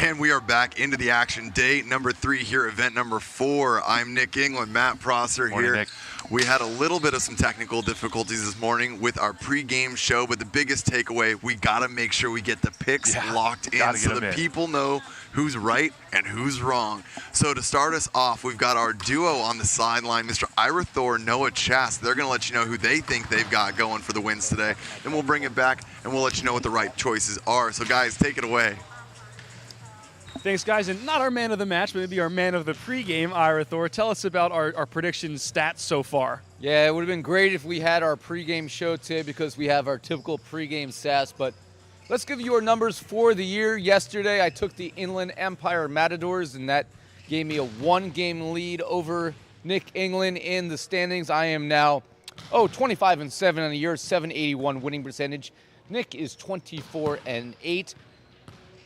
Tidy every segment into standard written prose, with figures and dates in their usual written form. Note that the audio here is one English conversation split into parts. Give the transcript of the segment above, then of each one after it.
And we are back into the action. Day number 3 here, event number 4. I'm Nick England, Matt Prosser Morning, here. Nick. We had a little bit of some technical difficulties this morning with our pregame show, but the biggest takeaway, we got to make sure we get the picks locked in so that people know who's right and who's wrong. So to start us off, we've got our duo on the sideline, Mr. Ira Thor, Noah Chast. They're going to let you know who they think they've got going for the wins today. Then we'll bring it back, and we'll let you know what the right choices are. So, guys, take it away. Thanks, guys. And not our man of the match, but maybe our man of the pregame, Ira Thor. Tell us about our prediction stats so far. Yeah, it would have been great if we had our pregame show today because we have our typical pregame stats. But let's give you our numbers for the year. Yesterday, I took the Inland Empire Matadors, and that gave me a 1-game lead over Nick England in the standings. I am now 25-7 on the year, 781 winning percentage. Nick is 24-8.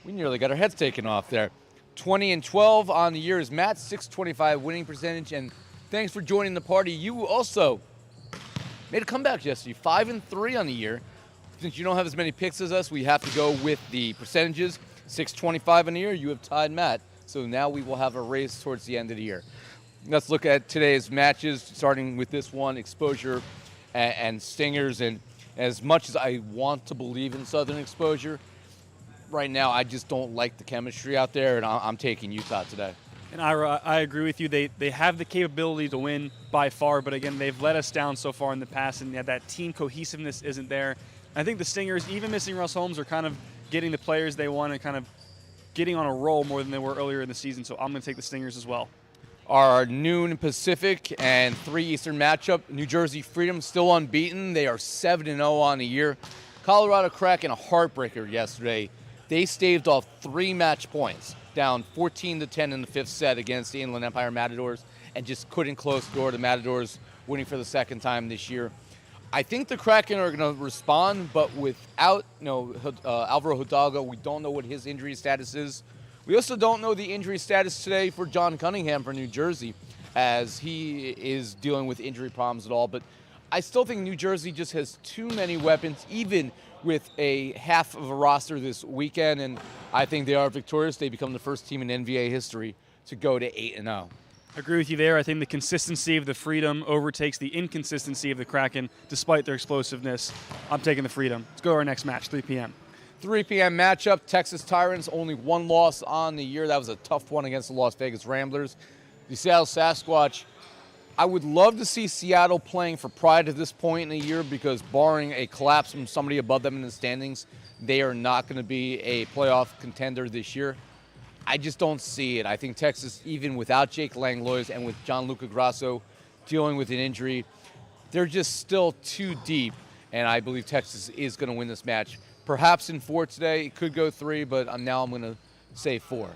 We nearly got our heads taken off there. 20-12 on the year is Matt, 625 winning percentage. And thanks for joining the party. You also made a comeback yesterday, 5-3 on the year. Since you don't have as many picks as us, we have to go with the percentages. 625 on the year, you have tied Matt. So now we will have a race towards the end of the year. Let's look at today's matches, starting with this one, Exposure and Stingers. And as much as I want to believe in Southern Exposure, right now I just don't like the chemistry out there, and I'm taking Utah today. And Ira, I agree with you. They have the capability to win by far, but again, they've let us down so far in the past, and that team cohesiveness isn't there. I think the Stingers, even missing Russ Holmes, are kind of getting the players they want and kind of getting on a roll more than they were earlier in the season, so I'm going to take the Stingers as well. Our noon Pacific and 3 Eastern matchup, New Jersey Freedom still unbeaten. They are 7-0 on the year. Colorado Kraken a heartbreaker yesterday. They staved off 3 match points, down 14-10 in the 5th set against the Inland Empire Matadors, and just couldn't close the door to Matadors winning for the 2nd time this year. I think the Kraken are going to respond, but without Alvaro Hidalgo, we don't know what his injury status is. We also don't know the injury status today for John Cunningham for New Jersey, as he is dealing with injury problems at all. But I still think New Jersey just has too many weapons, even with a half of a roster this weekend, and I think they are victorious. They become the first team in NVA history to go to 8-0. I agree with you there. I think the consistency of the Freedom overtakes the inconsistency of the Kraken, despite their explosiveness. I'm taking the Freedom. Let's go to our next match, 3 p.m. 3 p.m. matchup, Texas Tyrants, only 1 loss on the year. That was a tough one against the Las Vegas Ramblers. The Seattle Sasquatch, I would love to see Seattle playing for pride at this point in the year because barring a collapse from somebody above them in the standings, they are not going to be a playoff contender this year. I just don't see it. I think Texas, even without Jake Langlois and with Gianluca Grasso dealing with an injury, they're just still too deep, and I believe Texas is going to win this match. Perhaps in 4 today. It could go 3, but now I'm going to say 4.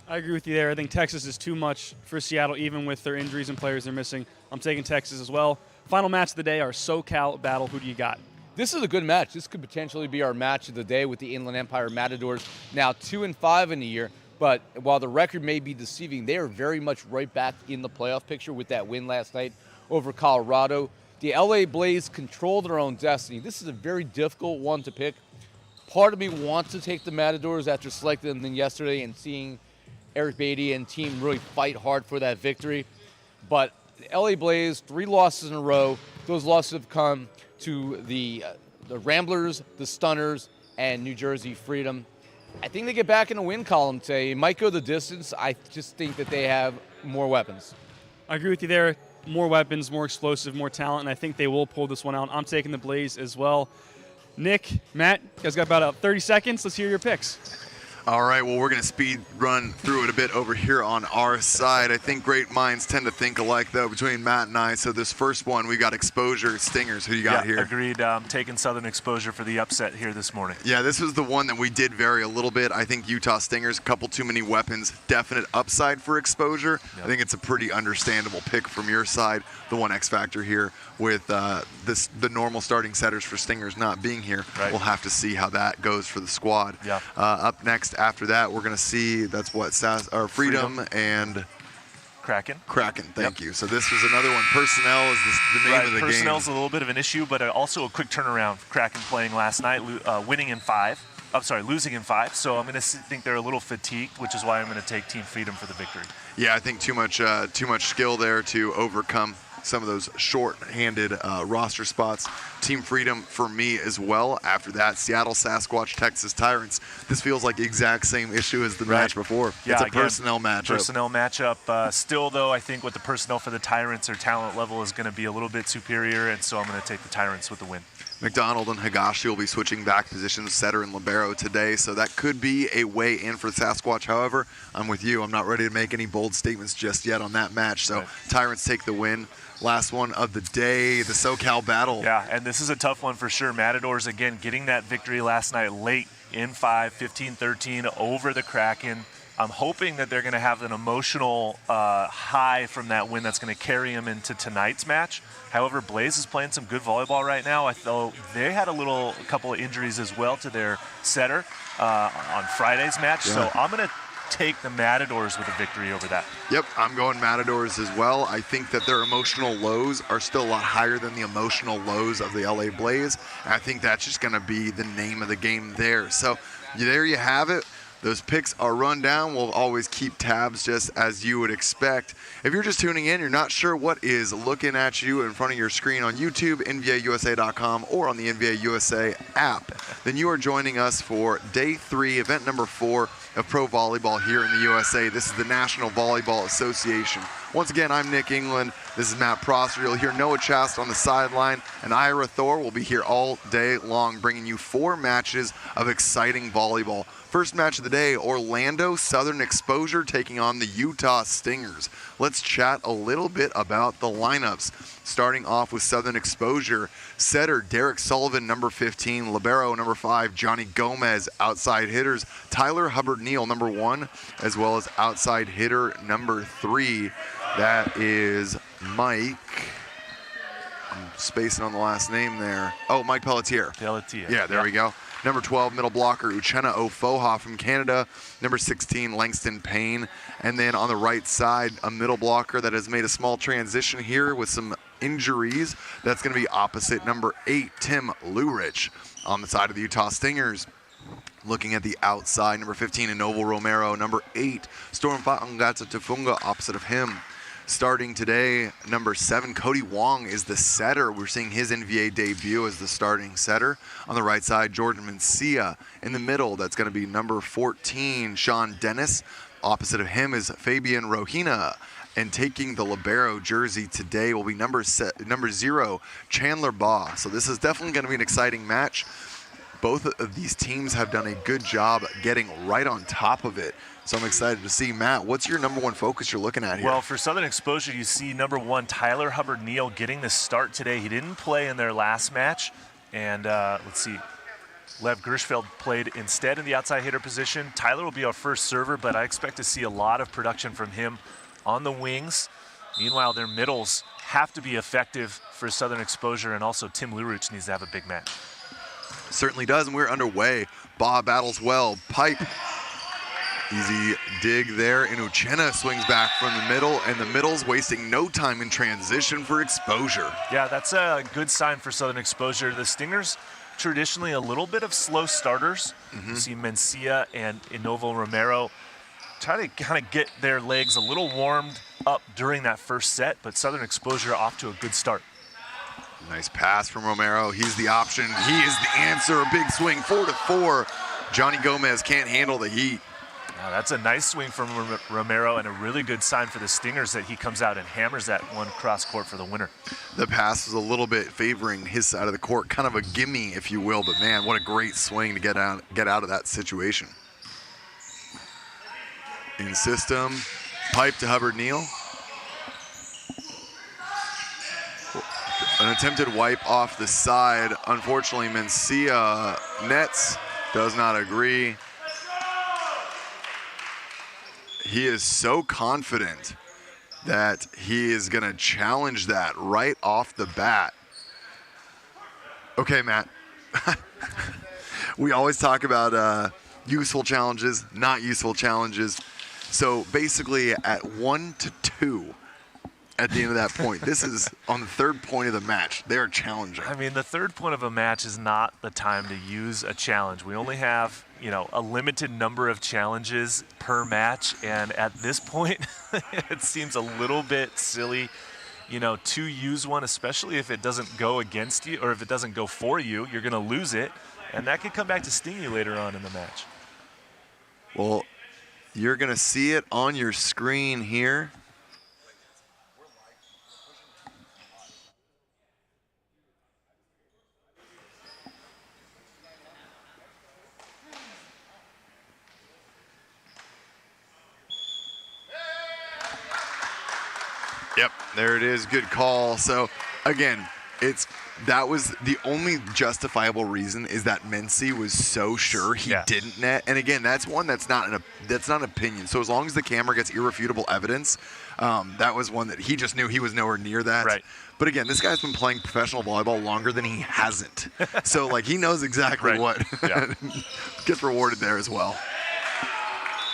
I agree with you there. I think Texas is too much for Seattle, even with their injuries and players they're missing. I'm taking Texas as well. Final match of the day, our SoCal battle. Who do you got? This is a good match. This could potentially be our match of the day with the Inland Empire Matadors. Now 2-5 in the year, but while the record may be deceiving, they are very much right back in the playoff picture with that win last night over Colorado. The LA Blaze control their own destiny. This is a very difficult one to pick. Part of me wants to take the Matadors after selecting them yesterday and seeing Eric Beatty and team really fight hard for that victory. But LA Blaze, 3 losses in a row. Those losses have come to the Ramblers, the Stunners, and New Jersey Freedom. I think they get back in the win column today. It might go the distance. I just think that they have more weapons. I agree with you there. More weapons, more explosive, more talent, and I think they will pull this one out. I'm taking the Blaze as well. Nick, Matt, you guys got about 30 seconds. Let's hear your picks. All right, well, we're going to speed run through it a bit over here on our side. I think great minds tend to think alike, though, between Matt and I. So this first one, we got Exposure, Stingers. Who you got here? Agreed. Taking Southern Exposure for the upset here this morning. Yeah, this was the one that we did vary a little bit. I think Utah Stingers, a couple too many weapons, definite upside for Exposure. Yep. I think it's a pretty understandable pick from your side. The one X factor here with the normal starting setters for Stingers not being here. Right. We'll have to see how that goes for the squad. Yeah. Up next after that, we're going to see that's what Freedom and Kraken. Thank you. So this was another one. Personnel is the name of the game. Personnel's a little bit of an issue, but also a quick turnaround. Kraken playing last night, winning in 5. losing in 5. So I'm going to think they're a little fatigued, which is why I'm going to take Team Freedom for the victory. Yeah, I think too much skill there to overcome some of those short-handed roster spots. Team Freedom for me as well. After that, Seattle Sasquatch, Texas Tyrants. This feels like the exact same issue as the match before. Yeah, it's a personnel matchup. Personnel matchup. Still, though, I think with the personnel for the Tyrants, their talent level is going to be a little bit superior, and so I'm going to take the Tyrants with the win. McDonald and Higashi will be switching back positions, setter and libero today, so that could be a way in for Sasquatch. However, I'm with you. I'm not ready to make any bold statements just yet on that match, so Tyrants take the win. Last one of the day, the SoCal battle. Yeah, and this is a tough one for sure. Matadors, again, getting that victory last night late in 5, 15-13 over the Kraken. I'm hoping that they're going to have an emotional high from that win that's going to carry them into tonight's match. However, Blaze is playing some good volleyball right now. I thought they had a couple of injuries as well to their setter on Friday's match. Yeah. So I'm going to take the Matadors with a victory over that. Yep, I'm going Matadors as well. I think that their emotional lows are still a lot higher than the emotional lows of the LA Blaze. And I think that's just going to be the name of the game there. So there you have it. Those picks are run down. We'll always keep tabs just as you would expect. If you're just tuning in, you're not sure what is looking at you in front of your screen on YouTube, NVAUSA.com, or on the NVA USA app, then you are joining us for Day 3, event number 4 of pro volleyball here in the USA. This is the National Volleyball Association. Once again, I'm Nick England. This is Matt Prosser. You'll hear Noah Chast on the sideline, and Ira Thor will be here all day long, bringing you 4 matches of exciting volleyball. First match of the day, Orlando Southern Exposure taking on the Utah Stingers. Let's chat a little bit about the lineups. Starting off with Southern Exposure, setter Derek Sullivan, number 15, libero, number 5, Johnny Gomez, outside hitters, Tyler Hubbard-Neal, number 1, as well as outside hitter number 3. That is Mike. I'm spacing on the last name there. Oh, Mike Pelletier. Yeah, there we go. Number 12, middle blocker, Uchenna Ofoha from Canada. Number 16, Langston Payne. And then on the right side, a middle blocker that has made a small transition here with some injuries. That's going to be opposite number 8, Tim Lurich. On the side of the Utah Stingers, looking at the outside, number 15, Inoval Romero. Number 8, Storm Fatangata Tufunga, opposite of him. Starting today, number 7, Cody Wong is the setter. We're seeing his NVA debut as the starting setter. On the right side, Jordan Mencia. In the middle, that's going to be number 14, Sean Dennis. Opposite of him is Fabian Rohina. And taking the libero jersey today will be number 0, Chandler Baugh. So this is definitely going to be an exciting match. Both of these teams have done a good job getting right on top of it. So I'm excited to see. Matt, what's your number 1 focus you're looking at here? Well, for Southern Exposure, you see number 1, Tyler Hubbard-Neal getting the start today. He didn't play in their last match. And let's see, Lev Gershfeld played instead in the outside hitter position. Tyler will be our first server, but I expect to see a lot of production from him on the wings. Meanwhile, their middles have to be effective for Southern Exposure, and also Tim Lurich needs to have a big match. Certainly does, and we're underway. Baugh battles well. Pipe. Easy dig there, and Uchenna swings back from the middle, and the middle's wasting no time in transition for Exposure. Yeah, that's a good sign for Southern Exposure. The Stingers, traditionally a little bit of slow starters. You see Mencia and Inoval Romero try to kind of get their legs a little warmed up during that first set, but Southern Exposure off to a good start. Nice pass from Romero. He's the option. He is the answer. A big swing, 4-4. Johnny Gomez can't handle the heat. Now that's a nice swing from Romero, and a really good sign for the Stingers that he comes out and hammers that one cross court for the winner. The pass was a little bit favoring his side of the court, kind of a gimme, if you will, but man, what a great swing to get out of that situation. In system, pipe to Hubbard-Neal. An attempted wipe off the side. Unfortunately, Mencia nets, does not agree. He is so confident that he is going to challenge that right off the bat. Okay, Matt. We always talk about useful challenges, not useful challenges. So basically at 1-2, at the end of that point. This is on the third point of the match. They are challenging. I mean, the third point of a match is not the time to use a challenge. We only have, a limited number of challenges per match, and at this point, it seems a little bit silly, to use one, especially if it doesn't go against you or if it doesn't go for you. You're going to lose it, and that could come back to sting you later on in the match. Well, you're going to see it on your screen here. Yep, there it is. Good call. So, again, that was the only justifiable reason is that Mency was so sure he didn't net. And again, that's one that's not an opinion. So as long as the camera gets irrefutable evidence, that was one that he just knew he was nowhere near that. Right. But again, this guy's been playing professional volleyball longer than he hasn't. So he knows exactly what gets rewarded there as well.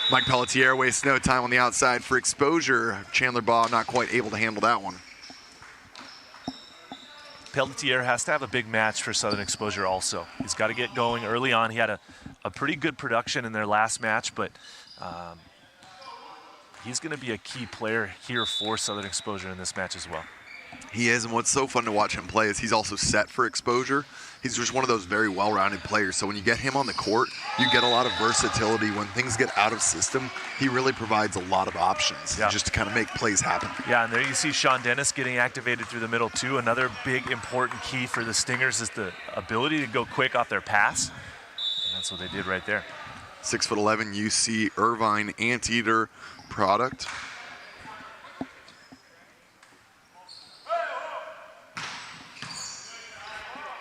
Mike Pelletier wastes no time on the outside for exposure. Chandler Baugh not quite able to handle that one. Pelletier has to have a big match for Southern Exposure also. He's got to get going early on. He had a pretty good production in their last match, but he's going to be a key player here for Southern Exposure in this match as well. He is, and what's so fun to watch him play is he's also set for exposure. He's just one of those very well-rounded players. So when you get him on the court, you get a lot of versatility. When things get out of system, he really provides a lot of options just to kind of make plays happen. Yeah, and there you see Sean Dennis getting activated through the middle too. Another big important key for the Stingers is the ability to go quick off their pass. And that's what they did right there. 6'11" UC Irvine Anteater product.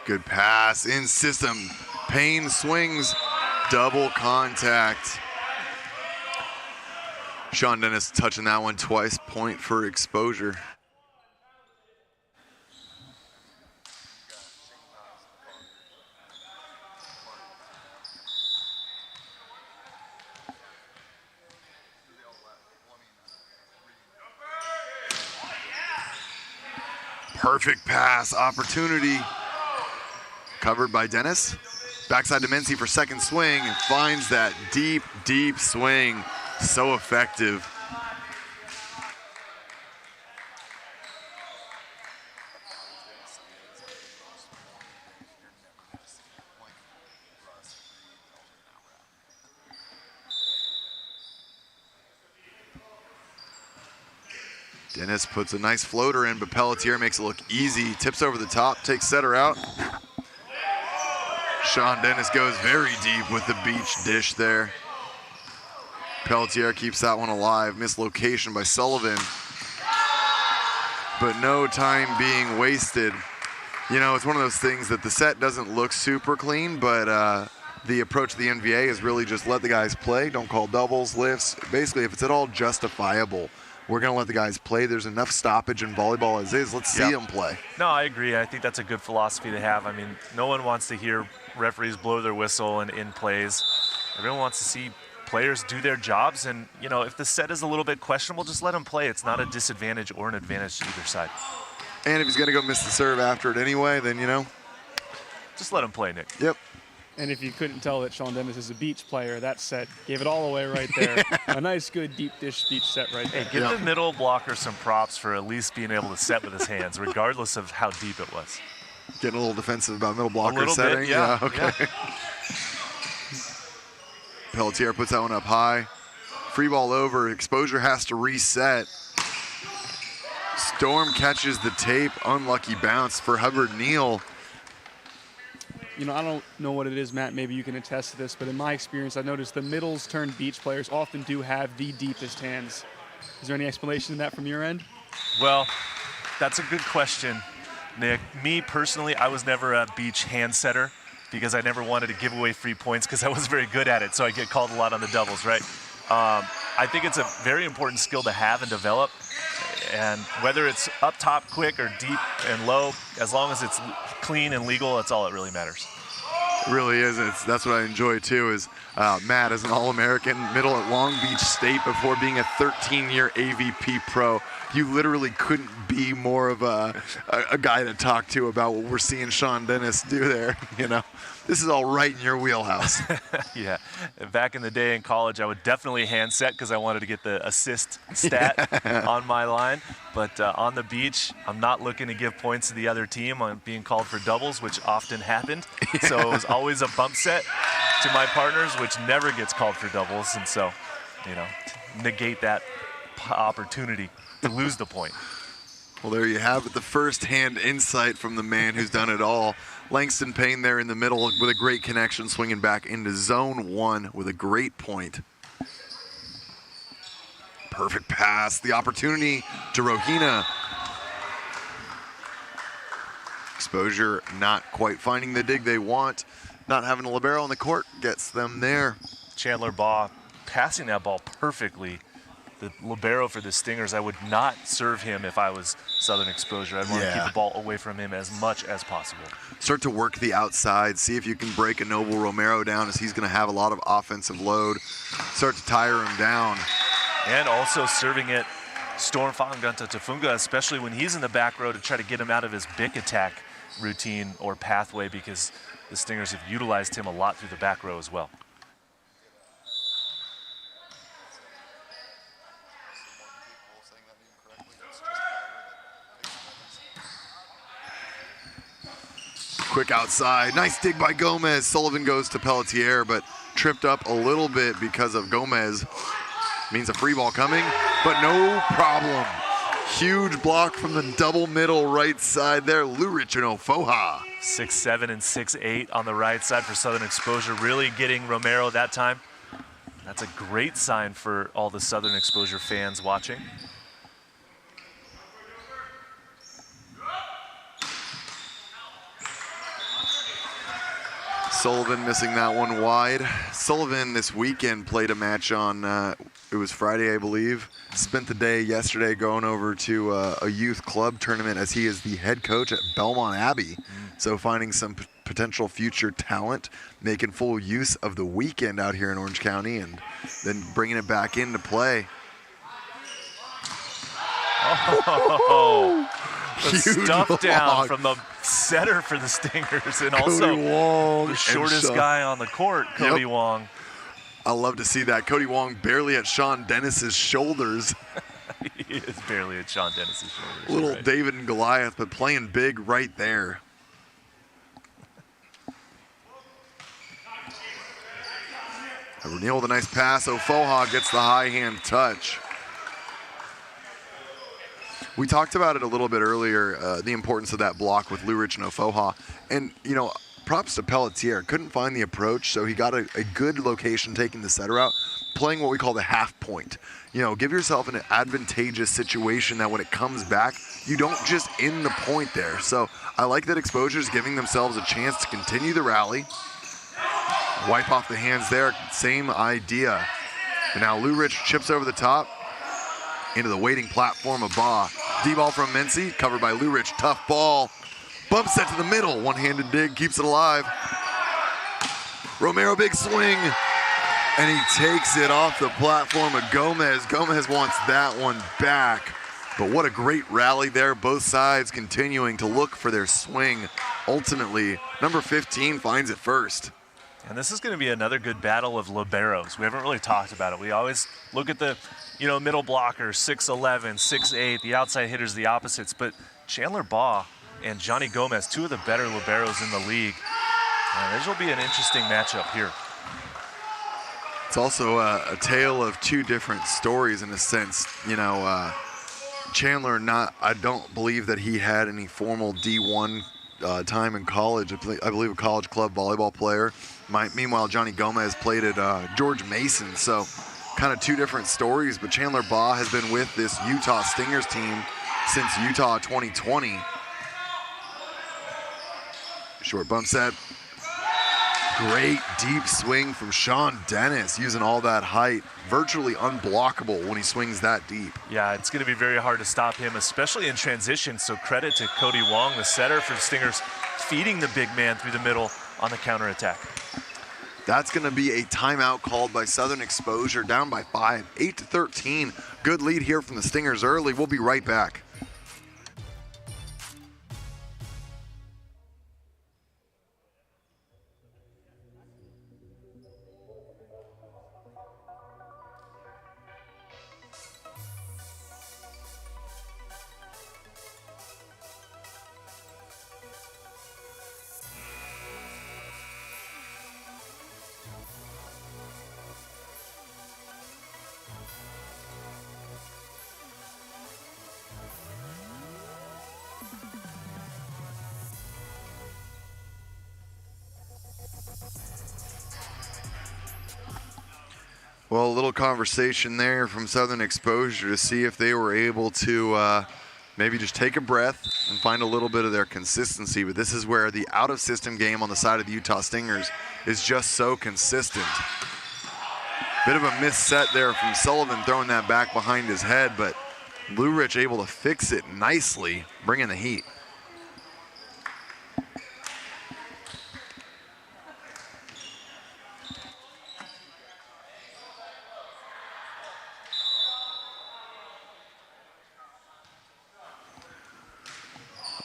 Good pass in system. Payne swings, double contact. Sean Dennis touching that one twice, point for exposure. Perfect pass opportunity. Covered by Dennis. Backside to Mency for second swing and finds that deep, deep swing. So effective. Dennis puts a nice floater in, but Pelletier makes it look easy. Tips over the top, takes setter out. Sean Dennis goes very deep with the beach dish there. Pelletier keeps that one alive. Mislocation by Sullivan. But no time being wasted. It's one of those things that the set doesn't look super clean, but the approach of the NVA is really just let the guys play. Don't call doubles, lifts. Basically, if it's at all justifiable, we're going to let the guys play. There's enough stoppage in volleyball as is. Let's see them play. No, I agree. I think that's a good philosophy to have. I mean, no one wants to hear referees blow their whistle in plays. Everyone wants to see players do their jobs. And, if the set is a little bit questionable, just let them play. It's not a disadvantage or an advantage to either side. And if he's going to go miss the serve after it anyway, then, just let him play, Nick. Yep. And if you couldn't tell that Sean Dennis is a beach player, that set gave it all away right there. A nice, good, deep dish beach set right there. Hey, give the middle blocker some props for at least being able to set with his hands, regardless of how deep it was. Getting a little defensive about middle blocker setting. Bit, yeah. Okay. Yeah. Pelletier puts that one up high. Free ball over. Exposure has to reset. Storm catches the tape. Unlucky bounce for Hubbard Neal. I don't know what it is, Matt. Maybe you can attest to this, but in my experience, I've noticed the middles turned beach players often do have the deepest hands. Is there any explanation to that from your end? Well, that's a good question, Nick. Me personally, I was never a beach hand setter because I never wanted to give away free points because I was very good at it, so I get called a lot on the doubles, right? I think it's a very important skill to have and develop, and whether it's up top quick or deep and low, as long as it's clean and legal, that's all that really matters. Really is. That's what I enjoy too. Is Matt is an All-American middle at Long Beach State before being a 13-year AVP pro. You literally couldn't be more of a guy to talk to about what we're seeing Sean Dennis do there. You know, this is all right in your wheelhouse. Yeah, back in the day in college, I would definitely hand set because I wanted to get the assist stat on my line. But on the beach, I'm not looking to give points to the other team. I'm being called for doubles, which often happened. So it was always a bump set to my partners, which never gets called for doubles. And so, you know, negate that opportunity to lose the point. Well, there you have it, the first-hand insight from the man who's done it all. Langston Payne there in the middle with a great connection, swinging back into zone 1 with a great point. Perfect pass, the opportunity to Rohina. Exposure not quite finding the dig they want. Not having a libero on the court gets them there. Chandler Baugh passing that ball perfectly. The libero for the Stingers, I would not serve him if I was Southern Exposure. I'd want to keep the ball away from him as much as possible. Start to work the outside, see if you can break a Noble Romero down, as he's going to have a lot of offensive load. Start to tire him down. And also serving it Storm Fanganta Tafunga, especially when he's in the back row, to try to get him out of his big attack routine or pathway, because the Stingers have utilized him a lot through the back row as well. Quick outside, nice dig by Gomez. Sullivan goes to Pelletier, but tripped up a little bit because of Gomez. Means a free ball coming, but no problem. Huge block from the double middle right side there. Lurich and Ofoha. 6'7" and 6'8" on the right side for Southern Exposure, really getting Romero that time. That's a great sign for all the Southern Exposure fans watching. Sullivan missing that one wide. Sullivan this weekend played a match on, it was Friday, I believe. Spent the day yesterday going over to a youth club tournament, as he is the head coach at Belmont Abbey. So finding some potential future talent, making full use of the weekend out here in Orange County, and then bringing it back into play. Oh, the Huge stuff down block from the setter for the Stingers, and Cody also Wong the shortest guy on the court, Cody Wong. I love to see that. Cody Wong barely at Sean Dennis's shoulders. He is barely at Sean Dennis's shoulders. Little David and Goliath, but playing big right there. O'Neal with a nice pass. Ofoha gets the high hand touch. We talked about it a little bit earlier, the importance of that block with Lurich and Ofoha. And, you know, props to Pelletier. Couldn't find the approach, so he got a good location taking the setter out, playing what we call the half point. You know, give yourself an advantageous situation that when it comes back, you don't just end the point there. So I like that Exposure's giving themselves a chance to continue the rally. Wipe off the hands there, same idea. And now Lurich chips over the top into the waiting platform of Baugh. D-ball from Mincy, covered by Lurich, tough ball. Bump set to the middle, one-handed dig, keeps it alive. Romero, big swing, and he takes it off the platform of Gomez. Gomez wants that one back. But what a great rally there, both sides continuing to look for their swing. Ultimately, number 15 finds it first. And this is going to be another good battle of liberos. We haven't really talked about it. We always look at the, you know, middle blockers, 6'11", 6'8", the outside hitters, the opposites. But Chandler Baugh and Johnny Gomez, two of the better liberos in the league. This will be an interesting matchup here. It's also a tale of two different stories in a sense. You know, Chandler, I don't believe that he had any formal D1 time in college. I believe a college club volleyball player. Meanwhile, Johnny Gomez played at George Mason. So kind of two different stories, but Chandler Baugh has been with this Utah Stingers team since Utah 2020. Short bump set. Great deep swing from Sean Dennis, using all that height. Virtually unblockable when he swings that deep. Yeah, it's going to be very hard to stop him, especially in transition. So credit to Cody Wong, the setter for the Stingers, feeding the big man through the middle on the counterattack. That's going to be a timeout called by Southern Exposure, down by 5, 8-13. Good lead here from the Stingers early. We'll be right back. Well, a little conversation there from Southern Exposure to see if they were able to maybe just take a breath and find a little bit of their consistency. But this is where the out-of-system game on the side of the Utah Stingers is just so consistent. Bit of a missed set there from Sullivan throwing that back behind his head, but Blue Ridge able to fix it nicely, bringing the heat.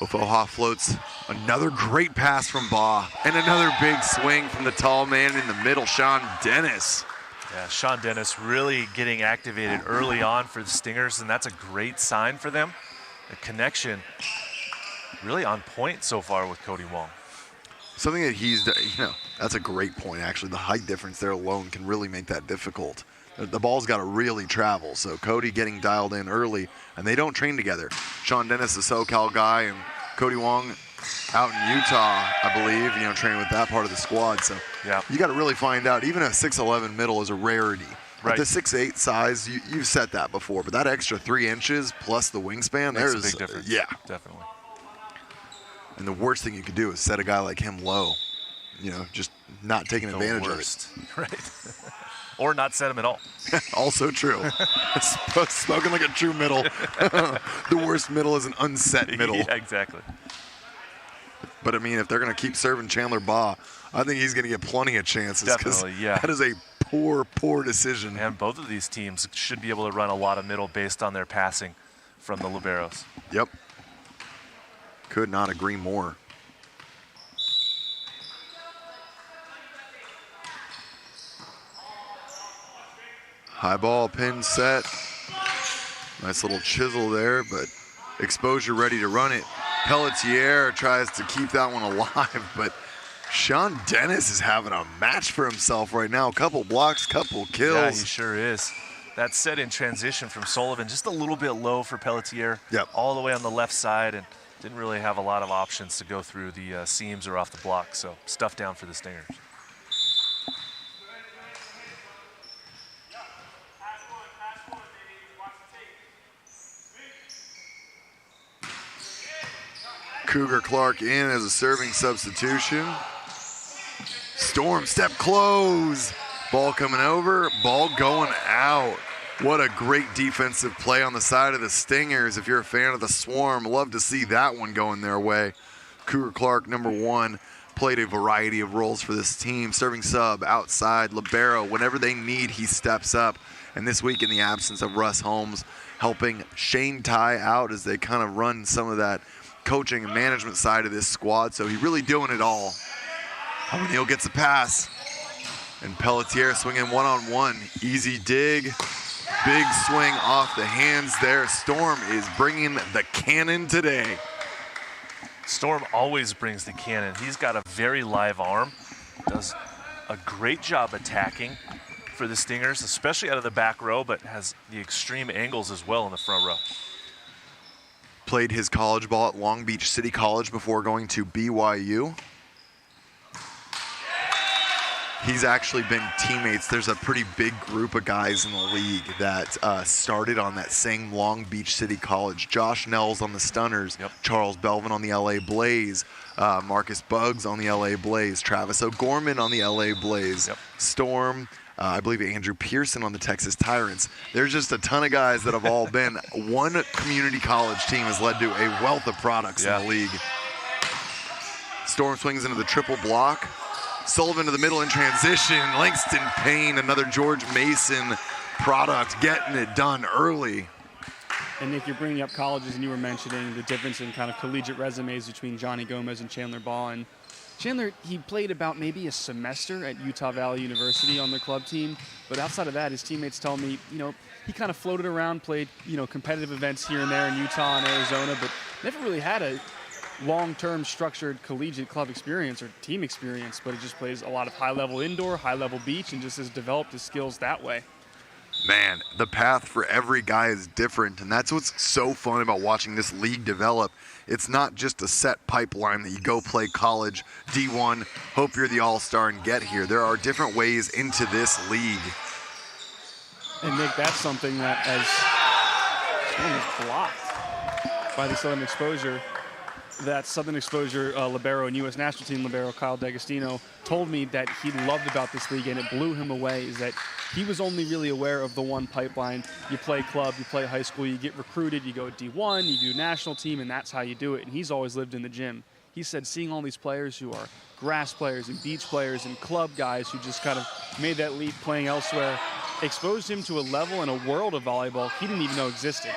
Ofoha floats another great pass from Baugh, and another big swing from the tall man in the middle, Sean Dennis. Yeah, Sean Dennis really getting activated early on for the Stingers, and that's a great sign for them. The connection really on point so far with Cody Wong. Something that he's, that's a great point, actually. The height difference there alone can really make that difficult. The ball's got to really travel, so Cody getting dialed in early, and they don't train together. Sean Dennis, the SoCal guy, and Cody Wong out in Utah, I believe, training with that part of the squad. So yeah, you got to really find out. Even a 6'11" middle is a rarity. Right. At the 6'8" size, you've set that before, but that extra 3 inches plus the wingspan, makes there's a big difference. Yeah, definitely. And the worst thing you could do is set a guy like him low, just not taking advantage of it. Right. Or not set him at all. Also true. Spoken like a true middle. The worst middle is an unset middle. Yeah, exactly. But, if they're going to keep serving Chandler Baugh, I think he's going to get plenty of chances. Definitely, yeah. That is a poor, poor decision. And both of these teams should be able to run a lot of middle based on their passing from the liberos. Yep. Could not agree more. High ball, pin set. Nice little chisel there, but Exposure ready to run it. Pelletier tries to keep that one alive, but Sean Dennis is having a match for himself right now. Couple blocks, couple kills. Yeah, he sure is. That set in transition from Sullivan, just a little bit low for Pelletier. Yep. All the way on the left side, and didn't really have a lot of options to go through the seams or off the block, so stuff down for the Stingers. Cougar Clark in as a serving substitution. Storm step close. Ball coming over, ball going out. What a great defensive play on the side of the Stingers. If you're a fan of the Swarm, love to see that one going their way. Cougar Clark, number 1, played a variety of roles for this team. Serving sub, outside, libero. Whenever they need, he steps up. And this week, in the absence of Russ Holmes, helping Shane Ty out as they kind of run some of that coaching and management side of this squad. So he's really doing it all. O'Neal gets a pass. And Pelletier swinging one-on-one. Easy dig. Big swing off the hands there. Storm is bringing the cannon today. Storm always brings the cannon. He's got a very live arm. Does a great job attacking for the Stingers, especially out of the back row, but has the extreme angles as well in the front row. Played his college ball at Long Beach City College before going to BYU. He's actually been teammates. There's a pretty big group of guys in the league that started on that same Long Beach City College. Josh Nels on the Stunners, yep. Charles Belvin on the LA Blaze, Marcus Buggs on the LA Blaze, Travis O'Gorman on the LA Blaze, yep. Storm, I believe Andrew Pearson on the Texas Tyrants. There's just a ton of guys that have all been. One community college team has led to a wealth of products in the league. Storm swings into the triple block. Sullivan to the middle in transition. Langston Payne, another George Mason product, getting it done early. And Nick, you're bringing up colleges, and you were mentioning the difference in kind of collegiate resumes between Johnny Gomez and Chandler Ball. And Chandler, he played about maybe a semester at Utah Valley University on their club team. But outside of that, his teammates tell me, he kind of floated around, played, competitive events here and there in Utah and Arizona, but never really had a long-term structured collegiate club experience or team experience. But he just plays a lot of high-level indoor, high-level beach, and just has developed his skills that way. Man, the path for every guy is different, and that's what's so fun about watching this league develop. It's not just a set pipeline that you go play college, D1, hope you're the all-star and get here. There are different ways into this league. And Nick, that's something that as blocked by the Southern Exposure. That Southern Exposure libero and U.S. national team libero, Kyle D'Agostino, told me that he loved about this league and it blew him away, is that he was only really aware of the one pipeline. You play club, you play high school, you get recruited, you go D1, you do national team, and that's how you do it. And he's always lived in the gym. He said seeing all these players who are grass players and beach players and club guys who just kind of made that leap playing elsewhere exposed him to a level and a world of volleyball he didn't even know existed.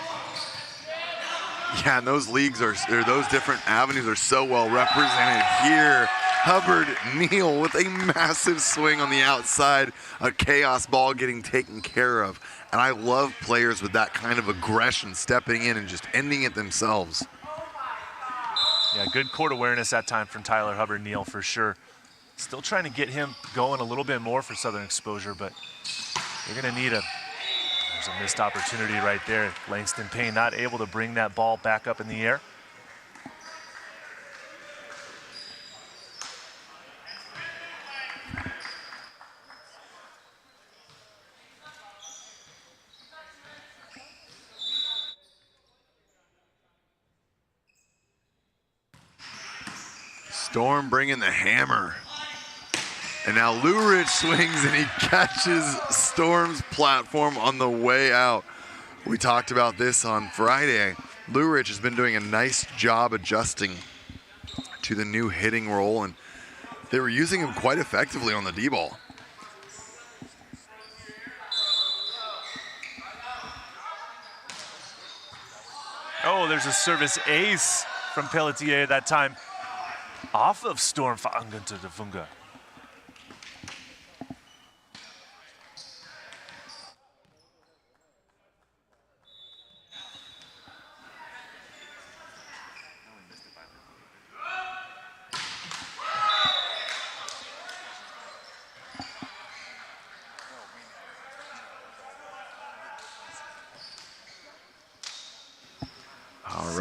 Yeah, and those leagues those different avenues are so well represented here. Hubbard Neal with a massive swing on the outside, a chaos ball getting taken care of. And I love players with that kind of aggression stepping in and just ending it themselves. Yeah, good court awareness that time from Tyler Hubbard Neal for sure. Still trying to get him going a little bit more for Southern Exposure, but you're going to need there's a missed opportunity right there. Langston Payne not able to bring that ball back up in the air. Storm bringing the hammer. And now Lurich swings and he catches Storm's platform on the way out. We talked about this on Friday. Lurich has been doing a nice job adjusting to the new hitting role, and they were using him quite effectively on the D-ball. Oh, there's a service ace from Pelletier that time. Off of Storm Faangan to Defunga.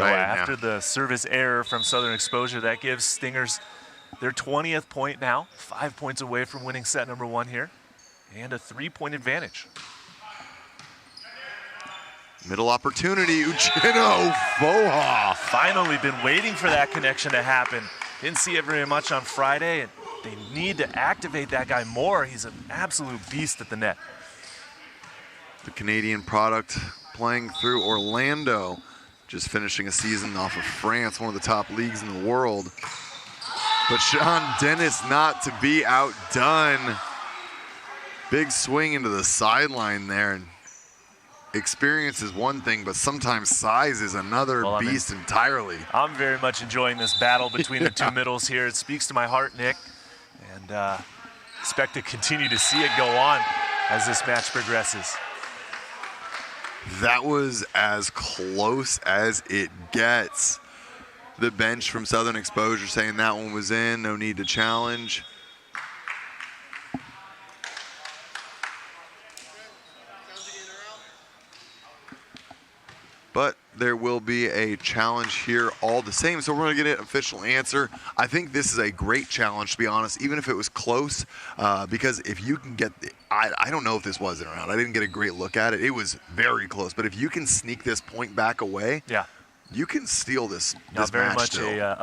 After the service error from Southern Exposure, that gives Stingers their 20th point now, 5 points away from winning set number 1 here, and a 3-point advantage. Middle opportunity, Uchino Foha. Finally been waiting for that connection to happen. Didn't see it very much on Friday, and they need to activate that guy more. He's an absolute beast at the net. The Canadian product playing through Orlando. Just finishing a season off of France, one of the top leagues in the world. But Sean Dennis not to be outdone. Big swing into the sideline there. And experience is one thing, but sometimes size is another beast entirely. I'm very much enjoying this battle between the two middles here. It speaks to my heart, Nick. And expect to continue to see it go on as this match progresses. That was as close as it gets. The bench from Southern Exposure saying that one was in, no need to challenge. But there will be a challenge here all the same, so we're going to get an official answer. I think this is a great challenge, to be honest, even if it was close, because if you can get I don't know if this was in or out. I didn't get a great look at it. It was very close, but if you can sneak this point back away, yeah, you can steal this very match much still,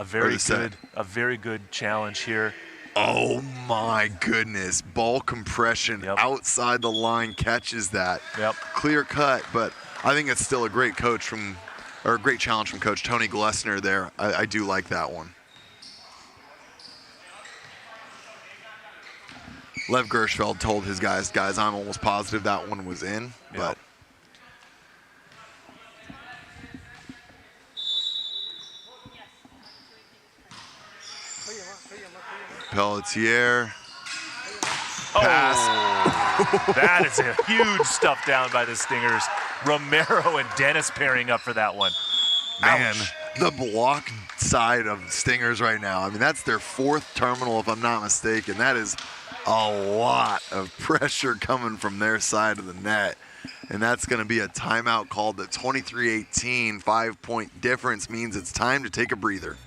a very good challenge here. Oh my goodness, ball compression outside the line catches that. Yep. Clear cut, but I think it's still a great challenge from Coach Tony Glessner there. I do like that one. Lev Gershfeld told his guys, I'm almost positive that one was in, but Pelletier. Pass. Oh, that is a huge stuff down by the Stingers. Romero and Dennis pairing up for that one. Man, Ouch. the block side of Stingers right now, I mean, that's their 4th terminal, if I'm not mistaken. That is a lot of pressure coming from their side of the net. And that's going to be a timeout called at 23-18. 5-point difference means it's time to take a breather.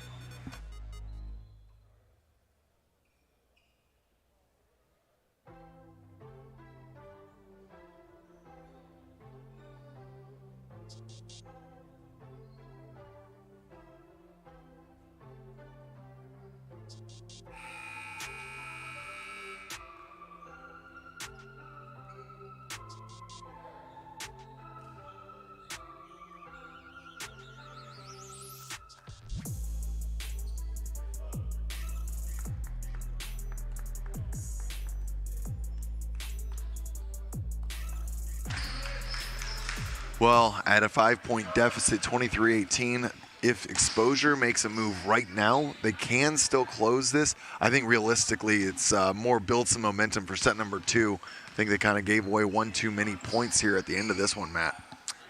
Well, at a 5-point deficit, 23-18, if Exposure makes a move right now, they can still close this. I think realistically, it's more build some momentum for set number 2. I think they kind of gave away one too many points here at the end of this one, Matt.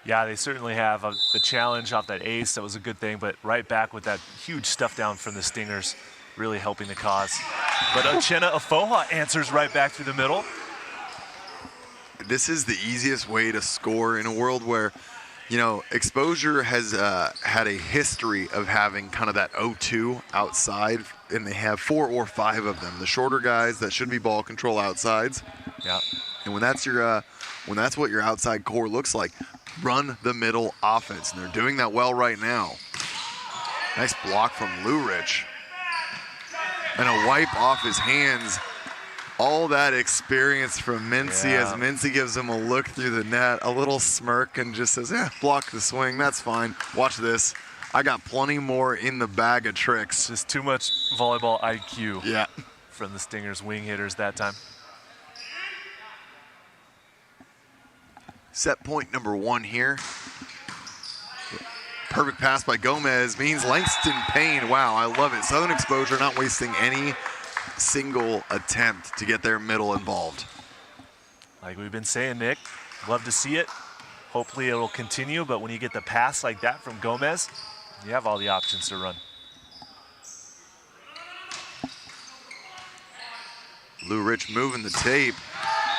Yeah, they certainly have the challenge off that ace. That was a good thing, but right back with that huge stuff down from the Stingers, really helping the cause. But Uchenna Afoha answers right back through the middle. This is the easiest way to score in a world where, you know, Exposure has had a history of having kind of that 0-2 outside, and they have 4 or 5 of them. The shorter guys that should be ball control outsides. Yeah. And when that's what your outside core looks like, run the middle offense, and they're doing that well right now. Nice block from Lurich. And a wipe off his hands. All that experience from Mincy as Mincy gives him a look through the net, a little smirk, and just says, block the swing, that's fine. Watch this. I got plenty more in the bag of tricks. Just too much volleyball IQ from the Stingers wing hitters that time. Set point number 1 here. Perfect pass by Gomez means Langston Payne. Wow, I love it. Southern Exposure not wasting any single attempt to get their middle involved. Like we've been saying, Nick, love to see it. Hopefully it'll continue, but when you get the pass like that from Gomez, you have all the options to run. Lurich moving the tape,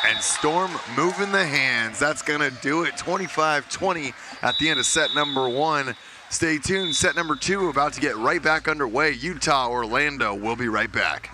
and Storm moving the hands. That's gonna do it. 25-20 at the end of set number 1. Stay tuned, set number 2 about to get right back underway. Utah, Orlando, we'll be right back.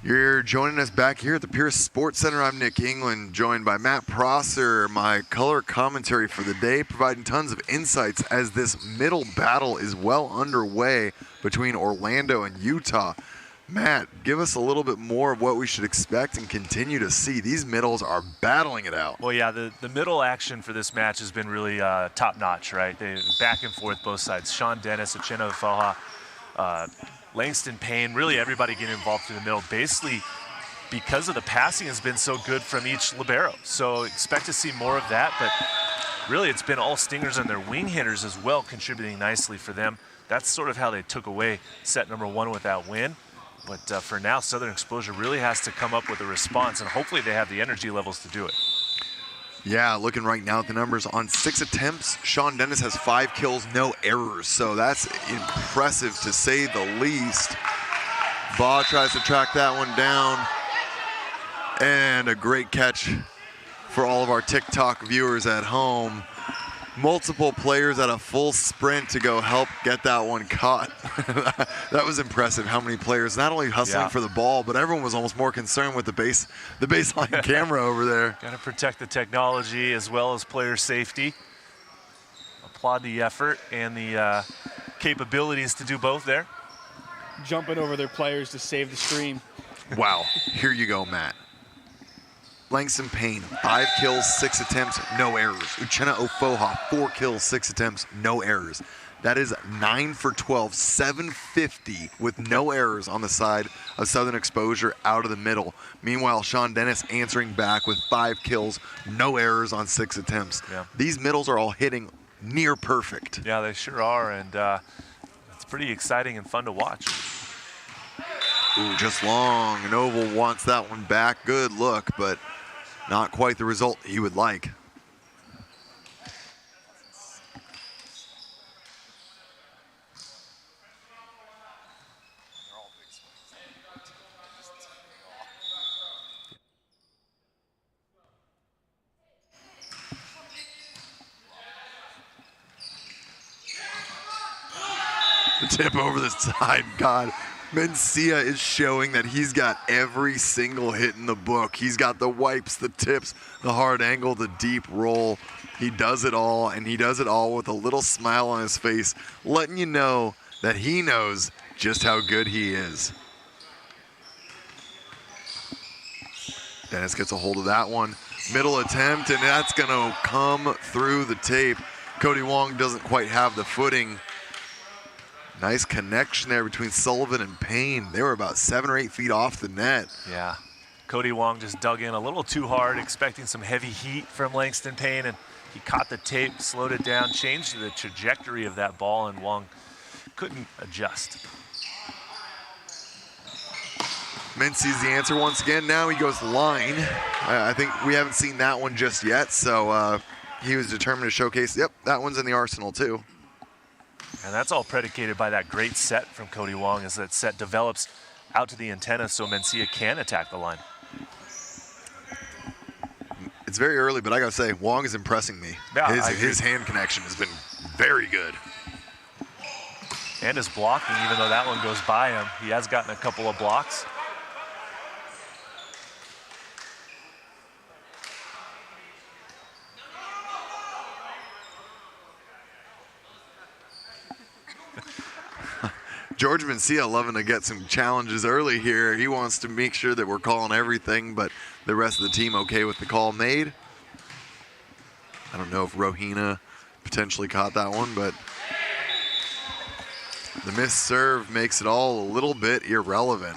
You're joining us back here at the Pierce Sports Center. I'm Nick England, joined by Matt Prosser, my color commentary for the day, providing tons of insights as this middle battle is well underway between Orlando and Utah. Matt, give us a little bit more of what we should expect and continue to see. These middles are battling it out. Well, yeah, the middle action for this match has been really top-notch, right? They back and forth both sides. Sean Dennis, Uchenna Ufoha, Langston Payne, really everybody getting involved through the middle. Basically, because of the passing has been so good from each libero. So expect to see more of that, but really it's been all Stingers and their wing hitters as well contributing nicely for them. That's sort of how they took away set number 1 with that win. But for now, Southern Exposure really has to come up with a response, and hopefully they have the energy levels to do it. Yeah, looking right now at the numbers, on 6 attempts, Sean Dennis has 5 kills, no errors. So that's impressive to say the least. Baugh tries to track that one down. And a great catch for all of our TikTok viewers at home. Multiple players at a full sprint to go help get that one caught. That was impressive, how many players not only hustling for the ball, but everyone was almost more concerned with the baseline camera over there. Got to protect the technology as well as player safety. Applaud the effort and the capabilities to do both there. Jumping over their players to save the stream. Wow, here you go, Matt. Langston Payne, 5 kills, 6 attempts, no errors. Uchenna Ufoha, 4 kills, 6 attempts, no errors. That is 9 for 12, 750 with no errors on the side of Southern Exposure out of the middle. Meanwhile, Sean Dennis answering back with 5 kills, no errors on 6 attempts. Yeah. These middles are all hitting near perfect. Yeah, they sure are, and it's pretty exciting and fun to watch. Ooh, just long, and Oval wants that one back. Good look, but not quite the result he would like. The tip over the side, God. Mencia is showing that he's got every single hit in the book. He's got the wipes, the tips, the hard angle, the deep roll. He does it all, and he does it all with a little smile on his face, letting you know that he knows just how good he is. Dennis gets a hold of that one. Middle attempt, and that's going to come through the tape. Cody Wong doesn't quite have the footing. Nice connection there between Sullivan and Payne. They were about 7 or 8 feet off the net. Yeah. Cody Wong just dug in a little too hard, expecting some heavy heat from Langston Payne, and he caught the tape, slowed it down, changed the trajectory of that ball, and Wong couldn't adjust. Mencia's the answer once again. Now he goes line. I think we haven't seen that one just yet, so he was determined to showcase, yep, that one's in the arsenal too. And that's all predicated by that great set from Cody Wong as that set develops out to the antenna so Mencia can attack the line. It's very early, but I got to say, Wong is impressing me. Yeah, his hand connection has been very good. And his blocking, even though that one goes by him, he has gotten a couple of blocks. George Mencia loving to get some challenges early here. He wants to make sure that we're calling everything, but the rest of the team okay with the call made. I don't know if Rohina potentially caught that one, but the missed serve makes it all a little bit irrelevant.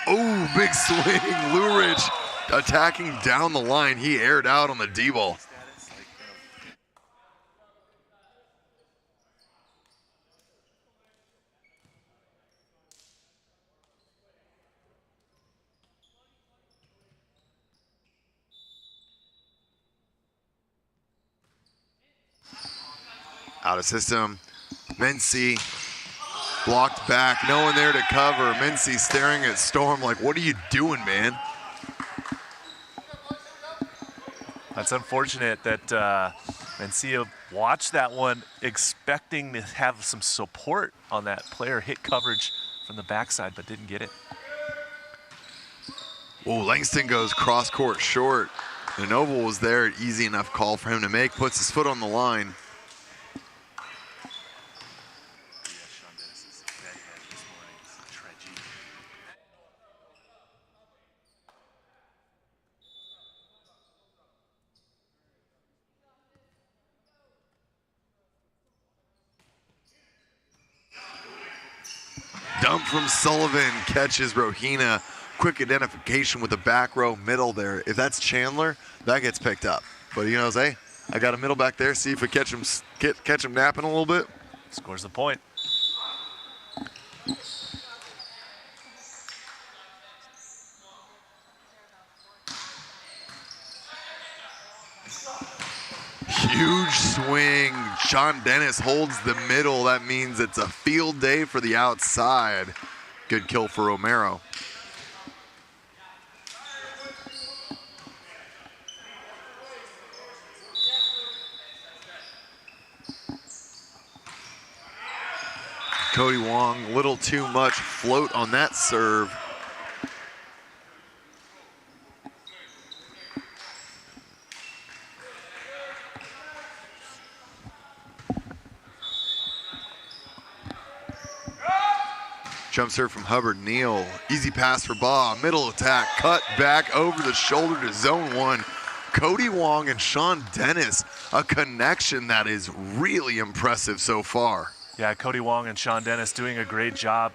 Oh, big swing. Lou Rich attacking down the line. He aired out on the D-ball. Out of system. Mencia Blocked back, no one there to cover. Mincy staring at Storm like, what are you doing, man? That's unfortunate that Mencia watched that one expecting to have some support on that player hit coverage from the backside, but didn't get it. Oh, Langston goes cross-court short. And Noble was there, easy enough call for him to make, puts his foot on the line. Dump from Sullivan, catches Rohina. Quick identification with the back row middle there. If that's Chandler, that gets picked up. But he knows, hey, I got a middle back there. See if we catch him napping a little bit. Scores the point. Huge swing. Sean Dennis holds the middle. That means it's a field day for the outside. Good kill for Romero. Cody Wong, a little too much float on that serve. Jump serve from Hubbard Neal. Easy pass for Baugh. Middle attack. Cut back over the shoulder to zone one. Cody Wong and Sean Dennis. A connection that is really impressive so far. Yeah, Cody Wong and Sean Dennis doing a great job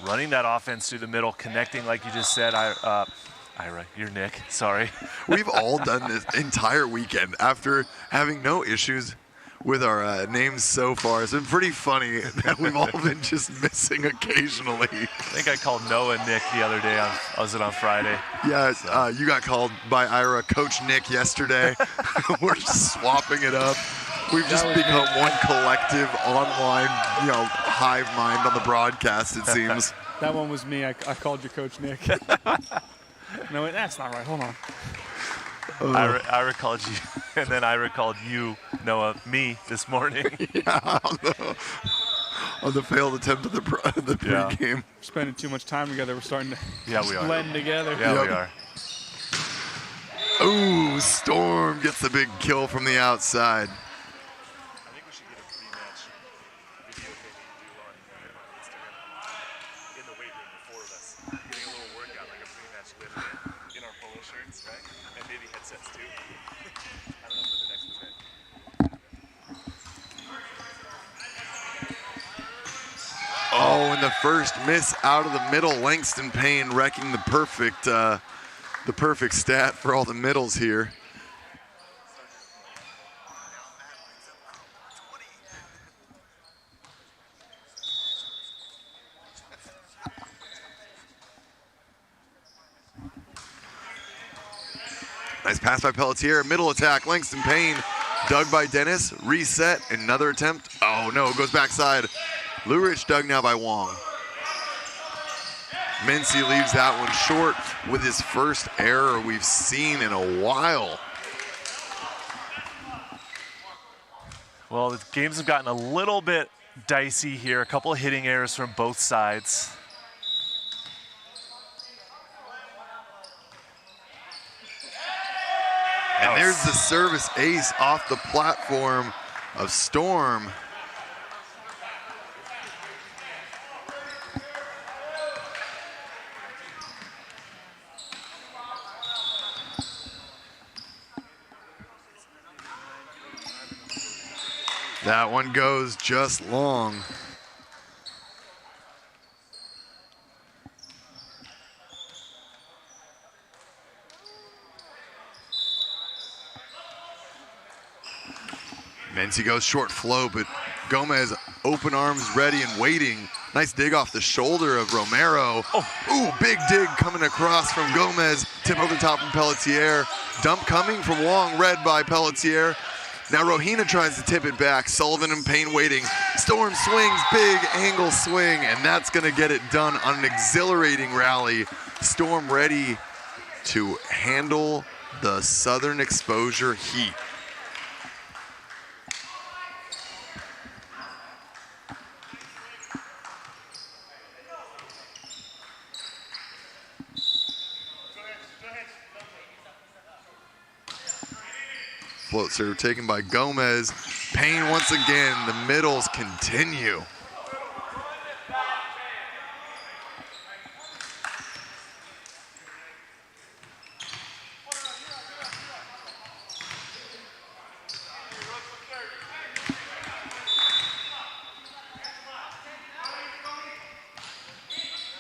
running that offense through the middle, connecting like you just said. Ira, you're Nick. Sorry. We've all done this entire weekend after having no issues with our names so far. It's been pretty funny that we've all been just missing occasionally. I think I called Noah Nick the other day. Was it on Friday? Yeah, so. You got called by Ira Coach Nick yesterday. We're just swapping it up. We've just become one collective online, hive mind on the broadcast, it seems. That one was me. I called you Coach Nick. No, wait, that's not right. Hold on. Ira called you, and then Ira called you, Noah, me this morning. Yeah, on the failed attempt at the pregame. We're spending too much time together. We're starting to blend together. Yeah, we are. Ooh, Storm gets the big kill from the outside. I think we should get a pre-match video in the weight room, the four of us, getting a little workout, like a pre-match lift in our polo shirts, right? And maybe headsets too. I don't know for the next event. Oh, and the first miss out of the middle. Langston Payne wrecking the perfect stat for all the middles here. Nice pass by Pelletier. Middle attack. Langston Payne dug by Dennis. Reset. Another attempt. Oh, no. It goes backside. Lou Rich dug now by Wong. Mincy leaves that one short with his first error we've seen in a while. Well, the games have gotten a little bit dicey here. A couple of hitting errors from both sides. And there's the service ace off the platform of Storm. That one goes just long. Mincy goes short flow, but Gomez open arms ready and waiting. Nice dig off the shoulder of Romero. Oh. Ooh, big dig coming across from Gomez. Tip over the top from Pelletier. Dump coming from Wong, read by Pelletier. Now Rohina tries to tip it back. Sullivan and Payne waiting. Storm swings, big angle swing, and that's going to get it done on an exhilarating rally. Storm ready to handle the Southern Exposure heat. Float serve taken by Gomez. Payne once again. The middles continue.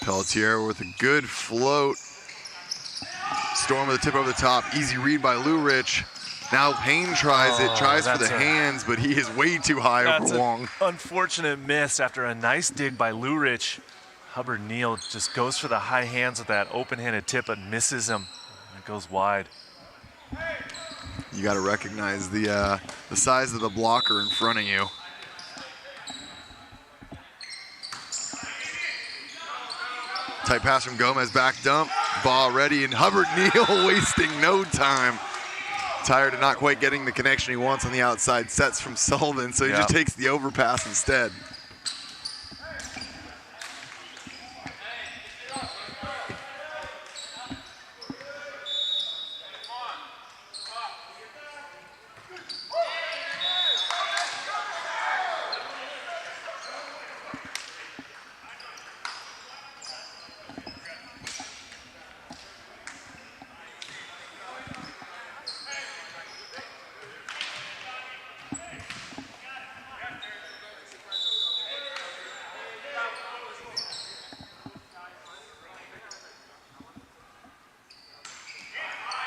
Pelletier with a good float. Storm with a tip over the top. Easy read by Lou Rich. Now Payne tries it, tries for the hands, but he is way too high over Wong. Unfortunate miss after a nice dig by Lou Rich. Hubbard Neal just goes for the high hands with that open-handed tip, but misses him. It goes wide. You got to recognize the size of the blocker in front of you. Tight pass from Gomez, back dump, ball ready, and Hubbard Neal wasting no time. Tired of not quite getting the connection he wants on the outside, sets from Sullivan, so he just takes the overpass instead.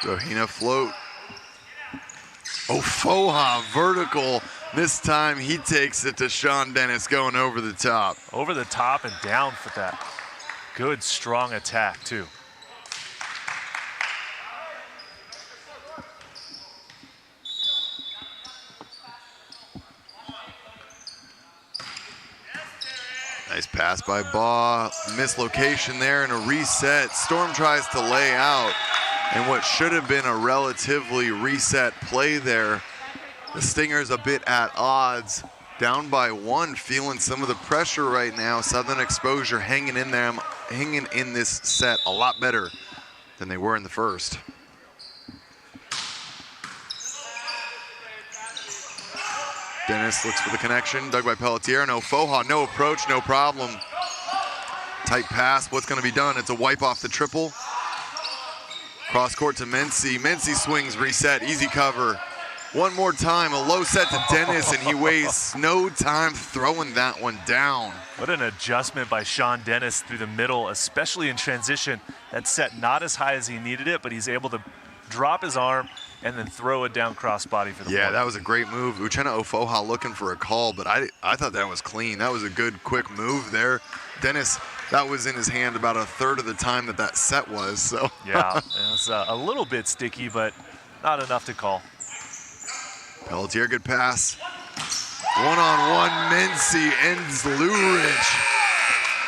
Rohina float. Ofoha vertical. This time he takes it to Sean Dennis going over the top. Over the top and down for that. Good, strong attack, too. Nice pass by Baugh. Mislocation there and a reset. Storm tries to lay out. And what should have been a relatively reset play there. The Stingers a bit at odds. Down by one, feeling some of the pressure right now. Southern Exposure hanging in this set a lot better than they were in the first. Dennis looks for the connection, dug by Pelletier. No Foha, no approach, no problem. Tight pass, what's gonna be done? It's a wipe off the triple. Cross court to Mency. Mency swings, reset, easy cover. One more time, a low set to Dennis, and he wastes no time throwing that one down. What an adjustment by Sean Dennis through the middle, especially in transition. That set not as high as he needed it, but he's able to drop his arm and then throw it down crossbody for the point. That was a great move. Uchenna Ofoha looking for a call, but I thought that was clean. That was a good, quick move there. Dennis, that was in his hand about a third of the time that set was. So yeah, it was a little bit sticky, but not enough to call. Pelletier, good pass. One-on-one, Mency ends Lou Rich.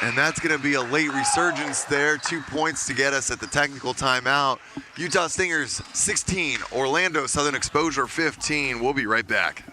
And that's going to be a late resurgence there. 2 points to get us at the technical timeout. Utah Stingers 16, Orlando Southern Exposure 15. We'll be right back.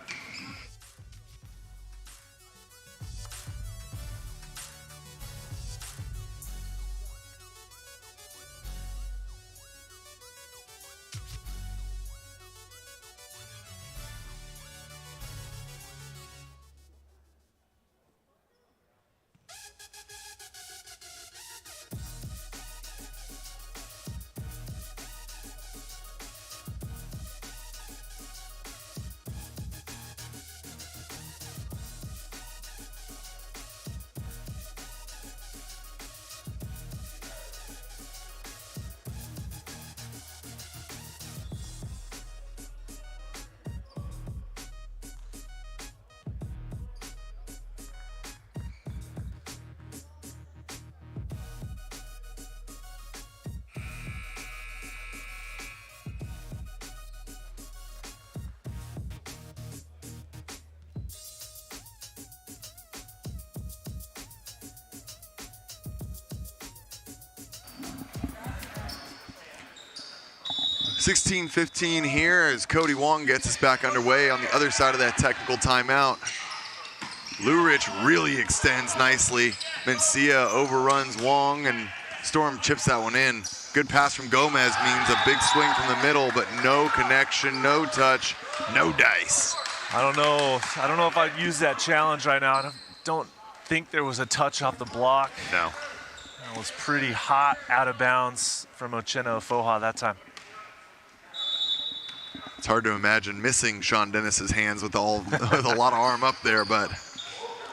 16-15 here as Cody Wong gets us back underway on the other side of that technical timeout. Lurich really extends nicely. Mencia overruns Wong, and Storm chips that one in. Good pass from Gomez means a big swing from the middle, but no connection, no touch, no dice. I don't know if I'd use that challenge right now. I don't think there was a touch off the block. No. That was pretty hot out of bounds from Uchenna Ofoha that time. It's hard to imagine missing Sean Dennis's hands with a lot of arm up there, but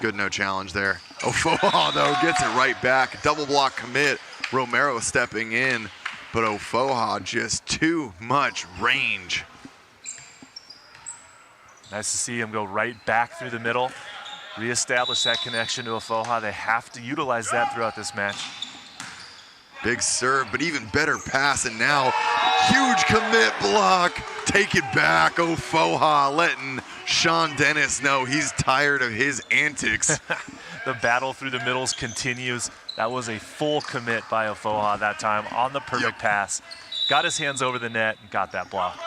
good no challenge there. Ofoha, though, gets it right back. Double block commit. Romero stepping in, but Ofoha just too much range. Nice to see him go right back through the middle, reestablish that connection to Ofoha. They have to utilize that throughout this match. Big serve, but even better pass, and now huge commit block. Take it back, Ofoha, letting Sean Dennis know he's tired of his antics. The battle through the middles continues. That was a full commit by Ofoha that time on the perfect pass. Got his hands over the net and got that block.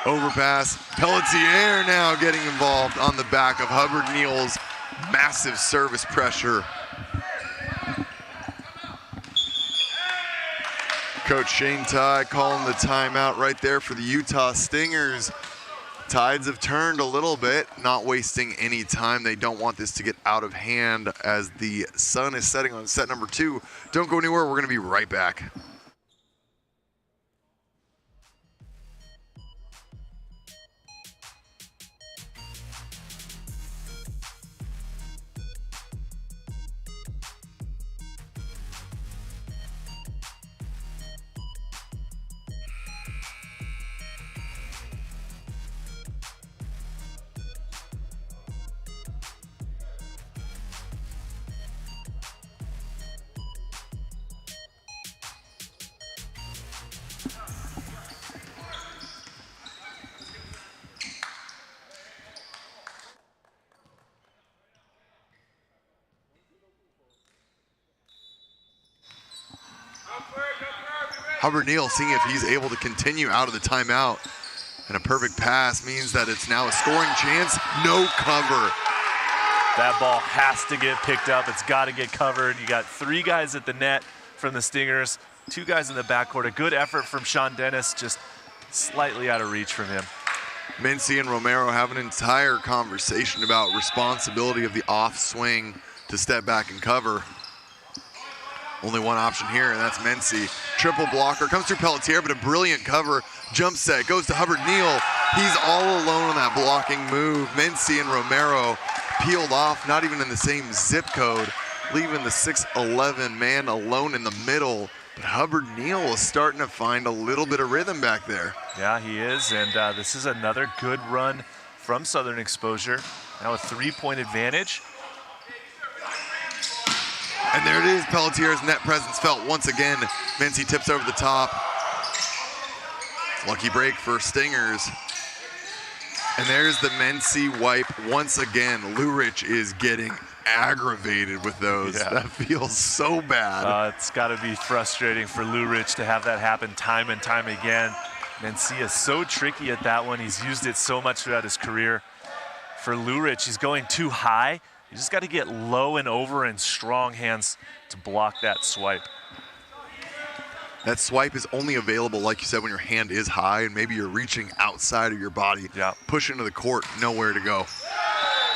Overpass. Pelletier now getting involved on the back of Hubbard Neal's massive service pressure. Coach Shane Ty calling the timeout right there for the Utah Stingers. Tides have turned a little bit, not wasting any time. They don't want this to get out of hand as the sun is setting on set number 2. Don't go anywhere. We're going to be right back. Hubbard Neal seeing if he's able to continue out of the timeout. And a perfect pass means that it's now a scoring chance. No cover. That ball has to get picked up. It's got to get covered. You got 3 guys at the net from the Stingers, 2 guys in the backcourt. A good effort from Sean Dennis, just slightly out of reach from him. Mencia and Romero have an entire conversation about responsibility of the off swing to step back and cover. Only one option here, and that's Mencia. Triple blocker, comes through Pelletier, but a brilliant cover. Jump set, goes to Hubbard Neal. He's all alone on that blocking move. Mencia and Romero peeled off, not even in the same zip code, leaving the 6'11" man alone in the middle. But Hubbard Neal is starting to find a little bit of rhythm back there. Yeah, he is, and this is another good run from Southern Exposure. Now a 3-point advantage. And there it is, Pelletier's net presence felt once again. Mencia tips over the top. Lucky break for Stingers. And there's the Mencia wipe once again. Lurich is getting aggravated with those. Yeah. That feels so bad. It's got to be frustrating for Lurich to have that happen time and time again. Mencia is so tricky at that one. He's used it so much throughout his career. For Lurich, he's going too high. You just got to get low and over and strong hands to block that swipe. That swipe is only available, like you said, when your hand is high and maybe you're reaching outside of your body. Yeah. Push into the court, nowhere to go.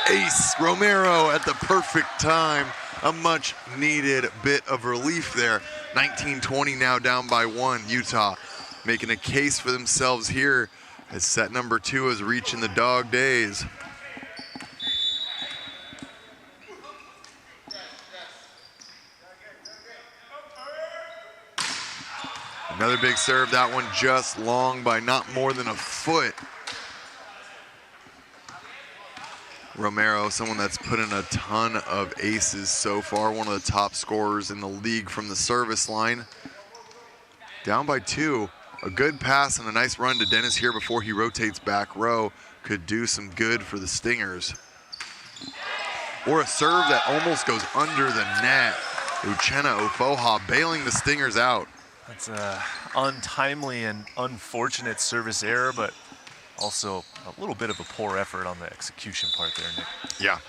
Ace Romero at the perfect time. A much needed bit of relief there. 19-20 now down by 1. Utah making a case for themselves here as set number 2 is reaching the dog days. Another big serve, that one just long by not more than a foot. Romero, someone that's put in a ton of aces so far, one of the top scorers in the league from the service line. Down by 2, a good pass and a nice run to Dennis here before he rotates back row could do some good for the Stingers. Or a serve that almost goes under the net. Uchenna Ofoha bailing the Stingers out. That's a untimely and unfortunate service error, but also a little bit of a poor effort on the execution part there, Nick. Yeah.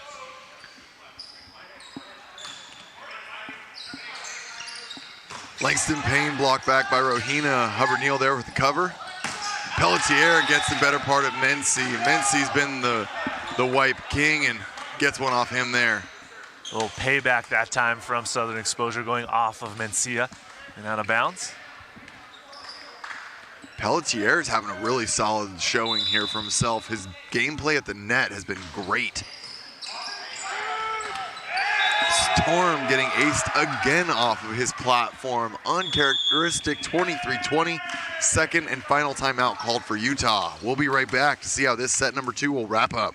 Langston Payne blocked back by Rohina. Hubbard Neal there with the cover. Pelletier gets the better part of Mency. Mency's been the wipe king and gets one off him there. A little payback that time from Southern Exposure, going off of Mencia and out of bounds. Pelletier is having a really solid showing here for himself. His gameplay at the net has been great. Storm getting aced again off of his platform. Uncharacteristic 23-20. Second and final timeout called for Utah. We'll be right back to see how this set number 2 will wrap up.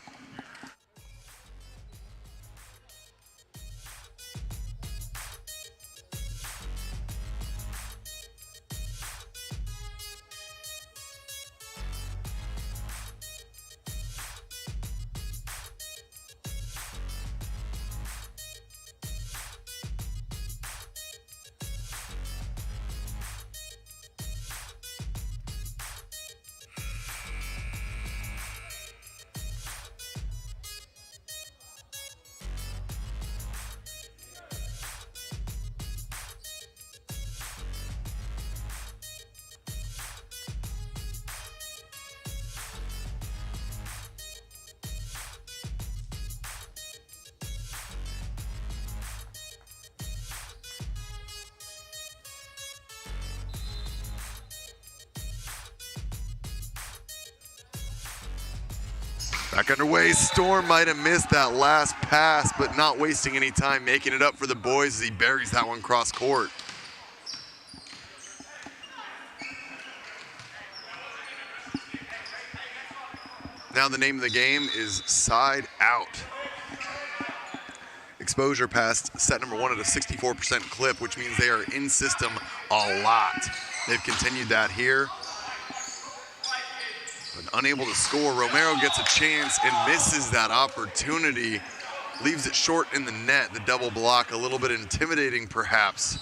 Back underway. Storm might have missed that last pass, but not wasting any time, making it up for the boys as he buries that one cross court. Now the name of the game is side out. Exposure passed set number 1 at a 64% clip, which means they are in system a lot. They've continued that here. But unable to score, Romero gets a chance and misses that opportunity. Leaves it short in the net, the double block, a little bit intimidating perhaps.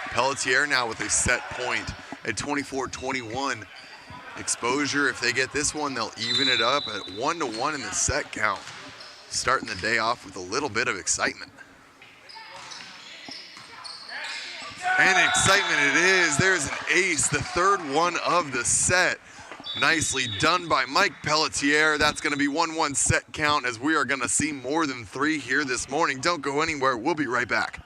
Pelletier now with a set point at 24-21. Exposure, if they get this one, they'll even it up at 1-1 in the set count. Starting the day off with a little bit of excitement. And excitement it is. There's an ace, the third one of the set. Nicely done by Mike Pelletier. That's going to be 1-1 set count as we are going to see more than 3 here this morning. Don't go anywhere. We'll be right back.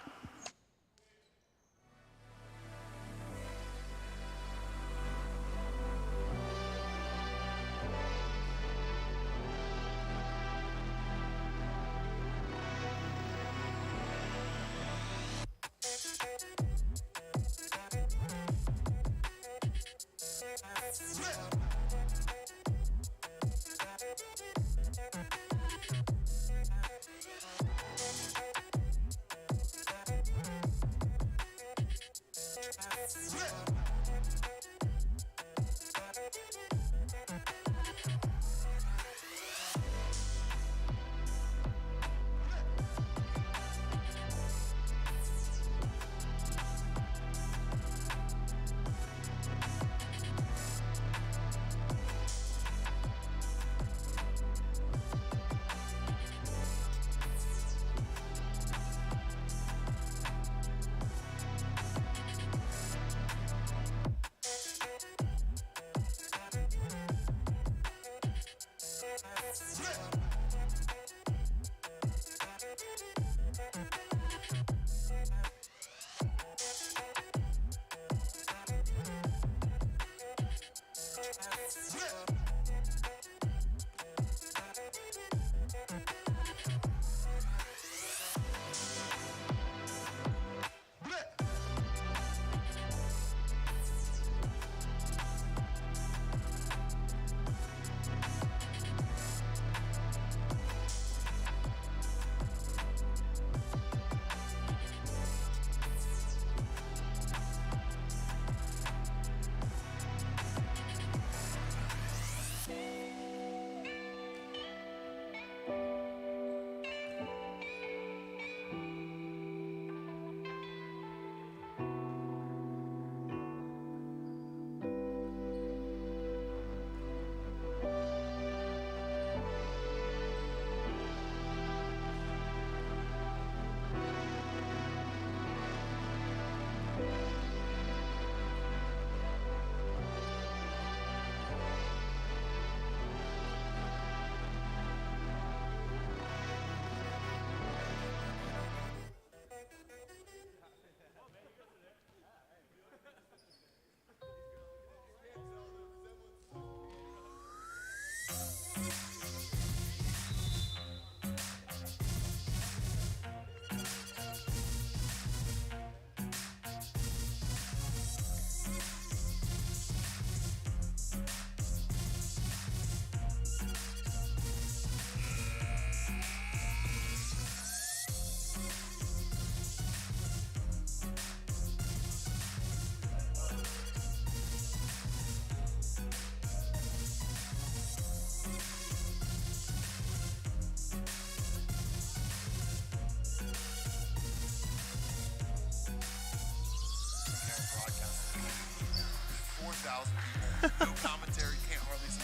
No commentary, can't hardly see.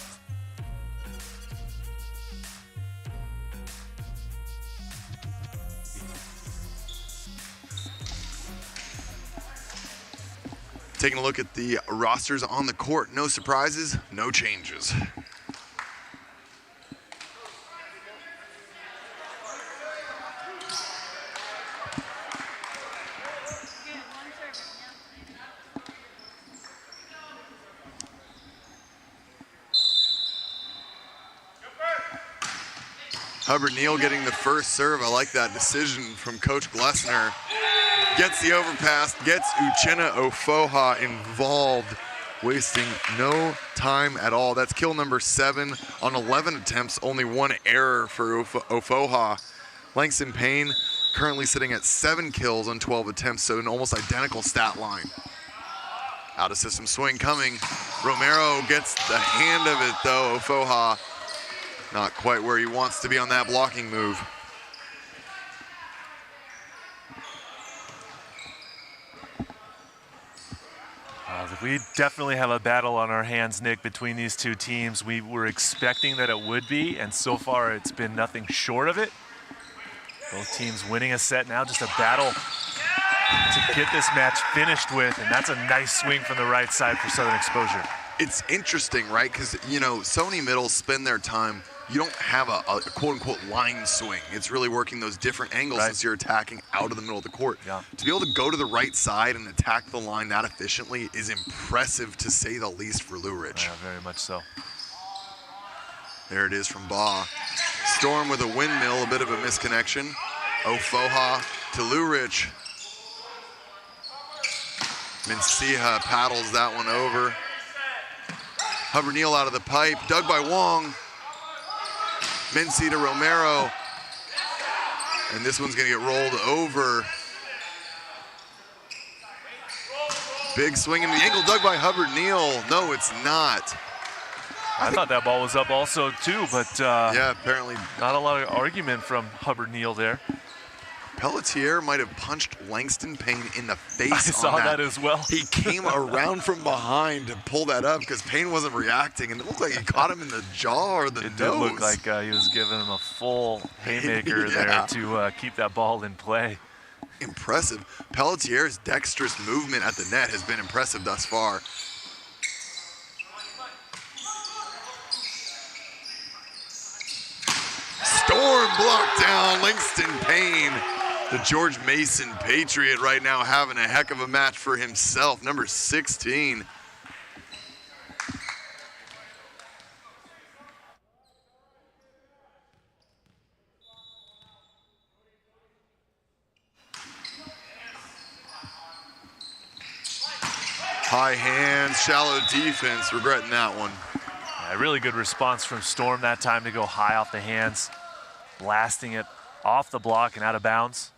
Taking a look at the rosters on the court. No surprises, no changes. Hubbard Neal getting the first serve. I like that decision from Coach Glessner. Gets the overpass, gets Uchenna Ofoha involved, wasting no time at all. That's kill number 7 on 11 attempts, only 1 error for Ofoha. Langston Payne currently sitting at 7 kills on 12 attempts, so an almost identical stat line. Out of system swing coming. Romero gets the hand of it though. Ofoha not quite where he wants to be on that blocking move. We definitely have a battle on our hands, Nick, between these two teams. We were expecting that it would be, and so far it's been nothing short of it. Both teams winning a set now, just a battle to get this match finished with, and that's a nice swing from the right side for Southern Exposure. It's interesting, right? Because, you know, so many middles spend their time, you don't have a quote-unquote line swing. It's really working those different angles since you're attacking out of the middle of the court. Yeah. To be able to go to the right side and attack the line that efficiently is impressive, to say the least, for Lou Rich. Yeah, very much so. There it is from Baugh. Storm with a windmill, a bit of a misconnection. Ofoha to Lou Rich. Mencia paddles that one over. Hubbard Neal out of the pipe, dug by Wong. Mincy to Romero. And this one's gonna get rolled over. Big swing in the angle, dug by Hubbard Neal. No, it's not. I thought that ball was up also too, but yeah, apparently not a lot of argument from Hubbard Neal there. Pelletier might have punched Langston Payne in the face. I saw that as well. He came around from behind to pull that up because Payne wasn't reacting, and it looked like he caught him in the jaw or the nose. It did look like he was giving him a full haymaker there to keep that ball in play. Impressive. Pelletier's dexterous movement at the net has been impressive thus far. Storm blocked down Langston Payne. The George Mason Patriot right now having a heck of a match for himself, number 16. High hands, shallow defense, regretting that one. Yeah, really good response from Storm that time to go high off the hands, blasting it off the block and out of bounds.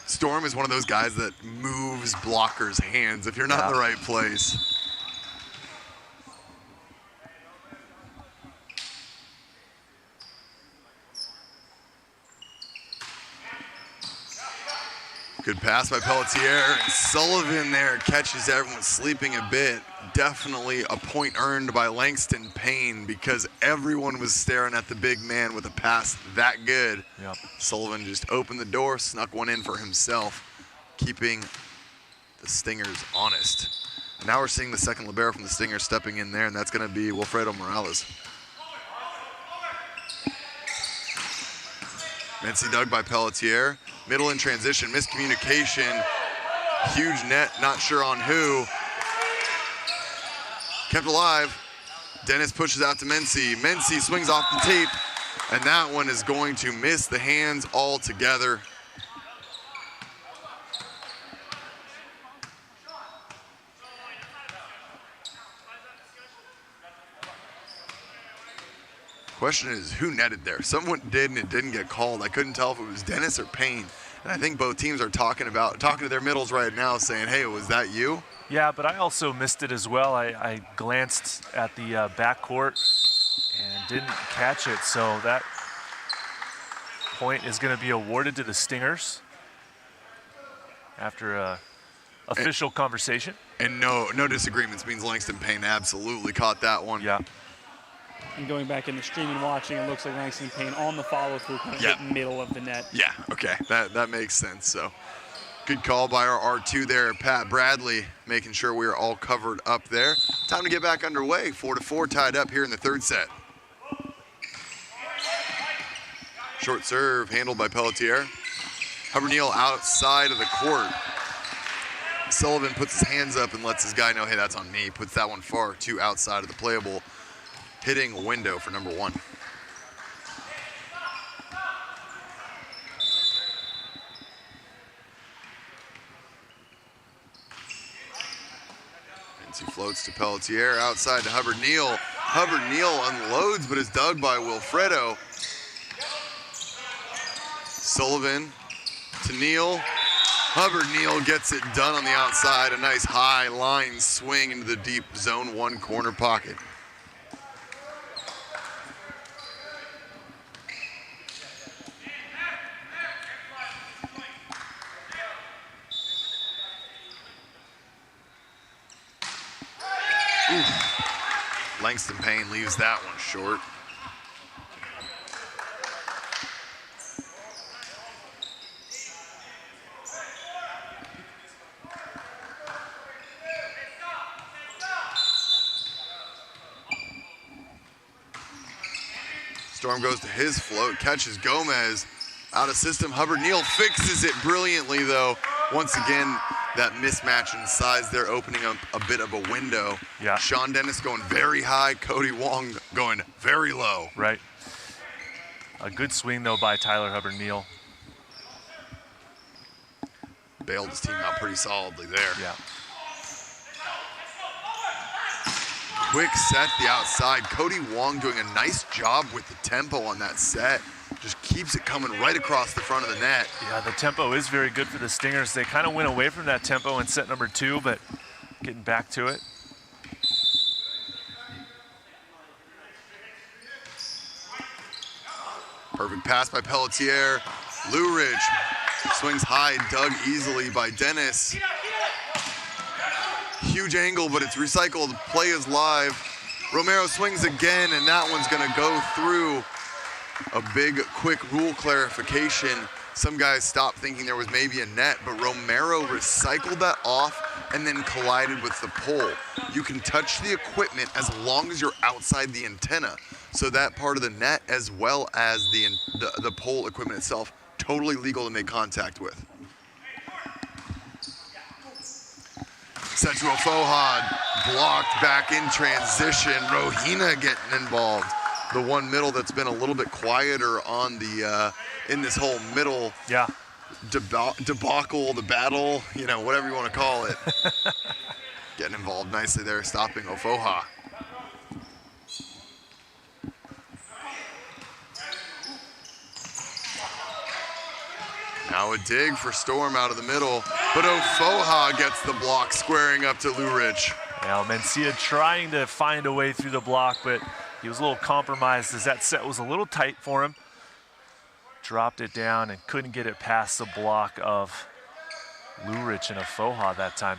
Storm is one of those guys that moves blockers' hands if you're not in the right place. Good pass by Pelletier, and Sullivan there catches everyone sleeping a bit. Definitely a point earned by Langston Payne because everyone was staring at the big man with a pass that good. Yep. Sullivan just opened the door, snuck one in for himself, keeping the Stingers honest. And now we're seeing the second libero from the Stingers stepping in there, and that's going to be Wilfredo Morales. Mincy dug by Pelletier. Middle in transition, miscommunication. Huge net, not sure on who. Kept alive. Dennis pushes out to Mincy. Mincy swings off the tape, and that one is going to miss the hands altogether. Question is, who netted there? Someone did, and it didn't get called. I couldn't tell if it was Dennis or Payne. And I think both teams are talking to their middles right now, saying, hey, was that you? Yeah, but I also missed it as well. I glanced at the backcourt and didn't catch it. So that point is going to be awarded to the Stingers after a official conversation. And no disagreements means Langston Payne absolutely caught that one. Yeah. And going back in the stream and watching, it looks like Langston Payne on the follow-through, kind of hit middle of the net. Yeah, okay, that makes sense. So good call by our R2 there, Pat Bradley, making sure we are all covered up there. Time to get back underway. 4-4 tied up here in the third set. Short serve handled by Pelletier. Hubbard Neal outside of the court. Sullivan puts his hands up and lets his guy know, hey, that's on me. Puts that one far too outside of the playable hitting window for number 1. He floats to Pelletier, outside to Hubbard Neal. Hubbard Neal unloads, but is dug by Wilfredo. Sullivan to Neal. Hubbard Neal gets it done on the outside. A nice high line swing into the deep zone 1 corner pocket. Langston Payne leaves that one short. Storm goes to his float, catches Gomez. Out of system, Hubbard Neal fixes it brilliantly though. Once again, that mismatch in size there, opening up a bit of a window. Yeah. Sean Dennis going very high, Cody Wong going very low. Right. A good swing, though, by Tyler Hubbard Neal. Bailed his team out pretty solidly there. Yeah. Quick set the outside. Cody Wong doing a nice job with the tempo on that set. Just keeps it coming right across the front of the net. Yeah, the tempo is very good for the Stingers. They kind of went away from that tempo in set number 2, but getting back to it. Perfect pass by Pelletier. Lou Ridge swings high, dug easily by Dennis. Huge angle, but it's recycled. Play is live. Romero swings again, and that one's gonna go through. A big, quick rule clarification. Some guys stopped thinking there was maybe a net, but Romero recycled that off and then collided with the pole. You can touch the equipment as long as you're outside the antenna. So that part of the net, as well as the pole equipment itself, totally legal to make contact with. Set to Ofoha, blocked back in transition. Rohina getting involved. The one middle that's been a little bit quieter on the in this whole middle debacle, the battle, whatever you want to call it. Getting involved nicely there, stopping Ofoha. Now a dig for Storm out of the middle, but Ofoha gets the block, squaring up to Lou Ridge. Now Mencia trying to find a way through the block, but he was a little compromised as that set was a little tight for him. Dropped it down and couldn't get it past the block of Lou Ridge and Ofoha that time.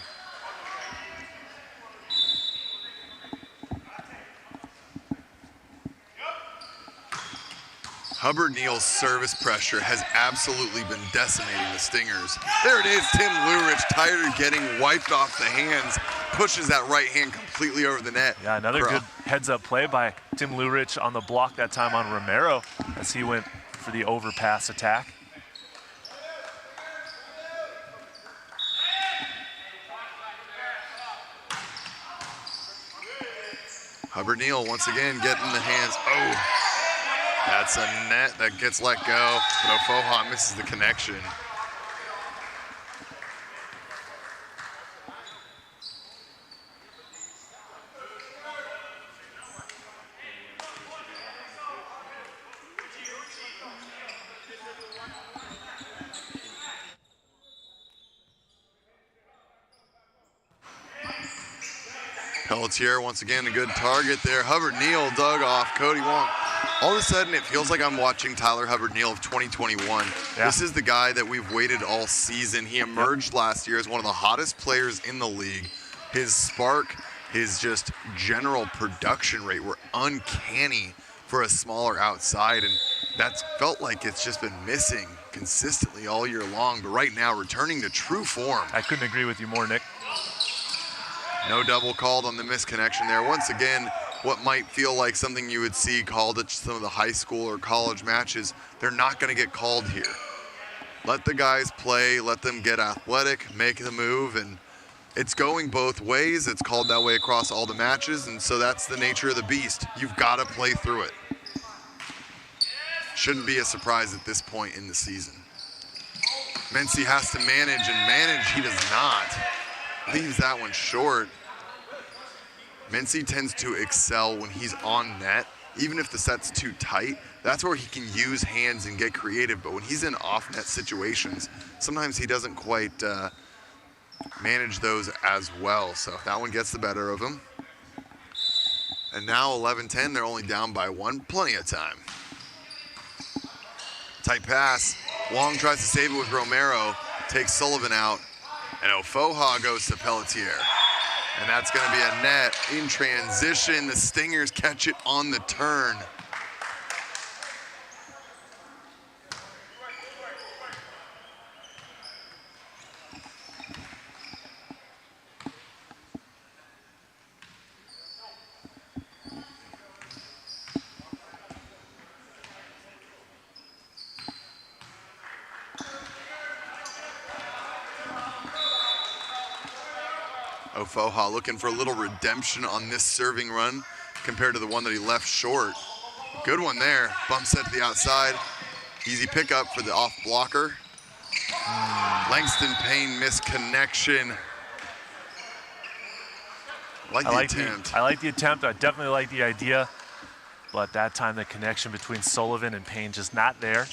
Hubbard Neal's service pressure has absolutely been decimating the Stingers. There it is, Tim Lou Ridge, tired of getting wiped off the hands, pushes that right hand completely over the net. Yeah, another good heads-up play by Tim Lou Ridge on the block that time on Romero as he went for the overpass attack. Hubbard Neal once again getting the hands. Oh, that's a net that gets let go, but Ofoha misses the connection. Pelletier, once again, a good target there. Hubbard-Neal dug off Cody Wong. All of a sudden, it feels like I'm watching Tyler Hubbard-Neal of 2021. Yeah. This is the guy that we've waited all season. He emerged last year as one of the hottest players in the league. His spark, his just general production rate were uncanny for a smaller outside, and that's felt like it's just been missing consistently all year long. But right now, returning to true form. I couldn't agree with you more, Nick. No double called on the misconnection there. Once again, what might feel like something you would see called at some of the high school or college matches, they're not going to get called here. Let the guys play, let them get athletic, make the move, and it's going both ways. It's called that way across all the matches, and so that's the nature of the beast. You've got to play through it. Shouldn't be a surprise at this point in the season. Mency has to manage, and manage he does not. Leaves that one short. Mency tends to excel when he's on net, even if the set's too tight. That's where he can use hands and get creative, but when he's in off-net situations, sometimes he doesn't quite manage those as well. So that one gets the better of him. And now 11-10, they're only down by one. Plenty of time. Tight pass. Wong tries to save it with Romero, takes Sullivan out, and Ofoha goes to Pelletier. And that's going to be a net in transition. The Stingers catch it on the turn. Ofoha looking for a little redemption on this serving run compared to the one that he left short. Good one there. Bump set to the outside. Easy pickup for the off blocker. Langston Payne misconnection. I like the attempt. I like the attempt. I definitely like the idea. But that time the connection between Sullivan and Payne just not there.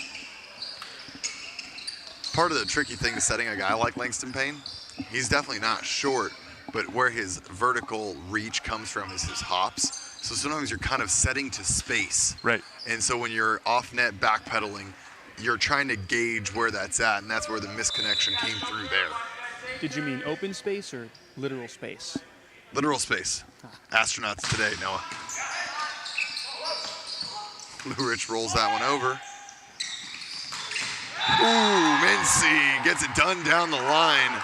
Part of the tricky thing is setting a guy like Langston Payne. He's definitely not short, but where his vertical reach comes from is his hops. So sometimes you're kind of setting to space. Right. And so when you're off net backpedaling, you're trying to gauge where that's at, and that's where the misconnection came through there. Did you mean open space or literal space? Literal space. Astronauts today, Noah. Lou Rich rolls that one over. Ooh, Mency gets it done down the line.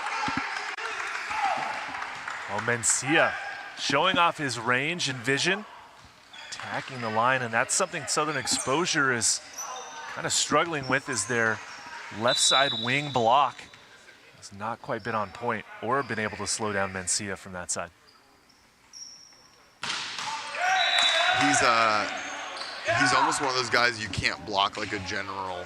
Well, Mencia showing off his range and vision, attacking the line, and that's something Southern Exposure is kind of struggling with, is their left side wing block has not quite been on point or been able to slow down Mencia from that side. He's almost one of those guys you can't block like a general,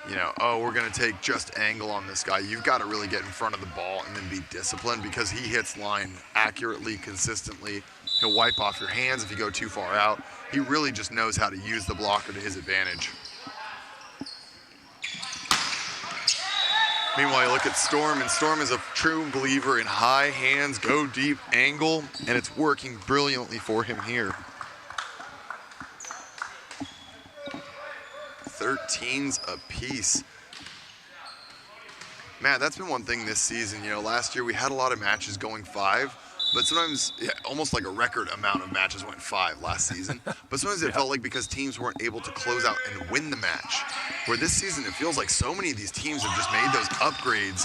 you know, oh, we're going to take just angle on this guy. You've got to really get in front of the ball and then be disciplined, because he hits line accurately, consistently. He'll wipe off your hands if you go too far out. He really just knows how to use the blocker to his advantage. Meanwhile, you look at Storm, and Storm is a true believer in high hands, go deep, angle, and it's working brilliantly for him here. 13s apiece. Man, that's been one thing this season. You know, last year we had a lot of matches going 5, but sometimes almost like a record amount of matches went 5 last season. But sometimes it felt like because teams weren't able to close out and win the match. Where this season it feels like so many of these teams have just made those upgrades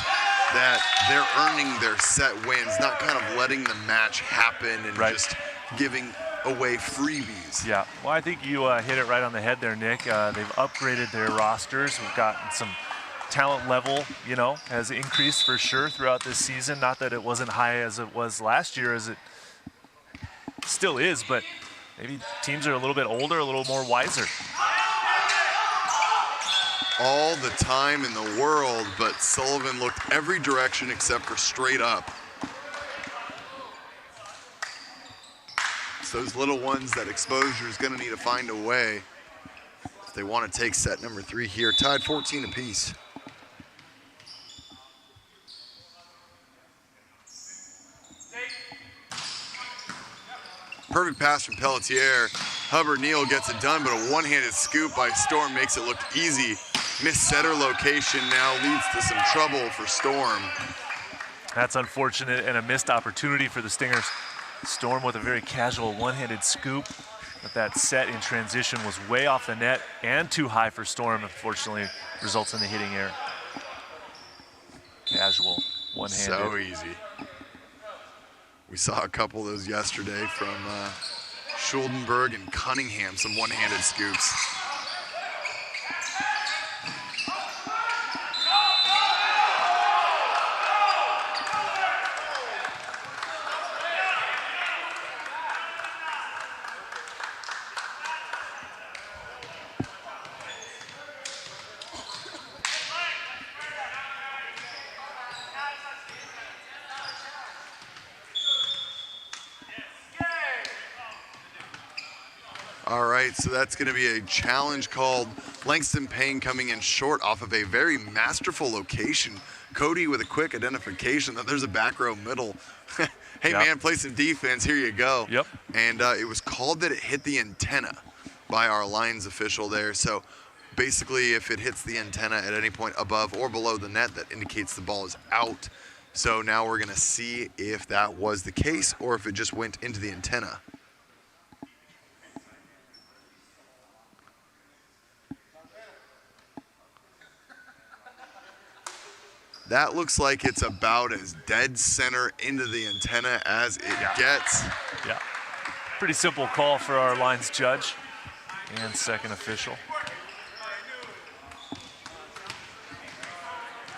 that they're earning their set wins, not kind of letting the match happen and just giving away freebies. Yeah, well, I think you hit it right on the head there, Nick. They've upgraded their rosters. We've gotten some talent level, you know, has increased for sure throughout this season. Not that it wasn't high as it was last year, as it still is, but maybe teams are a little bit older, a little more wiser. All the time in the world, but Sullivan looked every direction except for straight up. Those little ones that Exposure is going to need to find a way if they want to take set number 3 here. Tied 14 apiece. Perfect pass from Pelletier. Hubbard Neal gets it done, but a one-handed scoop by Storm makes it look easy. Missed setter location now leads to some trouble for Storm. That's unfortunate and a missed opportunity for the Stingers. Storm with a very casual one-handed scoop, but that set in transition was way off the net and too high for Storm. Unfortunately, results in the hitting error. Casual, one-handed. So easy. We saw a couple of those yesterday from Schuldenberg and Cunningham, some one-handed scoops. All right, so that's going to be a challenge called. Langston Payne coming in short off of a very masterful location. Cody with a quick identification that there's a back row middle. Hey, man, play some defense. Here you go. Yep. And it was called that it hit the antenna by our lines official there. So basically, if it hits the antenna at any point above or below the net, that indicates the ball is out. So now we're going to see if that was the case or if it just went into the antenna. That looks like it's about as dead center into the antenna as it gets. Yeah. Pretty simple call for our lines judge and second official.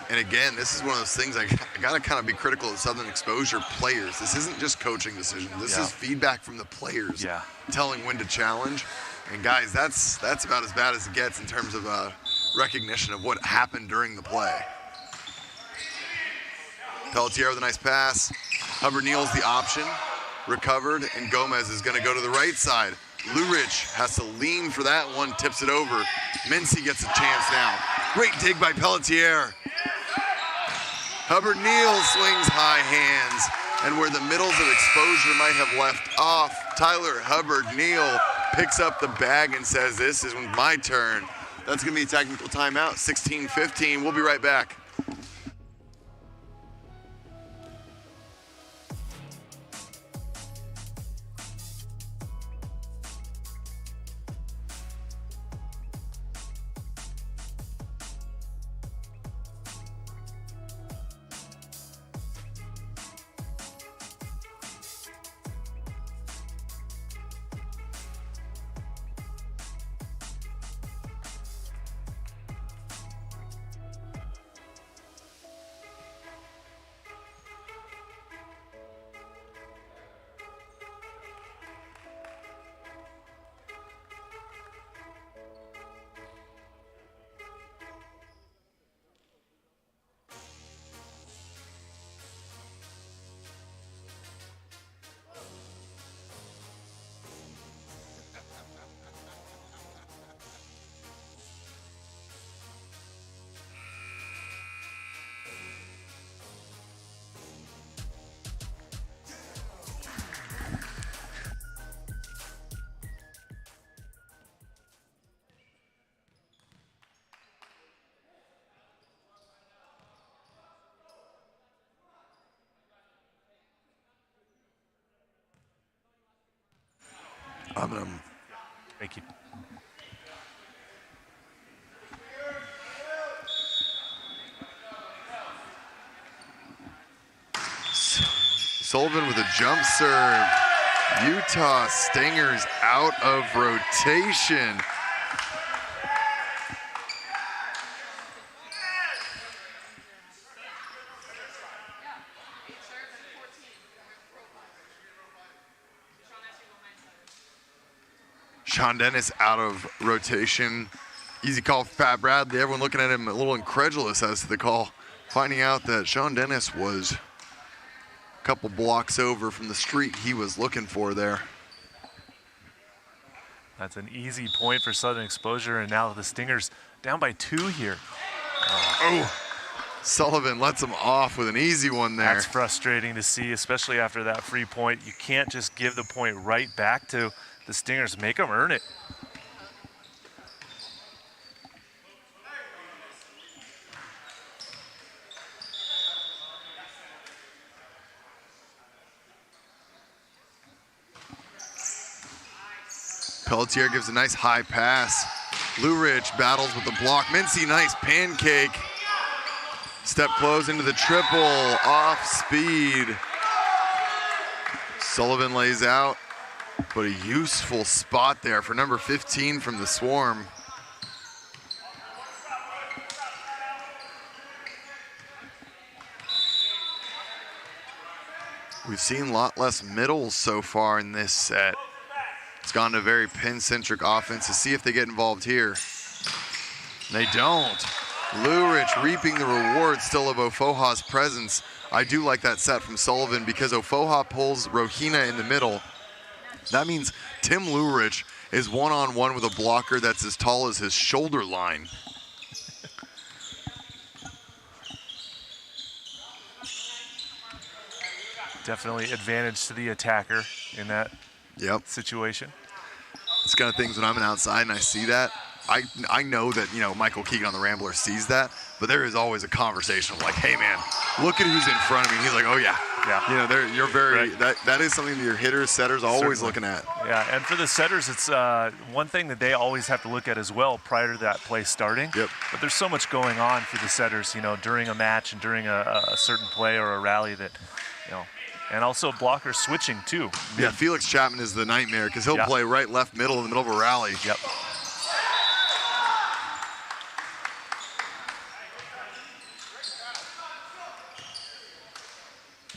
And again, this is one of those things I got to kind of be critical of Southern Exposure players. This isn't just coaching decisions. This is feedback from the players telling when to challenge. And guys, that's about as bad as it gets in terms of recognition of what happened during the play. Pelletier with a nice pass. Hubbard Neal's the option. Recovered, and Gomez is going to go to the right side. Lurich has to lean for that one, tips it over. Mincy gets a chance now. Great dig by Pelletier. Hubbard Neal swings high hands, and where the middles of Exposure might have left off, Tyler Hubbard Neal picks up the bag and says, this is my turn. That's going to be a technical timeout, 16-15. We'll be right back. Thank you. Sullivan with a jump serve. Utah Stingers out of rotation. Sean Dennis out of rotation. Easy call for Pat Bradley. Everyone looking at him a little incredulous as to the call, finding out that Sean Dennis was a couple blocks over from the street he was looking for there. That's an easy point for Southern Exposure, and now the Stingers down by 2 here. Sullivan lets him off with an easy one there. That's frustrating to see, especially after that free point. You can't just give the point right back to the Stingers. Make them earn it. Pelletier gives a nice high pass. Lurich battles with the block. Mincy, nice pancake. Step close into the triple, off speed. Sullivan lays out, but a useful spot there for number 15 from the Swarm. We've seen a lot less middles so far in this set. It's gone to a very pin-centric offense. To see if they get involved here. They don't. Lurich reaping the reward still of Ofoha's presence. I do like that set from Sullivan because Ofoha pulls Rohina in the middle. That means Tim Lurich is one-on-one with a blocker that's as tall as his shoulder line. Definitely advantage to the attacker in that situation. It's kind of things when I'm outside and I see that. I know that, you know, Michael Keegan on the Rambler sees that, but there is always a conversation of like, hey man, look at who's in front of me. And he's like, oh yeah. You know, you're very, right. that is something that your hitters, setters always looking at. Yeah, and for the setters, it's one thing that they always have to look at as well prior to that play starting. Yep. But there's so much going on for the setters, you know, during a match and during a certain play or a rally that, you know, and also blockers switching too. Yeah, Felix Chapman is the nightmare because he'll play right, left, middle in the middle of a rally. Yep.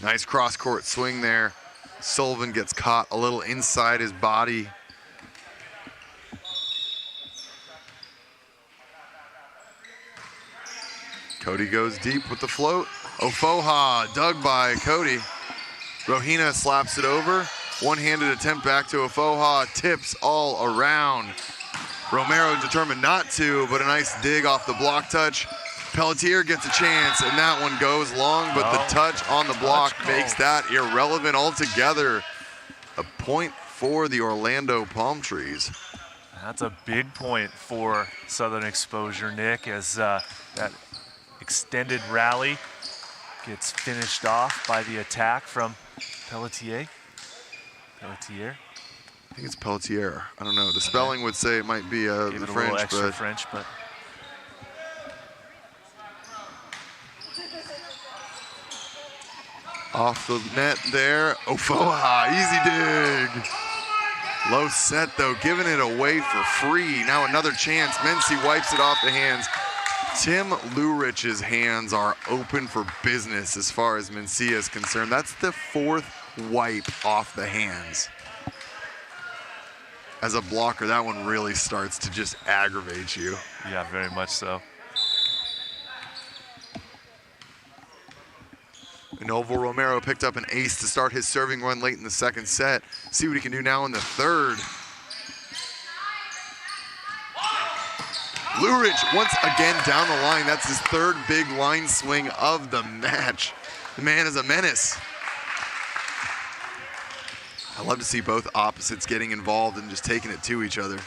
Nice cross-court swing there. Sullivan gets caught a little inside his body. Cody goes deep with the float. Ofoha dug by Cody. Rohina slaps it over. One-handed attempt back to Ofoha. Tips all around. Romero determined not to, but a nice dig off the block touch. Pelletier gets a chance, and that one goes long, but the touch on the block makes that irrelevant altogether. A point for the Orlando Palm Trees. That's a big point for Southern Exposure, Nick, as that extended rally gets finished off by the attack from Pelletier. Pelletier. I think it's Pelletier. I don't know. The spelling would say it might be the French, a little extra French, but off the net there. Ofoha, easy dig. Low set though, giving it away for free. Now another chance. Mincy wipes it off the hands. Tim Lurich's hands are open for business as far as Mencia is concerned. That's the fourth wipe off the hands. As a blocker, that one really starts to just aggravate you. Yeah, very much so. Novo Romero picked up an ace to start his serving run late in the second set. See what he can do now in the third. Lurich once again down the line. That's his third big line swing of the match. The man is a menace. I love to see both opposites getting involved and just taking it to each other.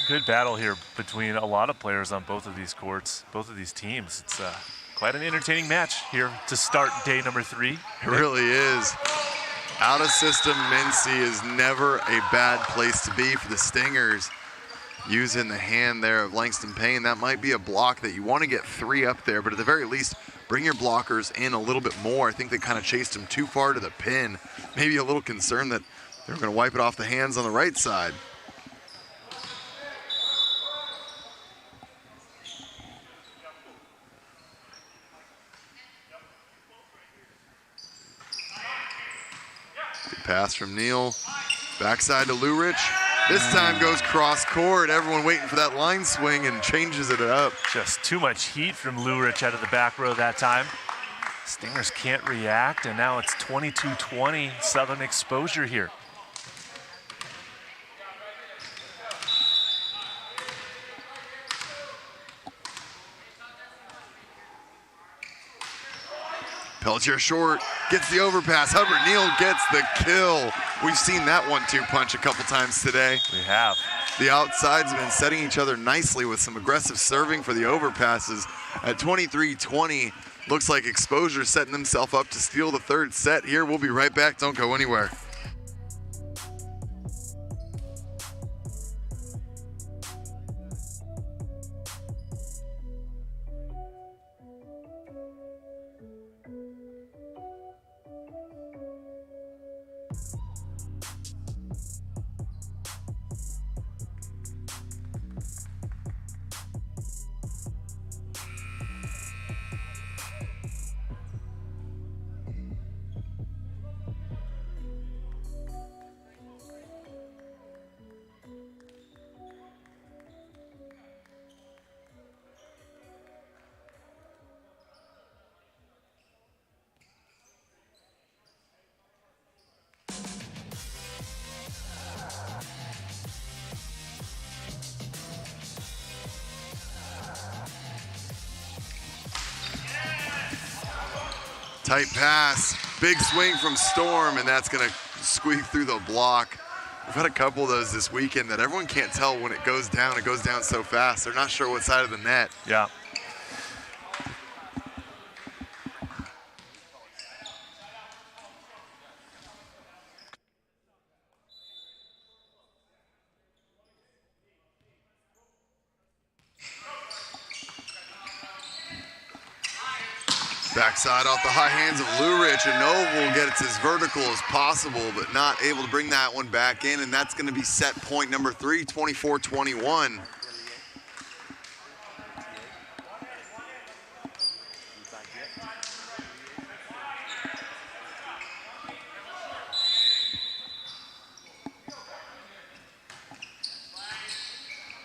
Good battle here between a lot of players on both of these courts, both of these teams. It's quite an entertaining match here to start day number 3. It really is. Out of system Mincy is never a bad place to be for the Stingers. Using the hand there of Langston Payne, that might be a block that you want to get 3 up there, but at the very least, bring your blockers in a little bit more. I think they kind of chased him too far to the pin. Maybe a little concerned that they were going to wipe it off the hands on the right side. Good pass from Neal. Backside to Lurich. This time goes cross court. Everyone waiting for that line swing and changes it up. Just too much heat from Lurich out of the back row that time. Stingers can't react, and now it's 22-20 Southern Exposure here. Peltier short, gets the overpass. Hubbard Neal gets the kill. We've seen that 1-2 punch a couple times today. We have. The outsides have been setting each other nicely with some aggressive serving for the overpasses. At 23-20, looks like Exposure setting themselves up to steal the third set here. We'll be right back. Don't go anywhere. Tight pass, big swing from Storm, and that's going to squeak through the block. We've had a couple of those this weekend that everyone can't tell when it goes down. It goes down so fast. They're not sure what side of the net. Yeah. Backside off the high hands of Lurich, and Noble gets as vertical as possible, but not able to bring that one back in, and that's going to be set point number 3, 24-21.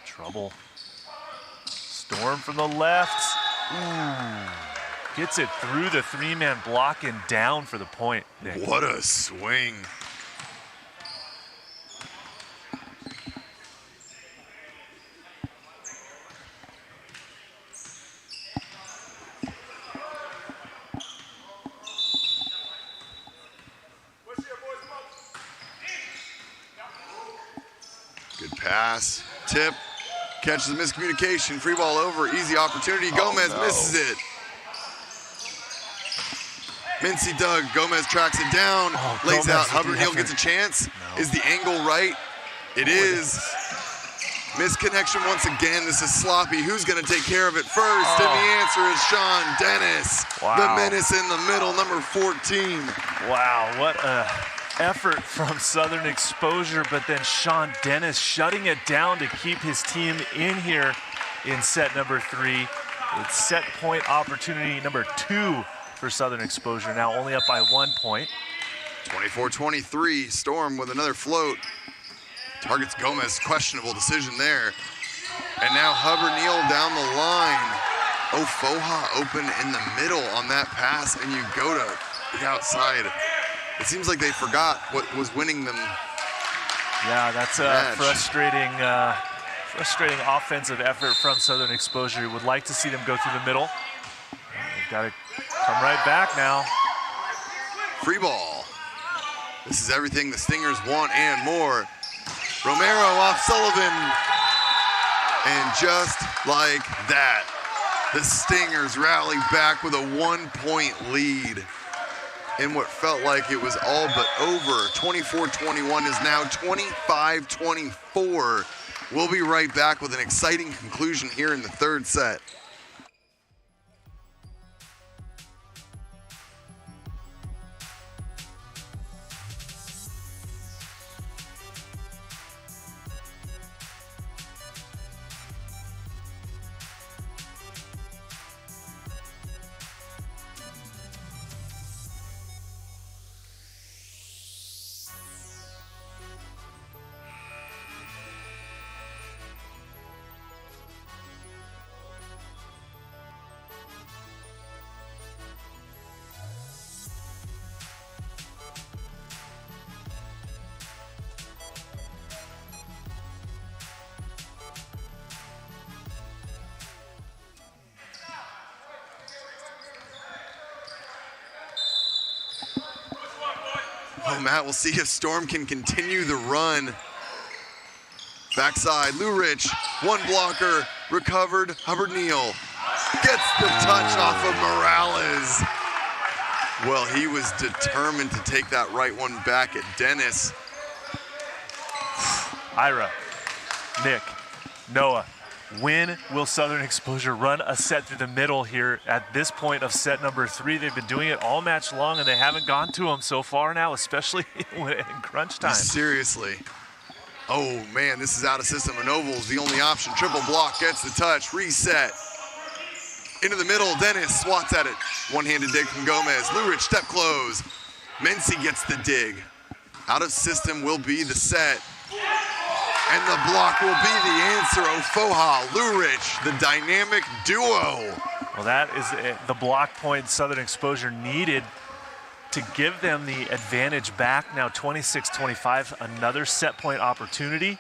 Trouble. Storm from the left. Ooh. Gets it through the three-man block and down for the point. Nick. What a swing. Good pass. Tip. Catches the miscommunication. Free ball over. Easy opportunity. Gomez misses it. Mincy dug, Gomez tracks it down, lays out, Hubbard Neal gets a chance. No. Is the angle right? It is. Misconnection once again, this is sloppy. Who's gonna take care of it first? And the answer is Sean Dennis. Wow. The menace in the middle, number 14. Wow, what a effort from Southern Exposure, but then Sean Dennis shutting it down to keep his team in here in set number 3. It's set point opportunity number 2 for Southern Exposure, now only up by 1 point. 24-23, Storm with another float. Targets Gomez, questionable decision there. And now Hubbard Neal down the line. Oh, Foha open in the middle on that pass, and you go to the outside. It seems like they forgot what was winning them. Yeah, that's a frustrating offensive effort from Southern Exposure. Would like to see them go through the middle. They've got to come right back now. Free ball. This is everything the Stingers want and more. Romero off Sullivan. And just like that, the Stingers rally back with a 1-point lead in what felt like it was all but over. 24-21 is now 25-24. We'll be right back with an exciting conclusion here in the third set. So, Matt, we'll see if Storm can continue the run. Backside, Lou Rich, one blocker, recovered, Hubbard Neal gets the touch off of Morales. Well, he was determined to take that right one back at Dennis. Ira, Nick, Noah, when will Southern Exposure run a set through the middle here at this point of set number 3? They've been doing it all match long, and they haven't gone to them so far now, especially in crunch time. Seriously. Oh, man, this is out of system. And Oval's the only option. Triple block, gets the touch, reset. Into the middle, Dennis swats at it. One-handed dig from Gomez. Lurich, step close. Mency gets the dig. Out of system will be the set. And the block will be the answer. Ofoha, Lurich, the dynamic duo. Well, that is the block point Southern Exposure needed to give them the advantage back. Now 26-25, another set point opportunity.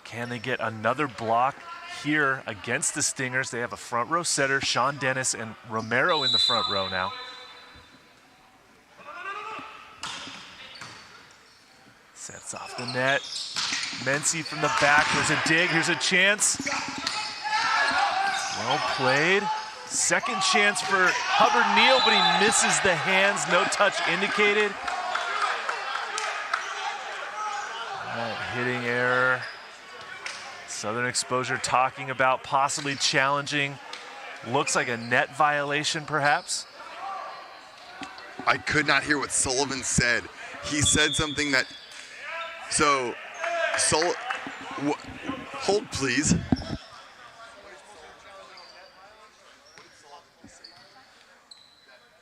Can they get another block here against the Stingers? They have a front row setter, Sean Dennis and Romero in the front row now. Sets off the net. Mency from the back, there's a dig, here's a chance. Well played. Second chance for Hubbard Neal, but he misses the hands, no touch indicated. Hitting error. Southern Exposure talking about possibly challenging. Looks like a net violation, perhaps. I could not hear what Sullivan said. He said something that, hold please.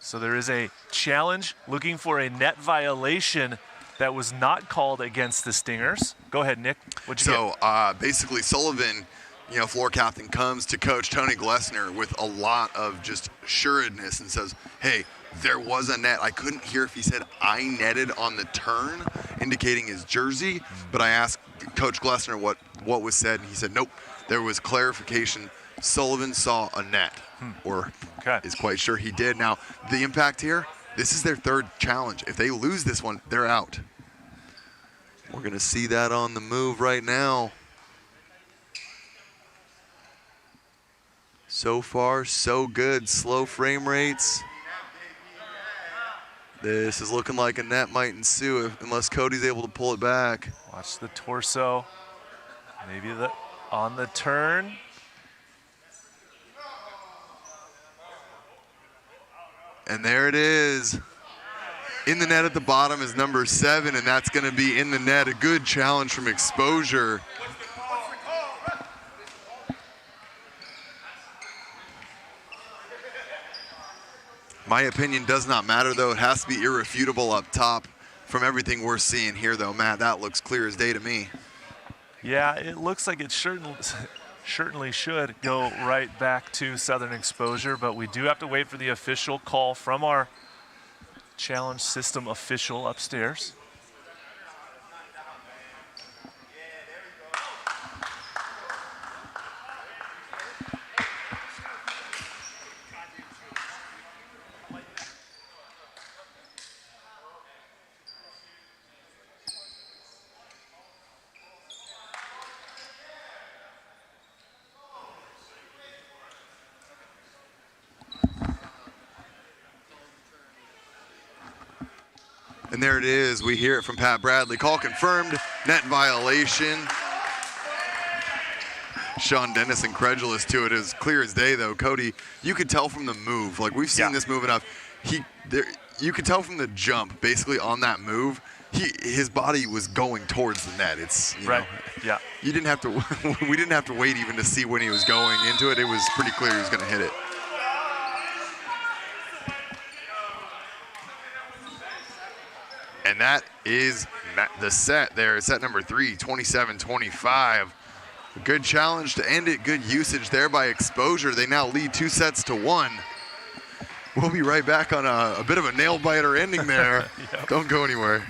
So there is a challenge looking for a net violation that was not called against the Stingers. Go ahead, Nick. What'd you get? Basically Sullivan, floor captain, comes to Coach Tony Glessner with a lot of just assuredness and says, hey, there was a net. I couldn't hear if he said I netted on the turn, indicating his jersey, but I asked Coach Glessner what was said, and he said, nope, there was clarification. Sullivan saw a net, or is quite sure he did. Now, the impact here, this is their third challenge. If they lose this one, they're out. We're going to see that on the move right now. So far, so good. Slow frame rates. This is looking like a net might ensue unless Cody's able to pull it back. Watch the torso. Maybe on the turn. And there it is. In the net at the bottom is number 7, and that's going to be in the net. A good challenge from Exposure. My opinion does not matter, though. It has to be irrefutable up top from everything we're seeing here, though. Matt, that looks clear as day to me. Yeah, it looks like it certainly should go right back to Southern Exposure, but we do have to wait for the official call from our challenge system official upstairs. And there it is. We hear it from Pat Bradley. Call confirmed. Net violation. Sean Dennis incredulous to it. As clear as day, though. Cody, you could tell from the move. Like, we've seen this move enough. You could tell from the jump, basically on that move, his body was going towards the net. It's right. Yeah. You didn't have to. We didn't have to wait even to see when he was going into it. It was pretty clear he was going to hit it. And that is the set there. Set number 3, 27-25. A good challenge to end it. Good usage there by Exposure. They now lead 2-1. We'll be right back on a bit of a nail-biter ending there. Yep. Don't go anywhere.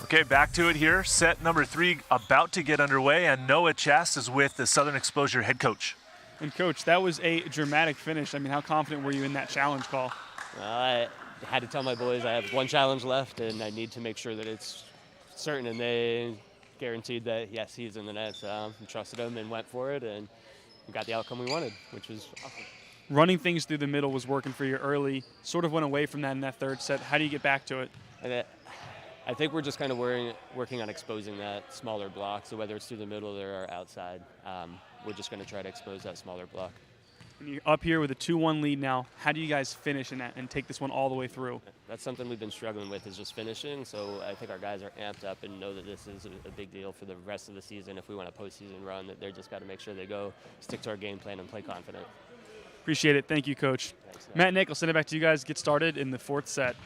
Okay, back to it here. Set number 3 about to get underway, and Noah Chast is with the Southern Exposure head coach. And Coach, that was a dramatic finish. I mean, how confident were you in that challenge call? I had to tell my boys I have one challenge left, and I need to make sure that it's certain, and they guaranteed that, yes, he's in the net. So we trusted him and went for it, and we got the outcome we wanted, which was awesome. Running things through the middle was working for you early, sort of went away from that in that third set. How do you get back to it? And I think we're just kind of working on exposing that smaller block. So whether it's through the middle or outside, we're just going to try to expose that smaller block. And you're up here with a 2-1 lead now. How do you guys finish in that and take this one all the way through? That's something we've been struggling with, is just finishing. So I think our guys are amped up and know that this is a big deal for the rest of the season. If we want a postseason run, that they're just got to make sure they go stick to our game plan and play confident. Appreciate it. Thank you, Coach. Thanks, Matt and Nick, I'll send it back to you guys. Get started in the fourth set.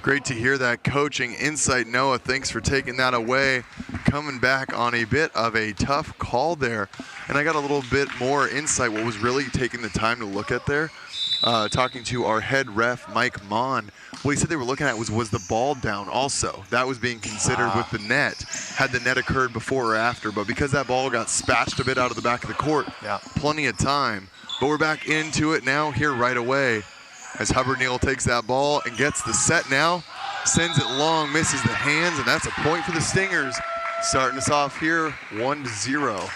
Great to hear that coaching insight, Noah. Thanks for taking that away. Coming back on a bit of a tough call there. And I got a little bit more insight, what was really taking the time to look at there. Talking to our head ref, Mike Mon, what he said they were looking at was the ball down also. That was being considered with the net. Had the net occurred before or after, but because that ball got spatched a bit out of the back of the court, plenty of time. But we're back into it now here right away as Hubbard Neal takes that ball and gets the set now, sends it long, misses the hands, and that's a point for the Stingers. Starting us off here, 1-0.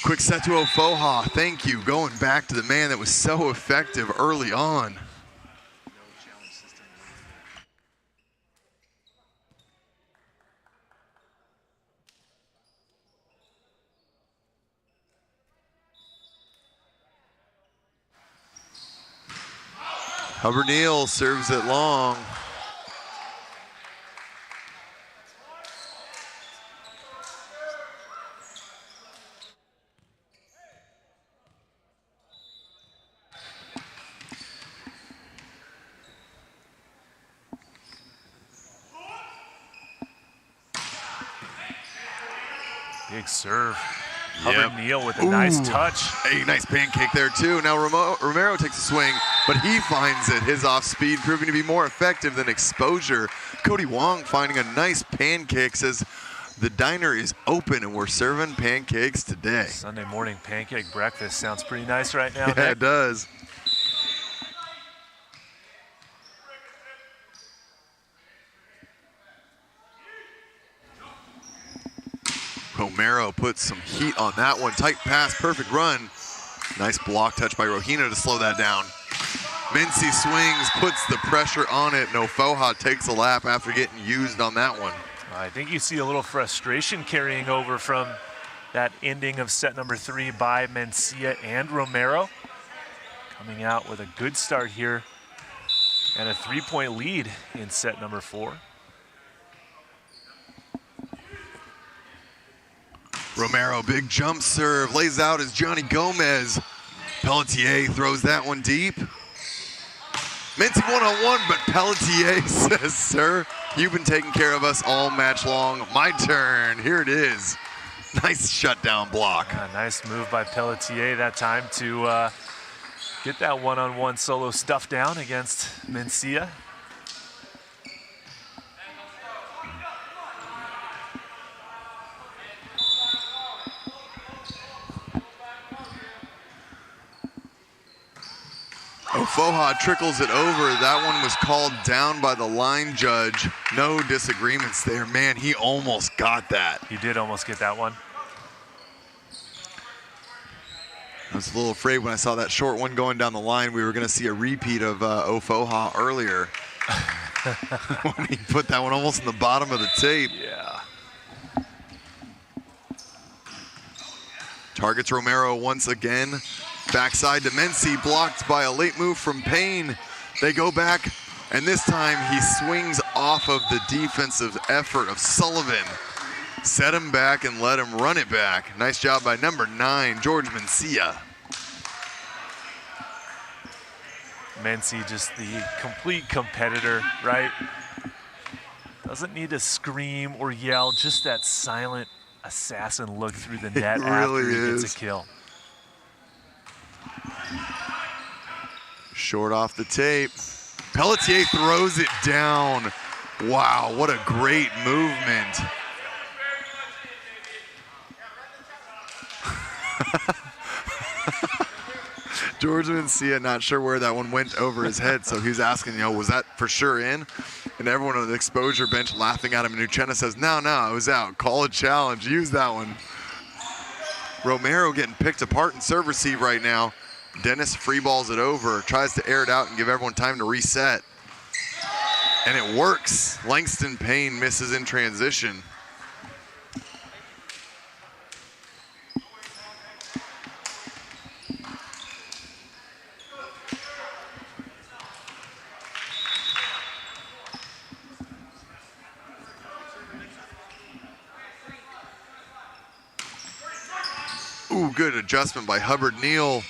Quick set to Ofoha, thank you. Going back to the man that was so effective early on. Hubbard Neal serves it long. Big serve. Hubbard Neal with a nice touch. Hey, nice pancake there too. Now Romero takes a swing, but he finds it. His off speed proving to be more effective than exposure. Cody Wong finding a nice pancake, says the diner is open and we're serving pancakes today. Sunday morning pancake breakfast sounds pretty nice right now. Yeah, it does. Romero puts some heat on that one. Tight pass, perfect run. Nice block touch by Rohina to slow that down. Mincy swings, puts the pressure on it. Ofoha takes a lap after getting used on that one. I think you see a little frustration carrying over from that ending of set number 3 by Mencia and Romero. Coming out with a good start here and a 3-point lead in set number 4. Romero, big jump serve, lays out as Johnny Gomez. Pelletier throws that one deep. Mincy one-on-one, but Pelletier says, sir, you've been taking care of us all match long. My turn, here it is. Nice shutdown block. Yeah, nice move by Pelletier that time to get that one-on-one solo stuff down against Mencia. Ofoha trickles it over. That one was called down by the line judge. No disagreements there. Man, he almost got that. He did almost get that one. I was a little afraid when I saw that short one going down the line, we were going to see a repeat of Ofoha earlier. When he put that one almost in the bottom of the tape. Yeah. Targets Romero once again. Backside to Mincy, blocked by a late move from Payne. They go back, and this time he swings off of the defensive effort of Sullivan. Set him back and let him run it back. Nice job by number 9, George Mencia. Mincy, just the complete competitor, right? Doesn't need to scream or yell, just that silent assassin look through the net really after he is. gets a kill. Short off the tape. Pelletier throws it down. Wow, what a great movement. George Mencia, not sure where that one went over his head, so he was asking, was that for sure in? And everyone on the exposure bench laughing at him. And Uchenna says, no, it was out. Call a challenge. Use that one. Romero getting picked apart in serve receive right now. Dennis free balls it over, tries to air it out and give everyone time to reset. And it works. Langston Payne misses in transition. Ooh, good adjustment by Hubbard Neal.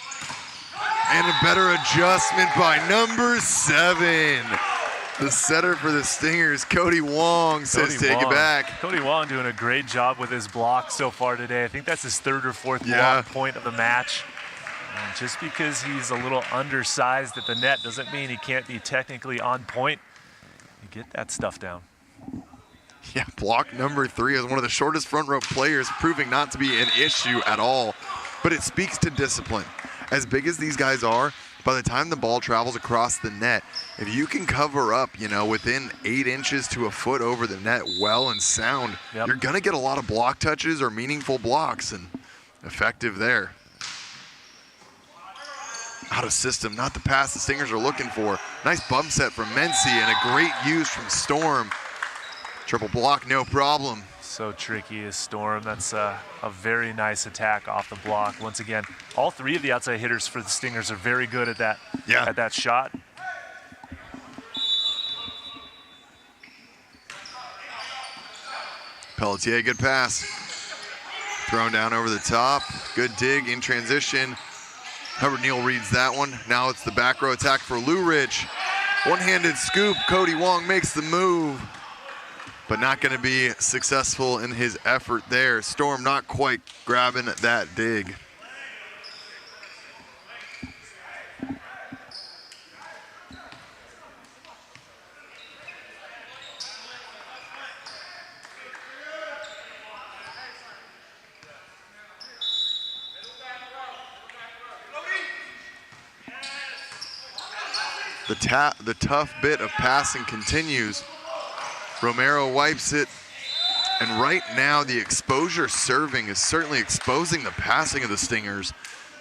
And a better adjustment by number 7. The setter for the Stingers, Cody Wong, says take it back. Cody Wong doing a great job with his block so far today. I think that's his 3rd or 4th block point of the match. And just because he's a little undersized at the net doesn't mean he can't be technically on point. You get that stuff down. Yeah, block number 3 is one of the shortest front row players, proving not to be an issue at all. But it speaks to discipline. As big as these guys are, by the time the ball travels across the net, if you can cover up, within 8 inches to a foot over the net well and sound, you're going to get a lot of block touches or meaningful blocks, and effective there. Out of system, not the pass the Stingers are looking for. Nice bump set from Mency and a great use from Storm. Triple block, no problem. So tricky is Storm. That's a very nice attack off the block. Once again, all 3 of the outside hitters for the Stingers are very good at that, at that shot. Pelletier, good pass. Thrown down over the top. Good dig in transition. Hubbard Neal reads that one. Now it's the back row attack for Lou Rich. One-handed scoop. Cody Wong makes the move, but not going to be successful in his effort there. Storm not quite grabbing that dig. The tough bit of passing continues. Romero wipes it, and right now the exposure serving is certainly exposing the passing of the Stingers,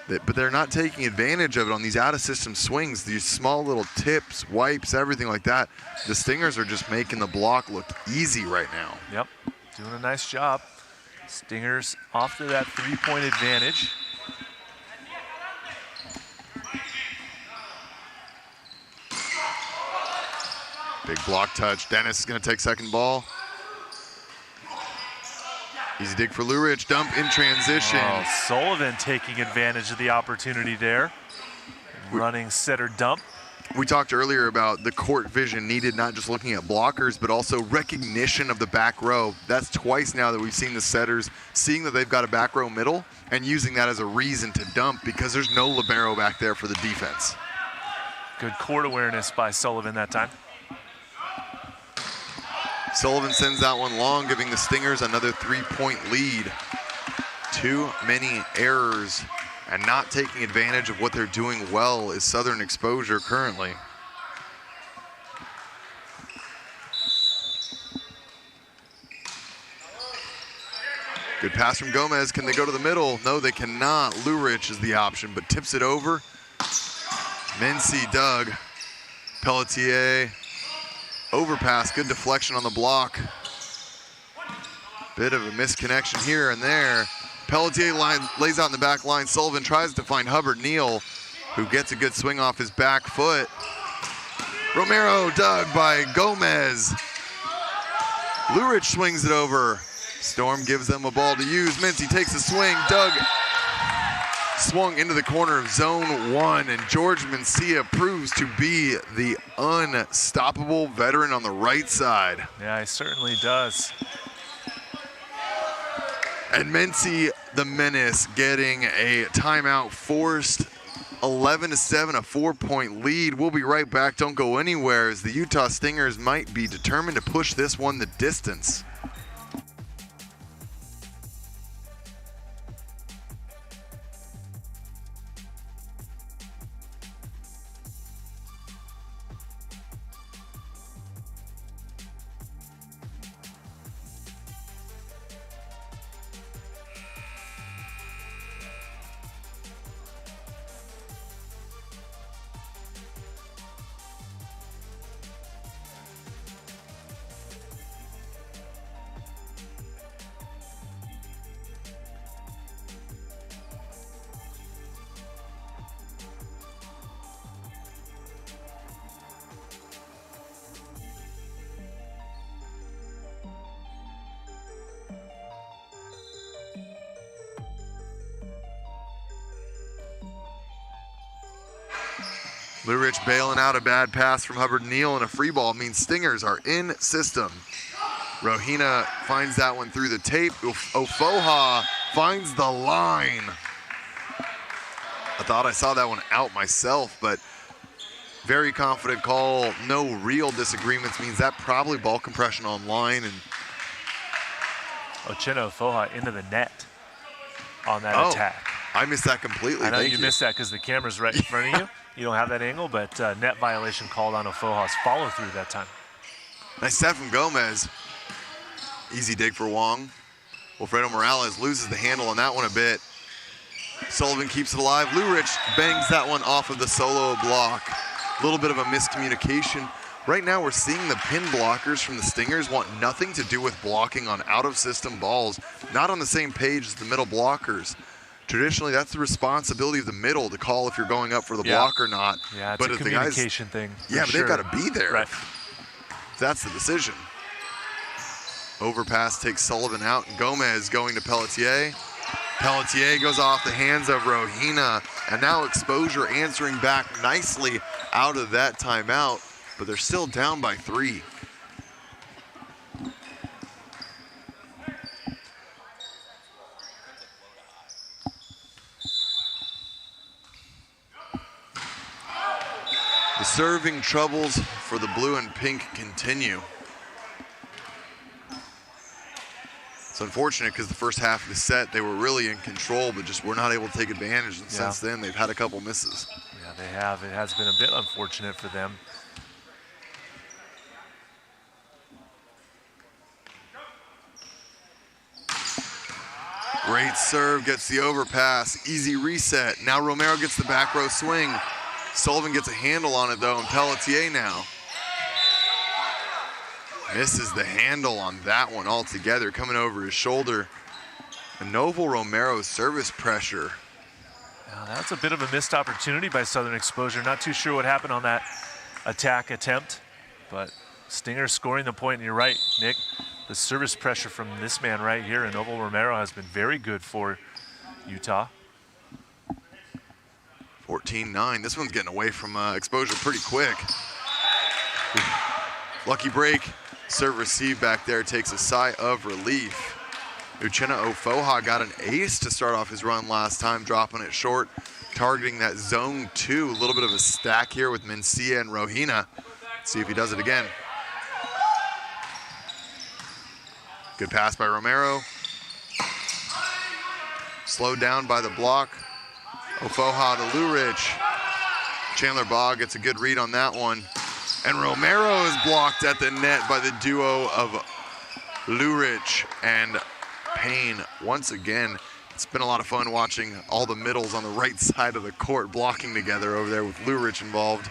but they're not taking advantage of it on these out-of-system swings, these small little tips, wipes, everything like that. The Stingers are just making the block look easy right now. Yep, doing a nice job. Stingers off to that 3-point advantage. Big block touch. Dennis is going to take second ball. Easy dig for Lou Rich. Dump in transition. Oh, Sullivan taking advantage of the opportunity there. Running setter dump. We talked earlier about the court vision needed, not just looking at blockers, but also recognition of the back row. That's twice now that we've seen the setters seeing that they've got a back row middle and using that as a reason to dump because there's no libero back there for the defense. Good court awareness by Sullivan that time. Sullivan sends that one long, giving the Stingers another 3-point lead. Too many errors and not taking advantage of what they're doing well is Southern Exposure currently. Good pass from Gomez. Can they go to the middle? No, they cannot. Lurich is the option, but tips it over. Mency, Doug. Pelletier. Overpass, good deflection on the block. Bit of a misconnection here and there. Pelletier lays out in the back line. Sullivan tries to find Hubbard Neal, who gets a good swing off his back foot. Romero dug by Gomez. Lurich swings it over. Storm gives them a ball to use. Mincy takes a swing. Doug swung into the corner of zone 1, and George Mencia proves to be the unstoppable veteran on the right side. Yeah, he certainly does. And Mencia, the menace, getting a timeout forced. 11-7, a 4-point lead. We'll be right back. Don't go anywhere, as the Utah Stingers might be determined to push this one the distance. Blue Ridge bailing out a bad pass from Hubbard Neal, and a free ball means Stingers are in system. Rohina finds that one through the tape. Ofoha finds the line. I thought I saw that one out myself, but very confident call. No real disagreements, means that probably ball compression on line. And Ochena Ofoha into the net on that attack. I missed that completely. I know Thank you missed that because the camera's right in front of you. You don't have that angle, but net violation called on Ofoha's follow-through that time. Nice set from Gomez. Easy dig for Wong. Wilfredo Morales loses the handle on that one a bit. Sullivan keeps it alive. Blue Ridge bangs that one off of the solo block. A little bit of a miscommunication. Right now we're seeing the pin blockers from the Stingers want nothing to do with blocking on out-of-system balls. Not on the same page as the middle blockers. Traditionally, that's the responsibility of the middle to call if you're going up for the block or not. Yeah, it's but a communication thing. Yeah, but they've got to be there. Right. That's the decision. Overpass takes Sullivan out, and Gomez going to Pelletier. Pelletier goes off the hands of Rohina, and now Exposure answering back nicely out of that timeout, but they're still down by 3. The serving troubles for the blue and pink continue. It's unfortunate because the first half of the set, they were really in control, but just were not able to take advantage. And since then, they've had a couple misses. Yeah, they have. It has been a bit unfortunate for them. Great serve, gets the overpass, easy reset. Now Romero gets the back row swing. Sullivan gets a handle on it though, and Pelletier now misses the handle on that one altogether, coming over his shoulder. And Novel Romero's service pressure. Now that's a bit of a missed opportunity by Southern Exposure. Not too sure what happened on that attack attempt, but Stinger scoring the point, and you're right, Nick. The service pressure from this man right here, and Novel Romero, has been very good for Utah. 14-9. This one's getting away from Exposure pretty quick. Lucky break. Serve receive back there takes a sigh of relief. Uchenna Ofoha got an ace to start off his run last time, dropping it short, targeting that zone 2. A little bit of a stack here with Mencia and Rohina. Let's see if he does it again. Good pass by Romero. Slowed down by the block. Ofoha to Lurich. Chandler Bogg gets a good read on that one. And Romero is blocked at the net by the duo of Lurich and Payne. Once again, it's been a lot of fun watching all the middles on the right side of the court blocking together over there with Lurich involved.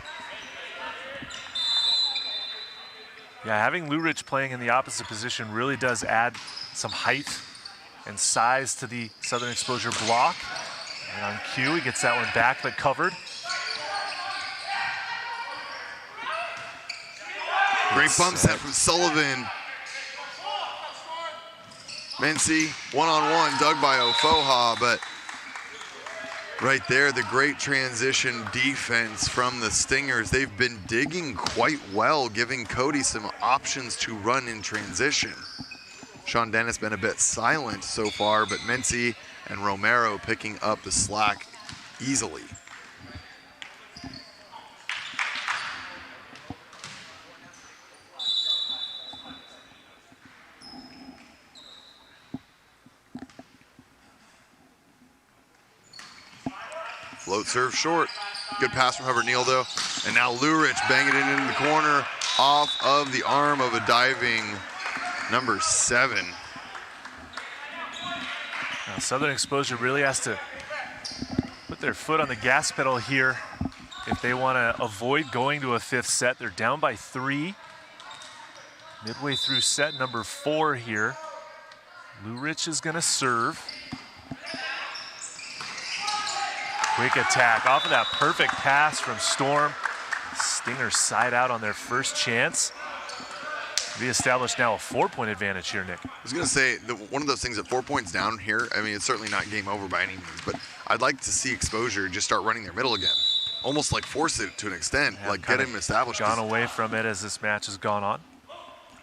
Yeah, having Lurich playing in the opposite position really does add some height and size to the Southern Exposure block. And on cue, he gets that one back, but covered. Great bump set from Sullivan. Mencia, one-on-one, dug by Ofoha, but Right there, the great transition defense from the Stingers. They've been digging quite well, giving Cody some options to run in transition. Sean Dennis been a bit silent so far, but Mency and Romero picking up the slack easily. Float serve short. Good pass from Hubbard Neal, though. And now Lurich banging it into the corner off of the arm of a diving number 7. Now Southern Exposure really has to put their foot on the gas pedal here if they want to avoid going to a 5th set. They're down by 3. Midway through set number 4 here. Lurich is going to serve. Quick attack off of that perfect pass from Storm. Stingers side out on their first chance. We established now a 4-point advantage here, Nick. I was going to say, one of those things at 4 points down here, I mean, it's certainly not game over by any means, but I'd like to see Exposure just start running their middle again. Almost like force it to an extent, like get him established. Gone away from it as this match has gone on.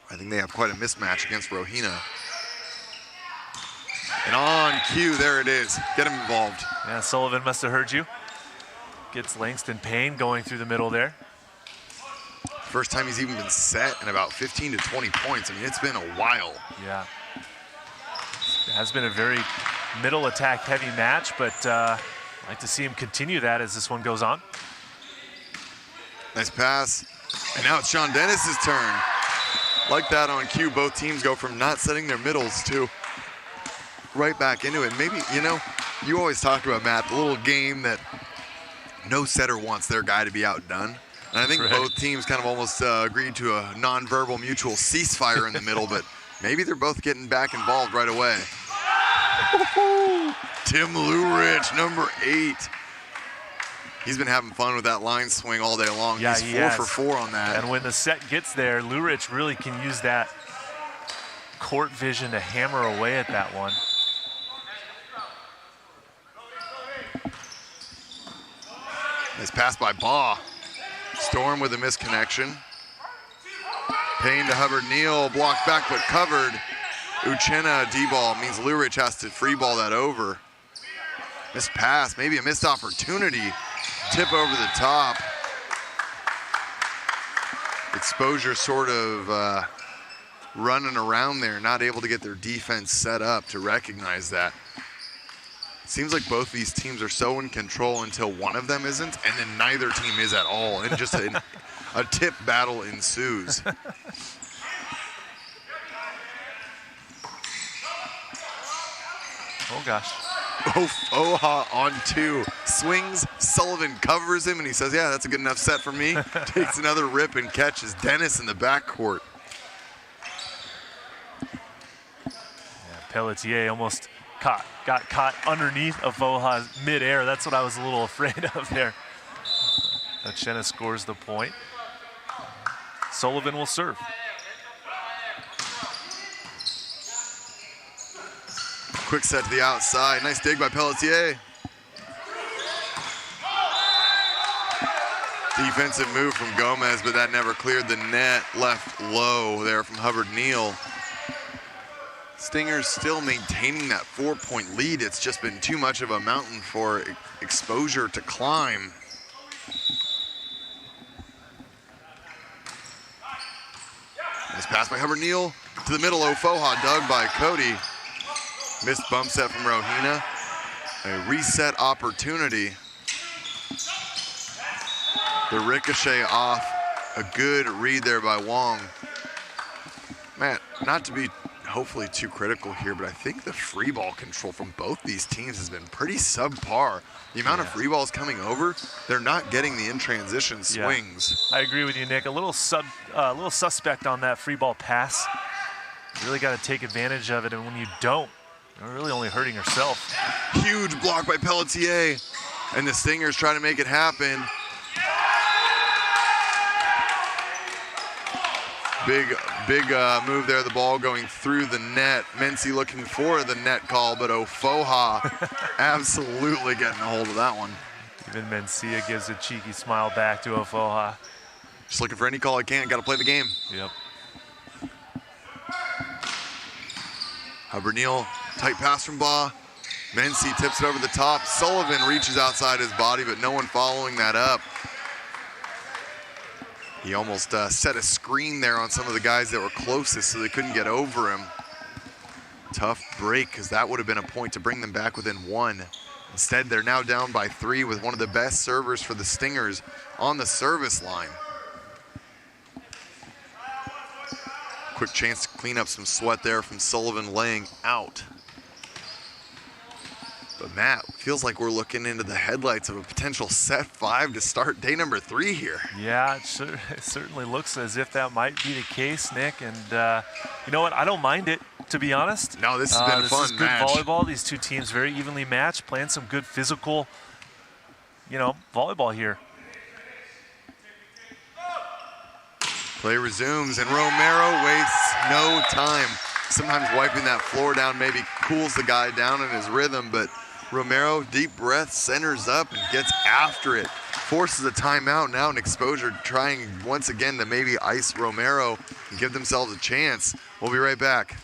I think they have quite a mismatch against Rohina. And on cue, there it is. Get him involved. Yeah, Sullivan must have heard you. Gets Langston Payne going through the middle there. First time he's even been set in about 15 to 20 points. I mean, it's been a while. Yeah. It has been a very middle attack heavy match, but I'd like to see him continue that as this one goes on. Nice pass. And now it's Sean Dennis's turn. Like that on cue, both teams go from not setting their middles to right back into it. Maybe, you know, you always talk about, Matt, the little game that no setter wants their guy to be outdone. And I think both teams kind of almost agreed to a nonverbal mutual ceasefire in the middle, but maybe they're both getting back involved right away. Tim Lurich, number 8. He's been having fun with that line swing all day long. Yeah, he's 4 for 4 on that. And when the set gets there, Lurich really can use that court vision to hammer away at that one. Nice pass by Baugh. Storm with a misconnection. Payne to Hubbard Neal, blocked back but covered. Uchenna D-ball means Lurich has to free ball that over. Missed pass, maybe a missed opportunity. Tip over the top. Exposure sort of running around there, not able to get their defense set up to recognize that. Seems like both these teams are so in control until one of them isn't, and then neither team is at all, and just a tip battle ensues. Oh gosh. Oha on 2. Swings, Sullivan covers him, and he says, yeah, that's a good enough set for me. Takes another rip and catches Dennis in the backcourt. Yeah, Pelletier almost got caught underneath of Voha's midair. That's what I was a little afraid of there. Uchenna scores the point. Sullivan will serve. Quick set to the outside. Nice dig by Pelletier. Defensive move from Gomez, but that never cleared the net. Left low there from Hubbard Neal. Stingers still maintaining that 4-point lead. It's just been too much of a mountain for Exposure to climb. Nice pass by Hubbard Neal to the middle. Ofoha dug by Cody. Missed bump set from Rohina. A reset opportunity. The ricochet off. A good read there by Wong. Matt, not to be hopefully too critical here, but I think the free ball control from both these teams has been pretty subpar. The amount of free balls coming over, they're not getting the in-transition swings. I agree with you, Nick. A little suspect on that free ball pass. You really got to take advantage of it, and when you don't, you're really only hurting yourself. Huge block by Pelletier, and the Stingers trying to make it happen. Big move there, the ball going through the net. Mency looking for the net call, but Ofoha absolutely getting a hold of that one. Even Mencia gives a cheeky smile back to Ofoha. Just looking for any call I can, got to play the game. Yep. Hubbard-Neal, tight pass from Baugh. Mency tips it over the top. Sullivan reaches outside his body, but no one following that up. He almost set a screen there on some of the guys that were closest so they couldn't get over him. Tough break, because that would have been a point to bring them back within 1. Instead, they're now down by 3 with one of the best servers for the Stingers on the service line. Quick chance to clean up some sweat there from Sullivan laying out. But Matt, feels like we're looking into the headlights of a potential set 5 to start day number 3 here. Yeah, it certainly looks as if that might be the case, Nick. And you know what? I don't mind it, to be honest. No, this has been a fun match. This is good match. volleyball. These two teams very evenly matched, playing some good physical, volleyball here. Play resumes, and Romero wastes no time. Sometimes wiping that floor down maybe cools the guy down in his rhythm, but Romero, deep breath, centers up and gets after it. Forces a timeout now, and Exposure trying once again to maybe ice Romero and give themselves a chance. We'll be right back.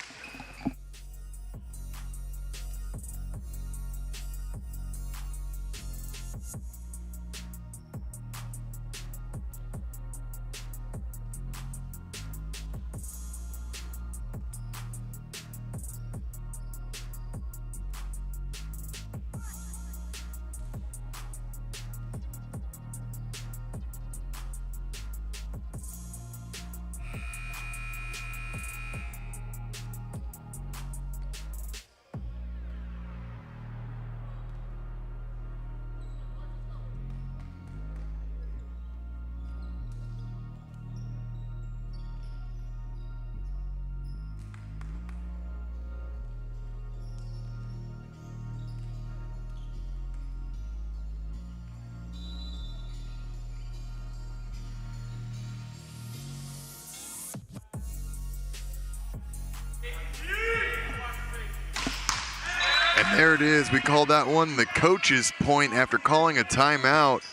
And there it is. We called that one the coach's point after calling a timeout.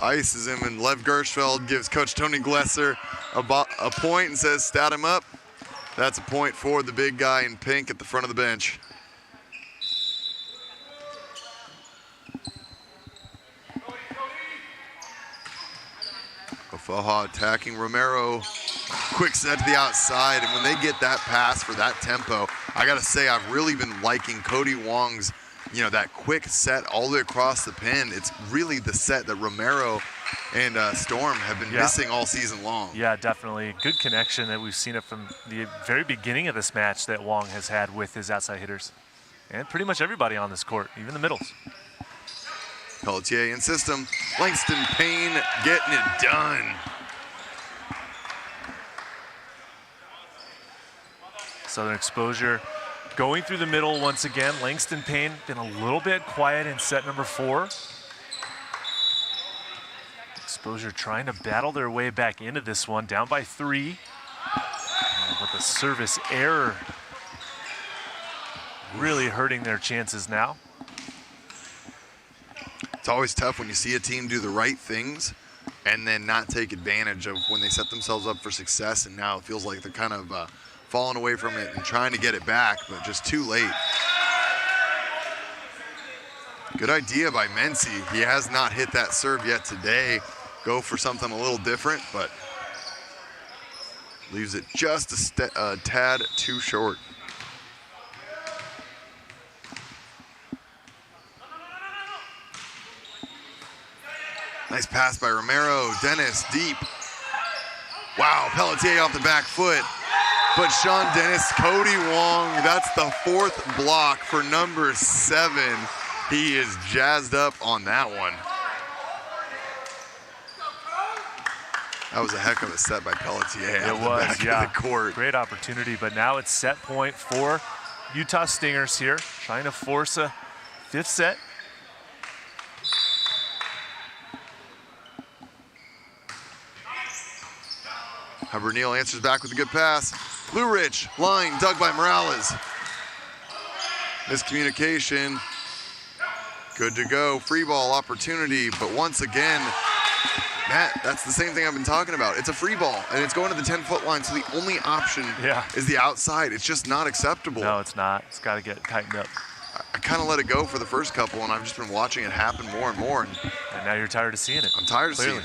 Ices him, and Lev Gershfeld gives Coach Tony Glesser a point and says, stat him up. That's a point for the big guy in pink at the front of the bench. Ofoha attacking Romero. Quick set to the outside, and when they get that pass for that tempo, I gotta say I've really been liking Cody Wong's, that quick set all the way across the pin. It's really the set that Romero and Storm have been missing all season long. Yeah, definitely. Good connection that we've seen it from the very beginning of this match that Wong has had with his outside hitters. And pretty much everybody on this court, even the middles. Pelletier in system. Langston Payne getting it done. Southern Exposure going through the middle once again. Langston Payne been a little bit quiet in set number 4. Exposure trying to battle their way back into this one, down by 3. But the service error really hurting their chances now. It's always tough when you see a team do the right things and then not take advantage of when they set themselves up for success, and now it feels like they're kind of falling away from it and trying to get it back, but just too late. Good idea by Mency. He has not hit that serve yet today. Go for something a little different, but leaves it just a tad too short. Nice pass by Romero. Dennis deep. Wow, Pelletier off the back foot. But Sean Dennis, Cody Wong, that's the 4th block for number 7. He is jazzed up on that one. That was a heck of a set by Pelletier. It was, Of the court. Great opportunity, but now it's set point for Utah Stingers here, trying to force a 5th set. Hubbard Neal answers back with a good pass. Blue Ridge, line dug by Morales. Miscommunication. Good to go. Free ball opportunity, but once again, Matt, that's the same thing I've been talking about. It's a free ball, and it's going to the 10-foot line, so the only option is the outside. It's just not acceptable. No, it's not. It's got to get tightened up. I kind of let it go for the first couple, and I've just been watching it happen more and more. And now you're tired of seeing it. I'm tired of seeing it.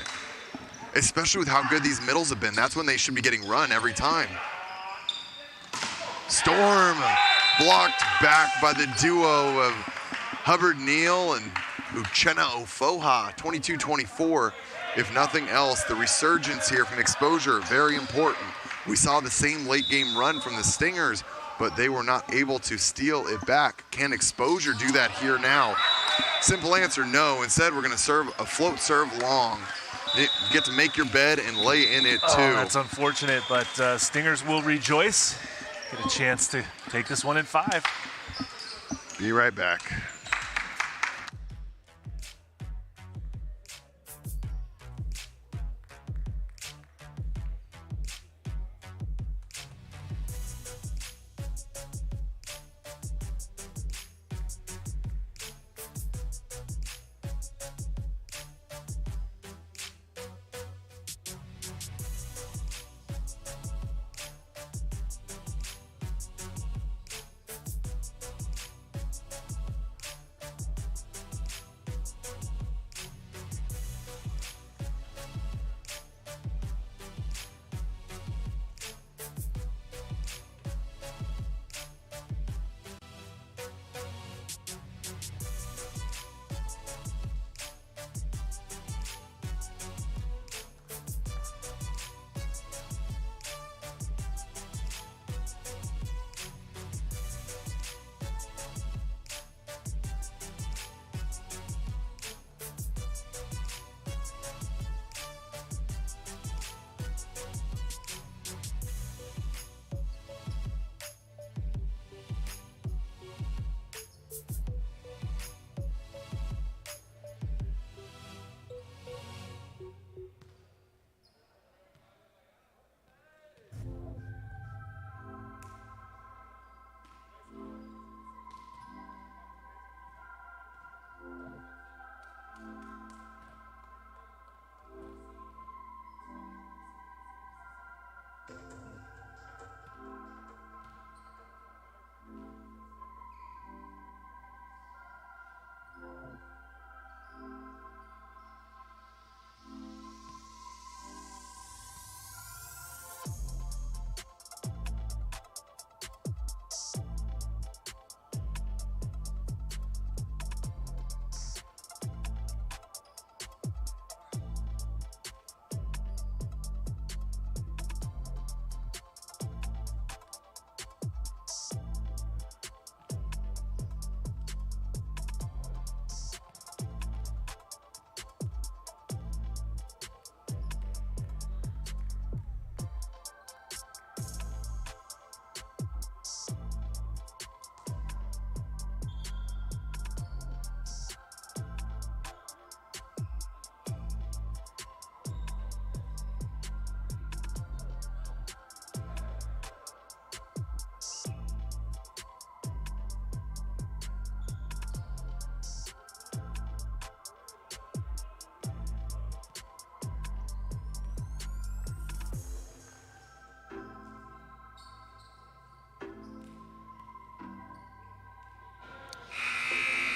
Especially with how good these middles have been. That's when they should be getting run every time. Storm blocked back by the duo of Hubbard Neal and Uchenna Ofoha, 22-24. If nothing else, the resurgence here from Exposure, very important. We saw the same late game run from the Stingers, but they were not able to steal it back. Can Exposure do that here now? Simple answer, no. Instead, we're gonna serve a float serve long. You get to make your bed and lay in it too. Oh, that's unfortunate, but Stingers will rejoice. Get a chance to take this one in 5. Be right back.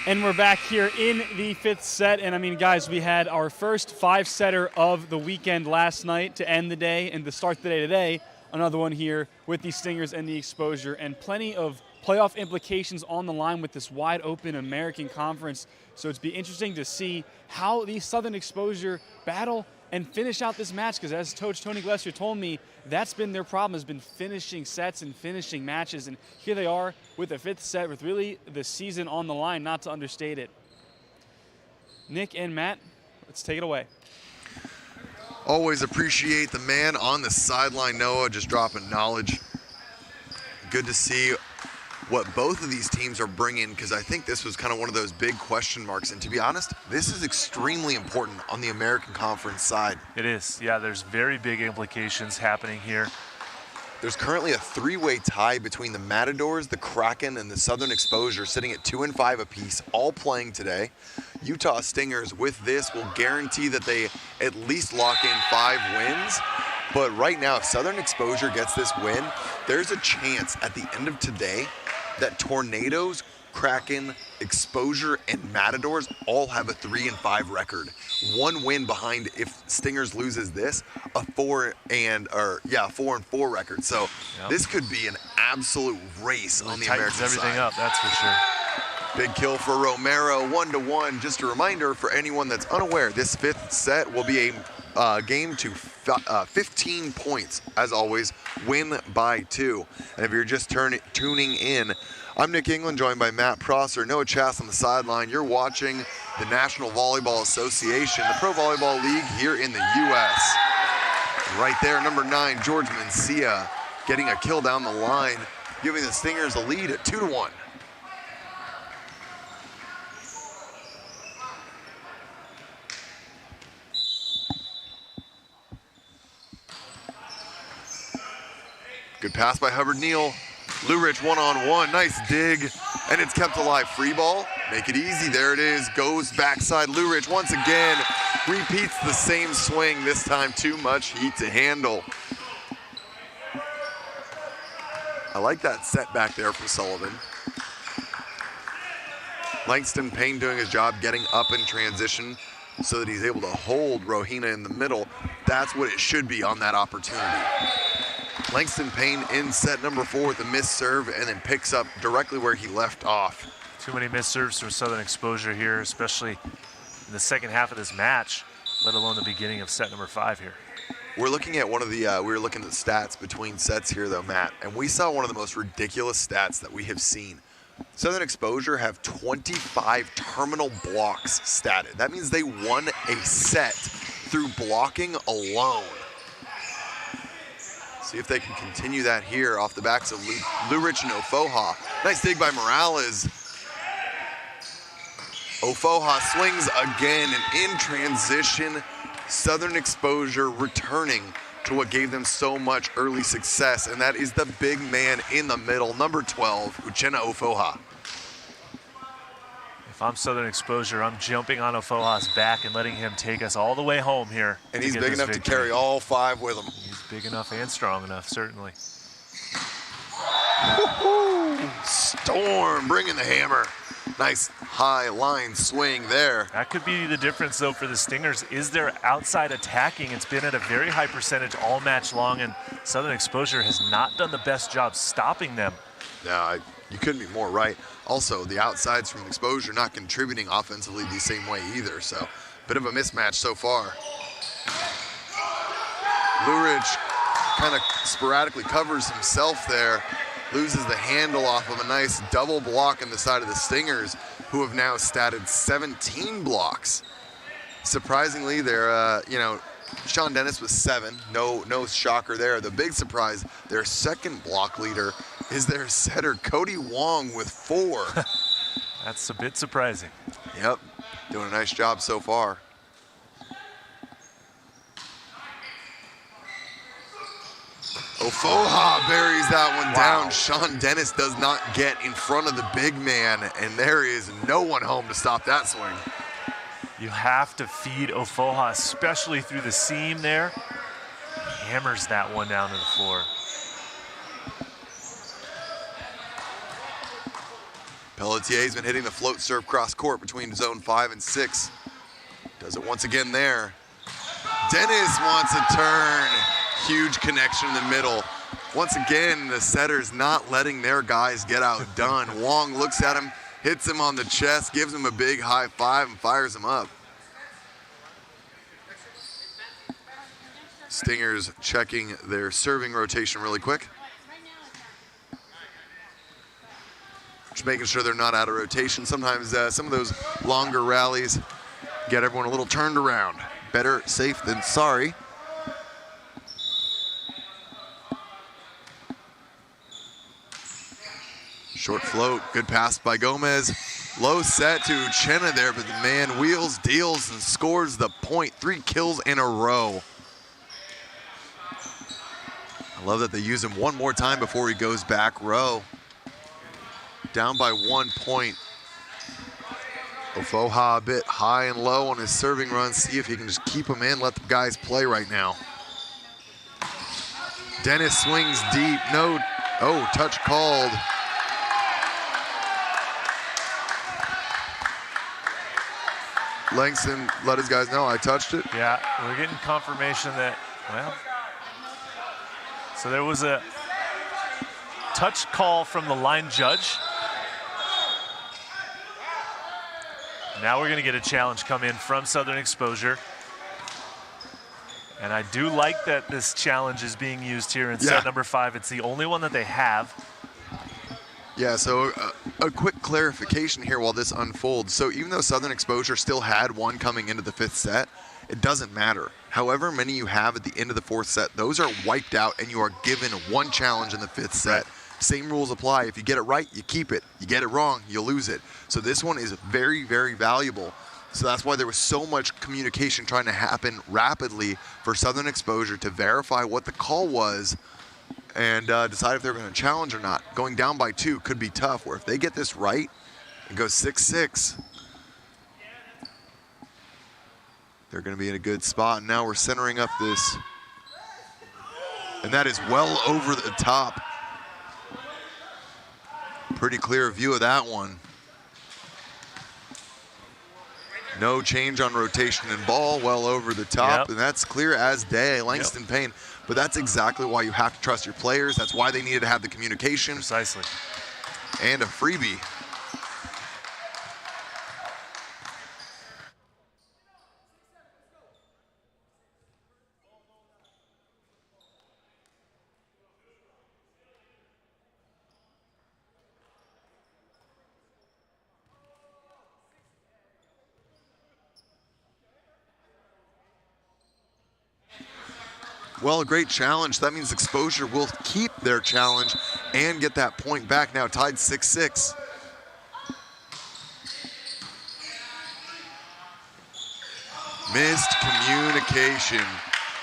And we're back here in the 5th set. And I mean, guys, we had our first 5-setter of the weekend last night to end the day, and to start the day today, another one here with the Stingers and the Exposure, and plenty of playoff implications on the line with this wide open American Conference. So it's be interesting to see how the Southern Exposure battle and finish out this match, because as Coach Tony Glessier told me, that's been their problem, has been finishing sets and finishing matches. And here they are with a 5th set with really the season on the line, not to understate it. Nick and Matt, let's take it away. Always appreciate the man on the sideline, Noah, just dropping knowledge. Good to see what both of these teams are bringing, because I think this was kind of one of those big question marks. And to be honest, this is extremely important on the American Conference side. It is. Yeah, there's very big implications happening here. There's currently a three-way tie between the Matadors, the Kraken, and the Southern Exposure, sitting at 2-5 apiece, all playing today. Utah Stingers, with this, will guarantee that they at least lock in 5 wins. But right now, if Southern Exposure gets this win, there's a chance at the end of today that Tornadoes, Kraken, Exposure, and Matadors all have a 3-5 record. 1 win behind, if Stingers loses this, a 4-4 record. So this could be an absolute race on the American side. Everything up, that's for sure. Big kill for Romero, 1-1. Just a reminder for anyone that's unaware, this 5th set will be a game to 15 points. As always, win by 2. And if you're just tuning in, I'm Nick England, joined by Matt Prosser, Noah Chass on the sideline. You're watching the National Volleyball Association, the Pro Volleyball League here in the U.S. Right there, number 9, George Mencia, getting a kill down the line, giving the Stingers a lead at 2-1. Good pass by Hubbard Neal. Lurich one-on-one, nice dig, and it's kept alive. Free ball, make it easy, there it is, goes backside. Lurich once again repeats the same swing, this time too much heat to handle. I like that setback there from Sullivan. Langston Payne doing his job getting up in transition so that he's able to hold Rohina in the middle. That's what it should be on that opportunity. Langston Payne in set number 4 with a missed serve and then picks up directly where he left off. Too many missed serves from Southern Exposure here, especially in the second half of this match, let alone the beginning of set number 5 here. We're looking at one of the, we were looking at the stats between sets here though, Matt, and we saw one of the most ridiculous stats that we have seen. Southern Exposure have 25 terminal blocks statted. That means they won a set through blocking alone. See if they can continue that here off the backs of Lurich and Ofoha. Nice dig by Morales. Ofoha swings again, and in transition, Southern Exposure returning to what gave them so much early success, and that is the big man in the middle, number 12, Uchenna Ofoha. If I'm Southern Exposure, I'm jumping on Ofoha's back and letting him take us all the way home here. And he's big enough to carry all 5 with him. He's big enough and strong enough, certainly. Storm bringing the hammer. Nice high line swing there. That could be the difference, though, for the Stingers. Is their outside attacking? It's been at a very high percentage all match long, and Southern Exposure has not done the best job stopping them. Yeah, you couldn't be more right. Also, the outsides from Exposure not contributing offensively the same way either, so bit of a mismatch so far. Lurich kind of sporadically covers himself there, loses the handle off of a nice double block on the side of the Stingers, who have now statted 17 blocks. Surprisingly, they're, Sean Dennis was 7, no shocker there. The big surprise, their second block leader is their setter, Cody Wong, with 4. That's a bit surprising. Yep, doing a nice job so far. Ofoha buries that one down. Sean Dennis does not get in front of the big man, and there is no one home to stop that swing. You have to feed Ofoha, especially through the seam there. He hammers that one down to the floor. Pelletier's been hitting the float serve cross court between zone 5 and 6. Does it once again there. Dennis wants a turn. Huge connection in the middle. Once again, the setters not letting their guys get outdone. Wong looks at him, hits him on the chest, gives him a big high 5 and fires him up. Stingers checking their serving rotation really quick. Just making sure they're not out of rotation. Sometimes some of those longer rallies get everyone a little turned around. Better safe than sorry. Short float, good pass by Gomez. Low set to Uchenna there, but the man wheels, deals, and scores the point. 3 kills in a row. I love that they use him one more time before he goes back row. Down by 1 point. Ofoha a bit high and low on his serving run. See if he can just keep him in, let the guys play right now. Dennis swings deep. No, touch called. Langston let his guys know, I touched it. Yeah, we're getting confirmation that, well, so there was a touch call from the line judge. Now we're going to get a challenge come in from Southern Exposure. And I do like that this challenge is being used here in set number 5. It's the only one that they have. Yeah, so a quick clarification here while this unfolds. So even though Southern Exposure still had one coming into the 5th set, it doesn't matter. However many you have at the end of the 4th set, those are wiped out and you are given one challenge in the 5th set. Same rules apply. If you get it right, you keep it. You get it wrong, you lose it. So this one is very, very valuable. So that's why there was so much communication trying to happen rapidly for Southern Exposure to verify what the call was and decide if they're going to challenge or not. Going down by 2 could be tough, where if they get this right and go 6-6, they're going to be in a good spot. And now we're centering up this, and that is well over the top. Pretty clear view of that one. No change on rotation and ball, well over the top, and that's clear as day. Langston Payne, but that's exactly why you have to trust your players. That's why they needed to have the communication. Precisely. And a freebie. Well, a great challenge. That means Exposure will keep their challenge and get that point back. Now tied 6-6. Missed communication.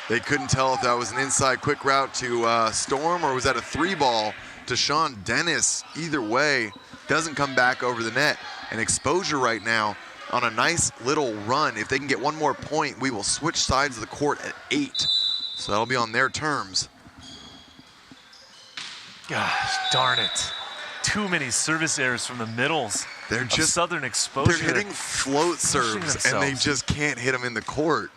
They couldn't tell if that was an inside quick route to Storm or was that a 3-ball to Sean Dennis. Either way, doesn't come back over the net. And Exposure right now on a nice little run. If they can get one more point, we will switch sides of the court at 8. So that'll be on their terms. Gosh, darn it. Too many service errors from the middles. They're just Southern Exposure. They're hitting float serves and they just can't hit them in the court.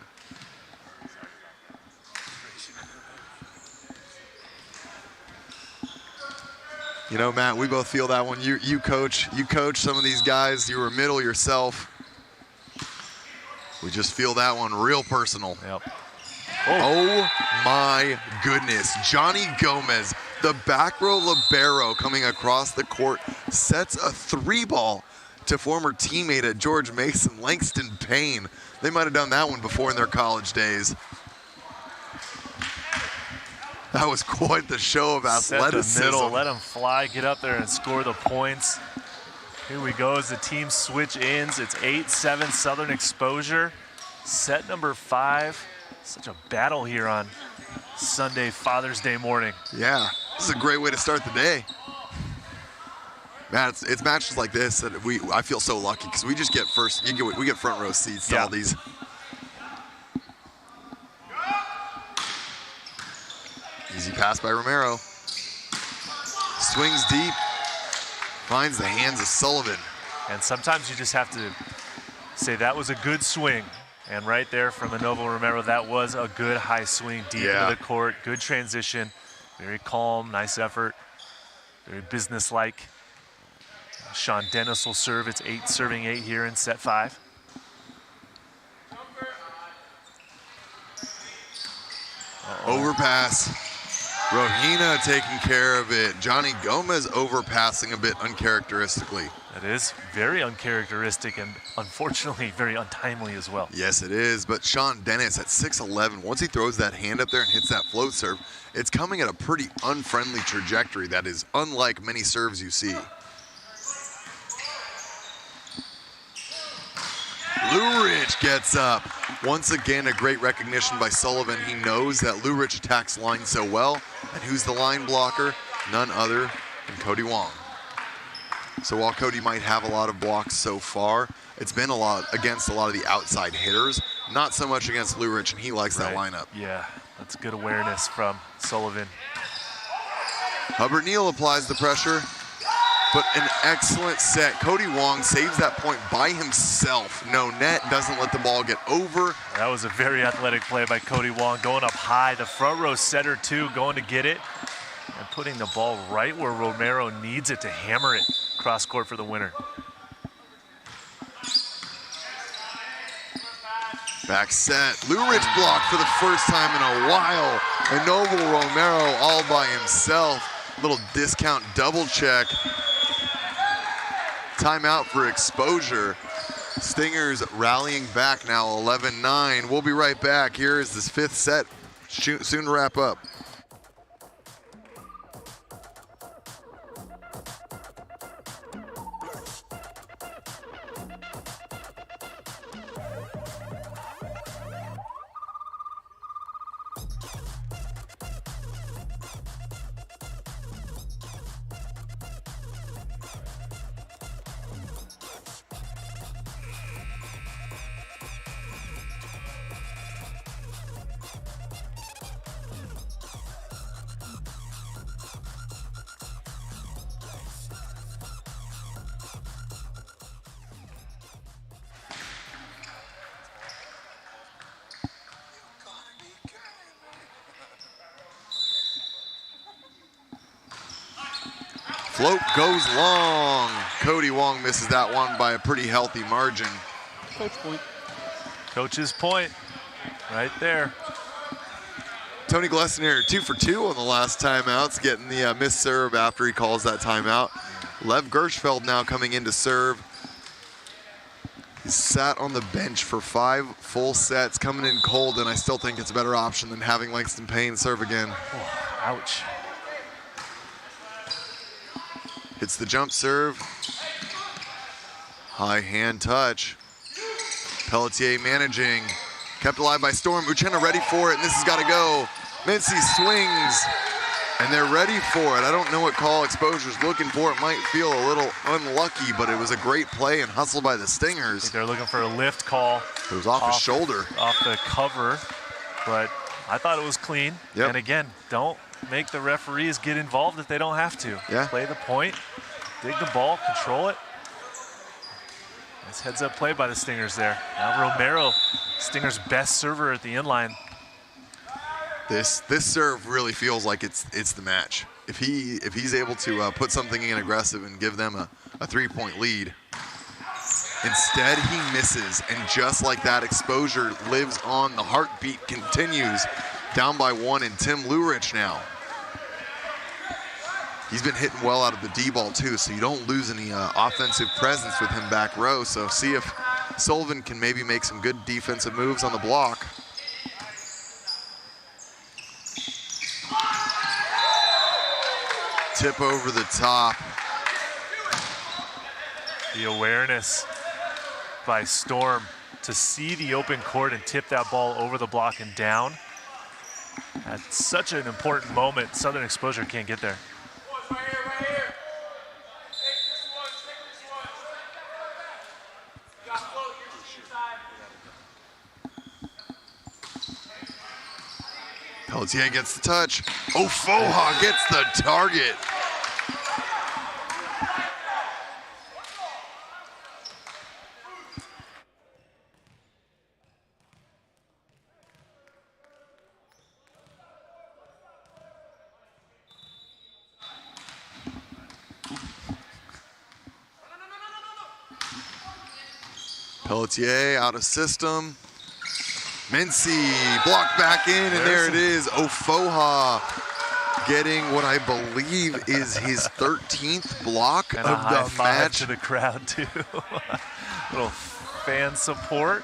You know, Matt, we both feel that one. You coach some of these guys. You were middle yourself. We just feel that one real personal. Yep. Oh my goodness. Johnny Gomez, the back row libero coming across the court, sets a 3-ball to former teammate at George Mason, Langston Payne. They might have done that one before in their college days. That was quite the show of athleticism. Set the middle, let him fly, get up there and score the points. Here we go as the team switch ends. It's 8-7 Southern Exposure. Set number 5. Such a battle here on Sunday, Father's Day morning. Yeah, this is a great way to start the day. Man, it's matches like this that I feel so lucky because we just get we get front row seats to all these. Easy pass by Romero. Swings deep, finds the hands of Sullivan. And sometimes you just have to say that was a good swing. And right there from Anovo Romero, that was a good high swing deep into the court. Good transition, very calm, nice effort, very businesslike. Sean Dennis will serve. It's serving 8 here in set 5. Overpass. Rohina taking care of it. Johnny Gomez overpassing a bit uncharacteristically. That is very uncharacteristic and unfortunately very untimely as well. Yes, it is, but Sean Dennis at 6'11", once he throws that hand up there and hits that float serve, it's coming at a pretty unfriendly trajectory that is unlike many serves you see. Lurich gets up. Once again, a great recognition by Sullivan. He knows that Lurich attacks line so well. And who's the line blocker? None other than Cody Wong. So while Cody might have a lot of blocks so far, it's been a lot against a lot of the outside hitters, not so much against Lurich, and he likes that lineup. Yeah, that's good awareness from Sullivan. Hubbard Neal applies the pressure, but an excellent set. Cody Wong saves that point by himself. No net, doesn't let the ball get over. That was a very athletic play by Cody Wong, going up high. The front row setter, too, going to get it and putting the ball right where Romero needs it to hammer it cross court for the winner. Back set. Lurich blocked for the first time in a while. And Noble Romero all by himself. Little discount double check. Timeout for exposure. Stingers rallying back now, 11-9. We'll be right back. Here is this fifth set, soon to wrap up. Float goes long. Cody Wong misses that one by a pretty healthy margin. Coach point. Coach's point right there. Tony Glessner 2 for 2 on the last timeouts, getting the missed serve after he calls that timeout. Lev Gershfeld now coming in to serve. He sat on the bench for 5 full sets, coming in cold, and I still think it's a better option than having Langston Payne serve again. Oh, ouch. Hits the jump serve. High hand touch. Pelletier managing. Kept alive by Storm. Uchenna ready for it, and this has got to go. Mincy swings, and they're ready for it. I don't know what call Exposure's looking for. It might feel a little unlucky, but it was a great play and hustle by the Stingers. I think they're looking for a lift call. It was off his shoulder. Off the cover, but I thought it was clean. Yep. And again, don't make the referees get involved if they don't have to. Yeah. Play the point, dig the ball, control it. Nice heads-up play by the Stingers there. Now Romero, Stingers' best server at the inline. This serve really feels like it's the match. If he's able to put something in aggressive and give them a 3-point lead. Instead, he misses, and just like that, Exposure lives on. The heartbeat continues. Down by 1, and Tim Lurich now. He's been hitting well out of the D-ball too, so you don't lose any offensive presence with him back row. So see if Sullivan can maybe make some good defensive moves on the block. Tip over the top. The awareness by Storm to see the open court and tip that ball over the block and down. At such an important moment, Southern Exposure can't get there. Right here. You got float, inside. Pelletier gets the touch. Ofoha gets the target. Pelletier out of system. Mincy blocked back in, and there it is. Ofoha getting what I believe is his 13th block and of the match. To the crowd too. Little fan support.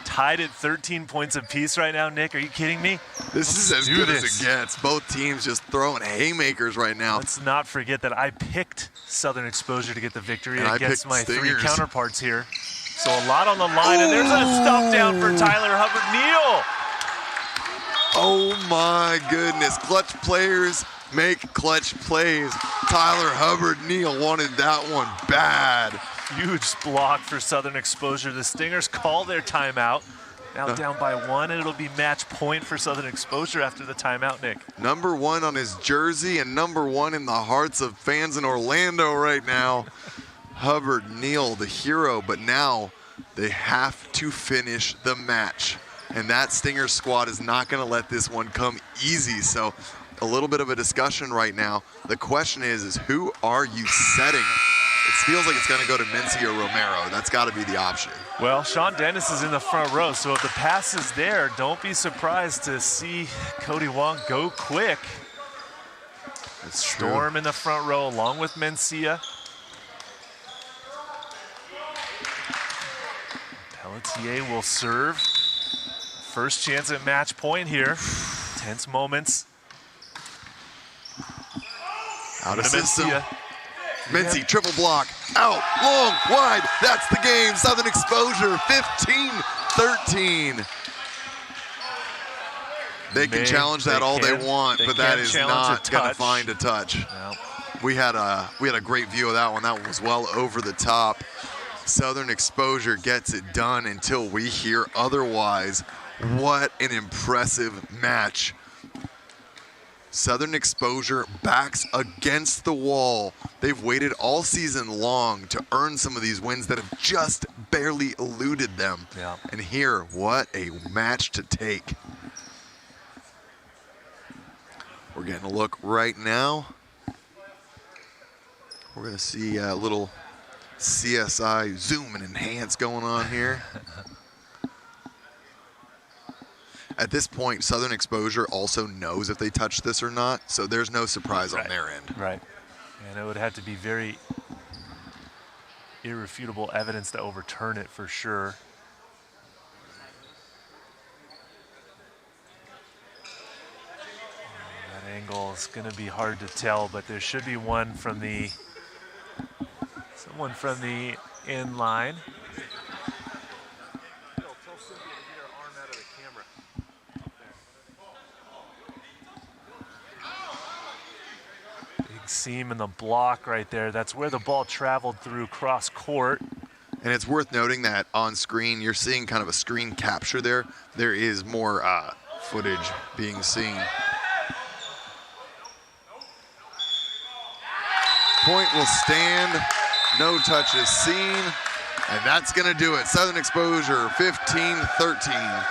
Tied at 13 points apiece right now, Nick. Are you kidding me? This is as good as it gets. Both teams just throwing haymakers right now. Let's not forget that I picked Southern Exposure to get the victory and against my 3 counterparts here. So a lot on the line, and there's a stop down for Tyler Hubbard-Neal. Oh my goodness, clutch players make clutch plays. Tyler Hubbard-Neal wanted that one bad. Huge block for Southern Exposure. The Stingers call their timeout. Now down by 1, and it'll be match point for Southern Exposure after the timeout, Nick. Number 1 on his jersey and number 1 in the hearts of fans in Orlando right now. Hubbard-Neal, the hero, but now they have to finish the match. And that Stinger squad is not going to let this one come easy. So a little bit of a discussion right now. The question is who are you setting? It feels like it's going to go to Mencia Romero. That's got to be the option. Well, Sean Dennis is in the front row, so if the pass is there, don't be surprised to see Cody Wong go quick. That's Storm true. in the front row along with Mencia. Pelletier will serve. First chance at match point here. Tense moments. Out of To system. Mencia. Mincy, triple block, out, long, wide. That's the game. Southern Exposure, 15-13. They can challenge that all they want, but that is not going to find a touch. No. We had a great view of that one. That was well over the top. Southern Exposure gets it done until we hear otherwise. What an impressive match. Southern Exposure backs against the wall. They've waited all season long to earn some of these wins that have just barely eluded them. Yeah. And here, what a match to take. We're getting a look right now. We're going to see a little CSI zoom and enhance going on here. At this point, Southern Exposure also knows if they touch this or not, so there's no surprise on their end. Right. And it would have to be very irrefutable evidence to overturn it for sure. That angle is going to be hard to tell, but there should be someone from the in line. Seam in the block right there. That's where the ball traveled through cross court. And it's worth noting that on screen, you're seeing kind of a screen capture there. There is more footage being seen. Point will stand. No touches seen. And that's going to do it. Southern Exposure, 15-13.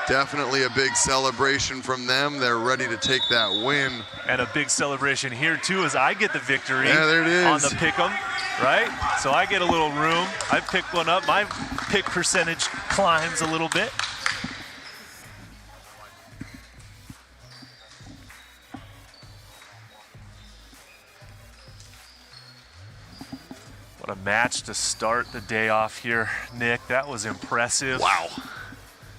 Definitely a big celebration from them. They're ready to take that win. And a big celebration here, too, as I get the victory there it is. on the pick'em, right? So I get a little room. I picked one up. My pick percentage climbs a little bit. What a match to start the day off here, Nick. That was impressive. Wow.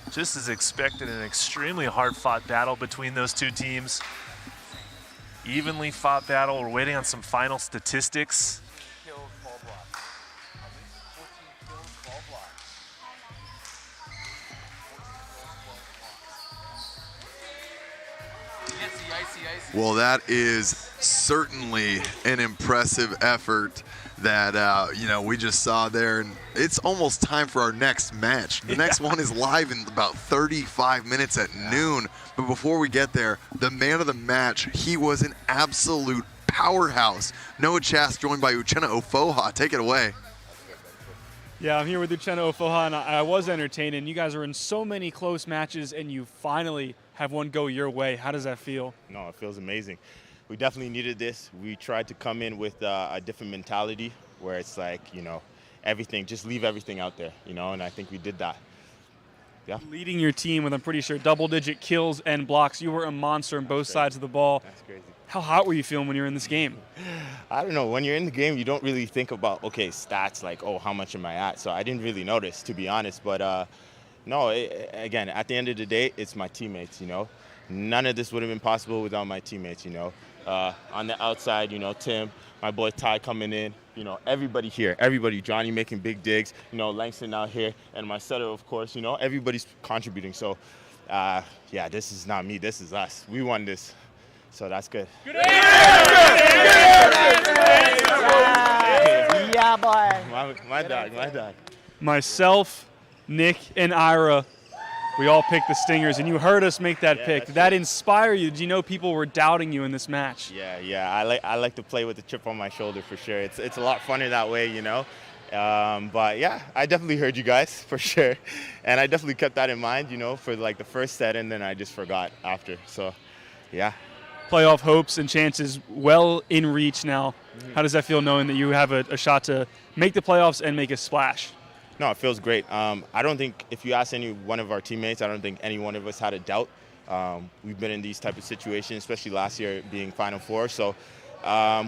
Just as expected, an extremely hard-fought battle between those two teams. Evenly fought battle. We're waiting on some final statistics. Well, that is certainly an impressive effort that we just saw there, and it's almost time for our next match. The next one is live in about 35 minutes at noon. But before we get there, the man of the match, he was an absolute powerhouse. Noah Chast joined by Uchenna Ofoha. Take it away. Yeah, I'm here with Uchenna Ofoha, and I was entertained. And you guys are in so many close matches, and you finally have one go your way. How does that feel? No, it feels amazing. We definitely needed this. We tried to come in with a different mentality where it's like, everything, just leave everything out there, and I think we did that. Yeah. Leading your team with, I'm pretty sure, double-digit kills and blocks. You were a monster on both sides of the ball. That's crazy. How hot were you feeling when you were in this game? I don't know. When you're in the game, you don't really think about, stats like, how much am I at? So I didn't really notice, to be honest. But, no, again, at the end of the day, it's my teammates, None of this would have been possible without my teammates, On the outside, Tim, my boy Ty coming in, you know, everybody here, everybody, Johnny making big digs, you know, Langston out here, and my setter, of course, you know, everybody's contributing. So, yeah, this is not me, this is us. We won this, so that's good. Yeah, boy. My dog. Myself, Nick, and Ira, we all picked the Stingers, and you heard us make that pick. Did that inspire you? Did you know people were doubting you in this match? Yeah. I like to play with a chip on my shoulder for sure. It's a lot funner that way, you know. But yeah, I definitely heard you guys for sure, and I definitely kept that in mind, you know, for like the first set, and then I just forgot after. So, yeah. Playoff hopes and chances well in reach now. How does that feel knowing that you have a shot to make the playoffs and make a splash? No, it feels great. I don't think if you ask any one of our teammates, I don't think any one of us had a doubt. We've been in these type of situations, especially last year being Final Four. So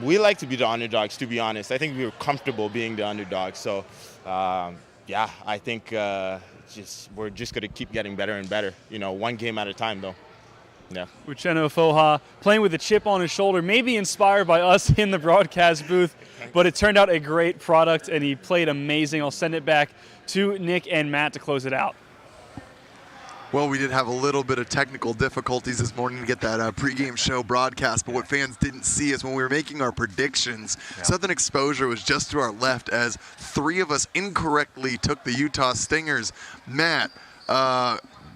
we like to be the underdogs, to be honest. I think we were comfortable being the underdogs. So, yeah, I think we're just going to keep getting better and better. You know, one game at a time, though. Yeah. Uchenna Ofoha playing with a chip on his shoulder, maybe inspired by us in the broadcast booth, but it turned out a great product, and he played amazing. I'll send it back to Nick and Matt to close it out. Well, we did have a little bit of technical difficulties this morning to get that pregame show broadcast, but what fans didn't see is when we were making our predictions, Southern Exposure was just to our left as three of us incorrectly took the Utah Stingers. Matt,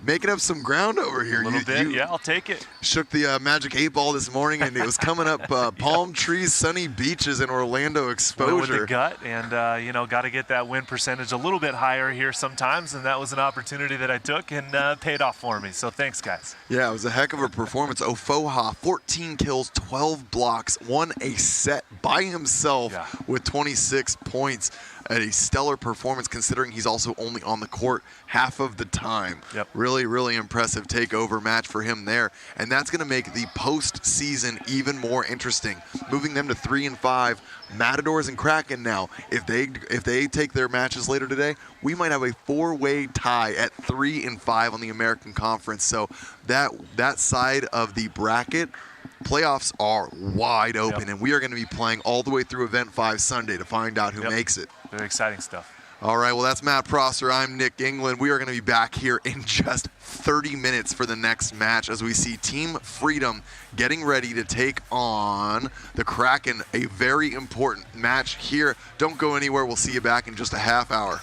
making up some ground over here. A little bit, yeah, I'll take it. Shook the Magic 8 Ball this morning, and it was coming up palm trees, sunny beaches in Orlando Exposure. Went with the gut, and, you know, got to get that win percentage a little bit higher here sometimes, and that was an opportunity that I took and paid off for me. So thanks, guys. Yeah, it was a heck of a performance. Ofoha, 14 kills, 12 blocks, won a set by himself with 26 points. A stellar performance considering he's also only on the court half of the time. Really, really impressive takeover match for him there. And that's going to make the postseason even more interesting. Moving them to 3-5. Matadors and Kraken now. If they take their matches later today, we might have a four-way tie at 3-5 on the American Conference. So that side of the bracket, playoffs are wide open, and we are going to be playing all the way through Event 5 Sunday to find out who makes it. Very exciting stuff. All right, well, that's Matt Prosser. I'm Nick England. We are going to be back here in just 30 minutes for the next match as we see Team Freedom getting ready to take on the Kraken, a very important match here. Don't go anywhere. We'll see you back in just a half hour.